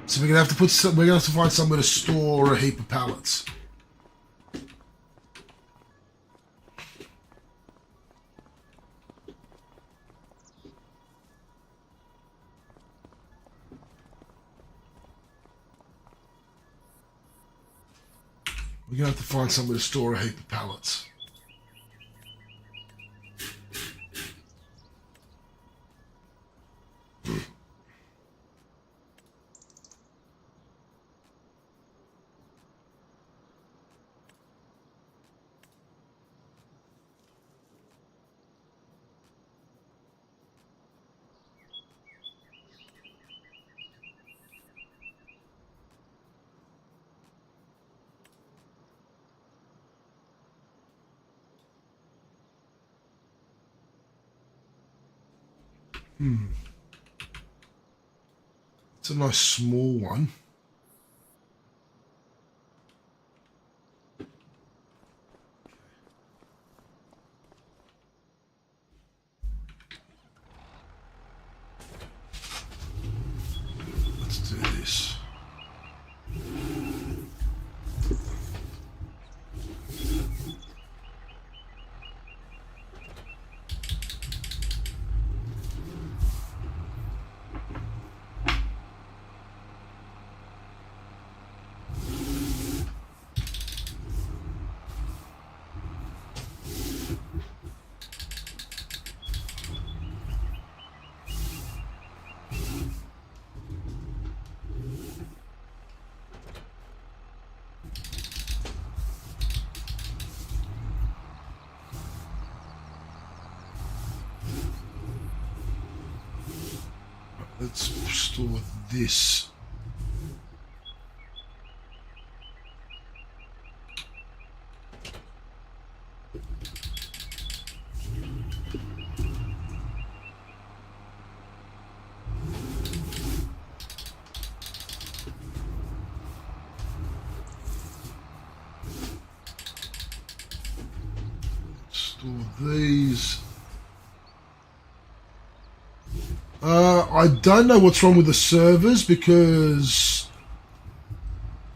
So we're gonna have to we're gonna have to find somewhere to store a heap of pallets. We're gonna have to find somewhere to store a heap of pallets. It's a nice small one. Let's do this. Let's store this. Store these. I don't know what's wrong with the servers because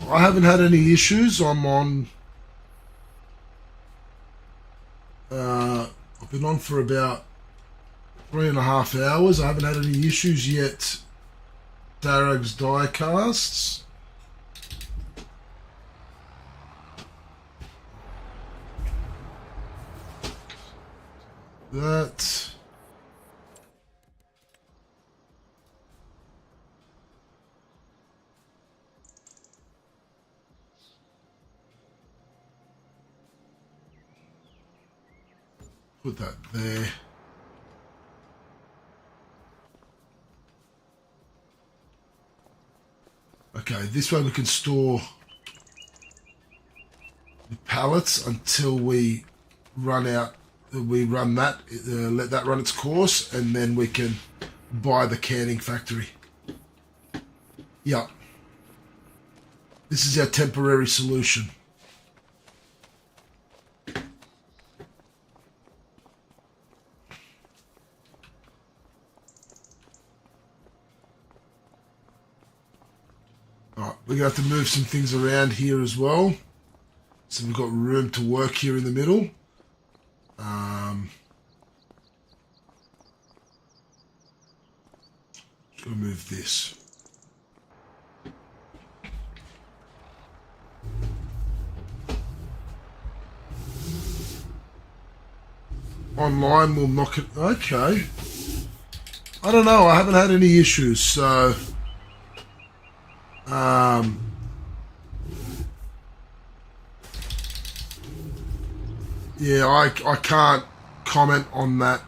I haven't had any issues. I'm on. I've been on for about 3.5 hours. I haven't had any issues yet. Darag's diecasts. That. Put that there. Okay, this way we can store the pallets until we run out. We run that, let that run its course, and then we can buy the canning factory. Yeah. This is our temporary solution. Alright, we're going to have to move some things around here as well. So we've got room to work here in the middle. Just going to move this. Online will knock it. Okay. I don't know. I haven't had any issues, so. Yeah, I can't comment on that.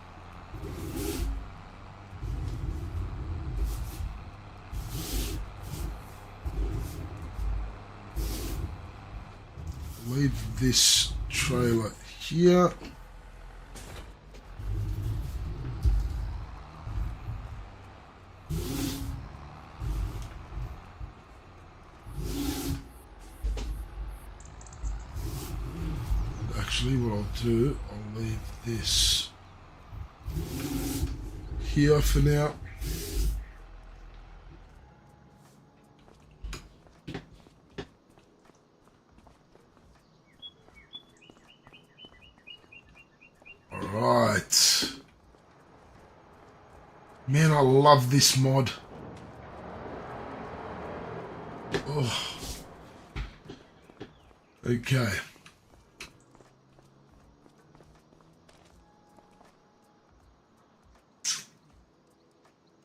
Leave this trailer here. Actually, what I'll do, I'll leave this here for now. Alright. Man, I love this mod. Oh. Okay.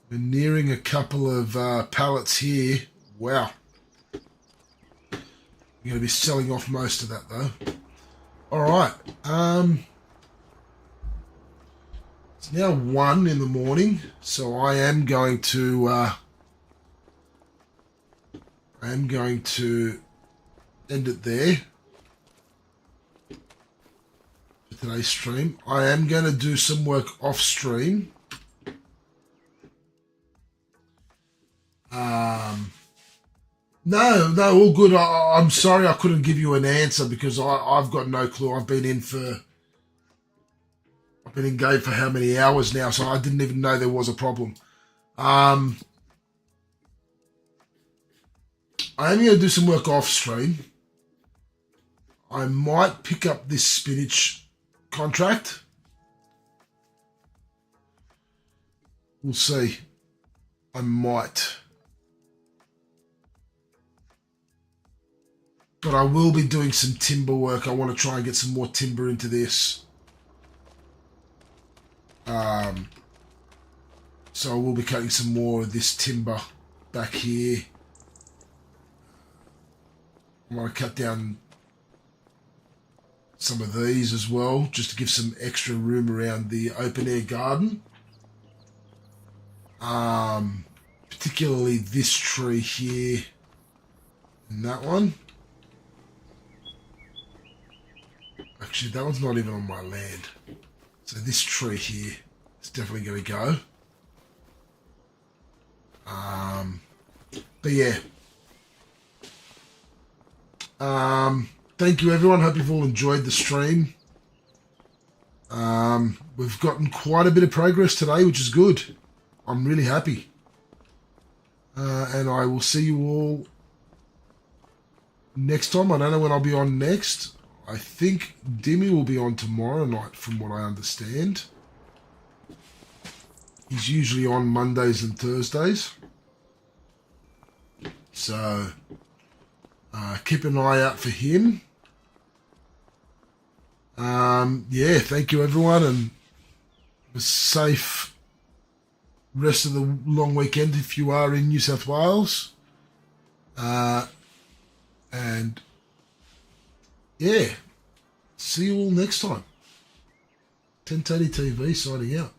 We're nearing a couple of pallets here. Wow. We're going to be selling off most of that though. Alright. It's now 1 in the morning, so I am going to end it there for today's stream. I am going to do some work off stream. No, all good. I'm sorry I couldn't give you an answer because I've got no clue. I've been in game for how many hours now, so I didn't even know there was a problem. I am going to do some work off stream. I might pick up this spinach contract. We'll see. I might. But I will be doing some timber work. I want to try and get some more timber into this. So I will be cutting some more of this timber back here. I want to cut down some of these as well, just to give some extra room around the open air garden. Particularly this tree here and that one. Actually, that one's not even on my land. So this tree here is definitely going to go. But yeah. Thank you everyone. Hope you've all enjoyed the stream. We've gotten quite a bit of progress today, which is good. I'm really happy. And I will see you all next time. I don't know when I'll be on next. I think Dimmy will be on tomorrow night, from what I understand. He's usually on Mondays and Thursdays. So, keep an eye out for him. Yeah, thank you everyone, and a safe rest of the long weekend if you are in New South Wales. And yeah, see you all next time. 1030 TV signing out.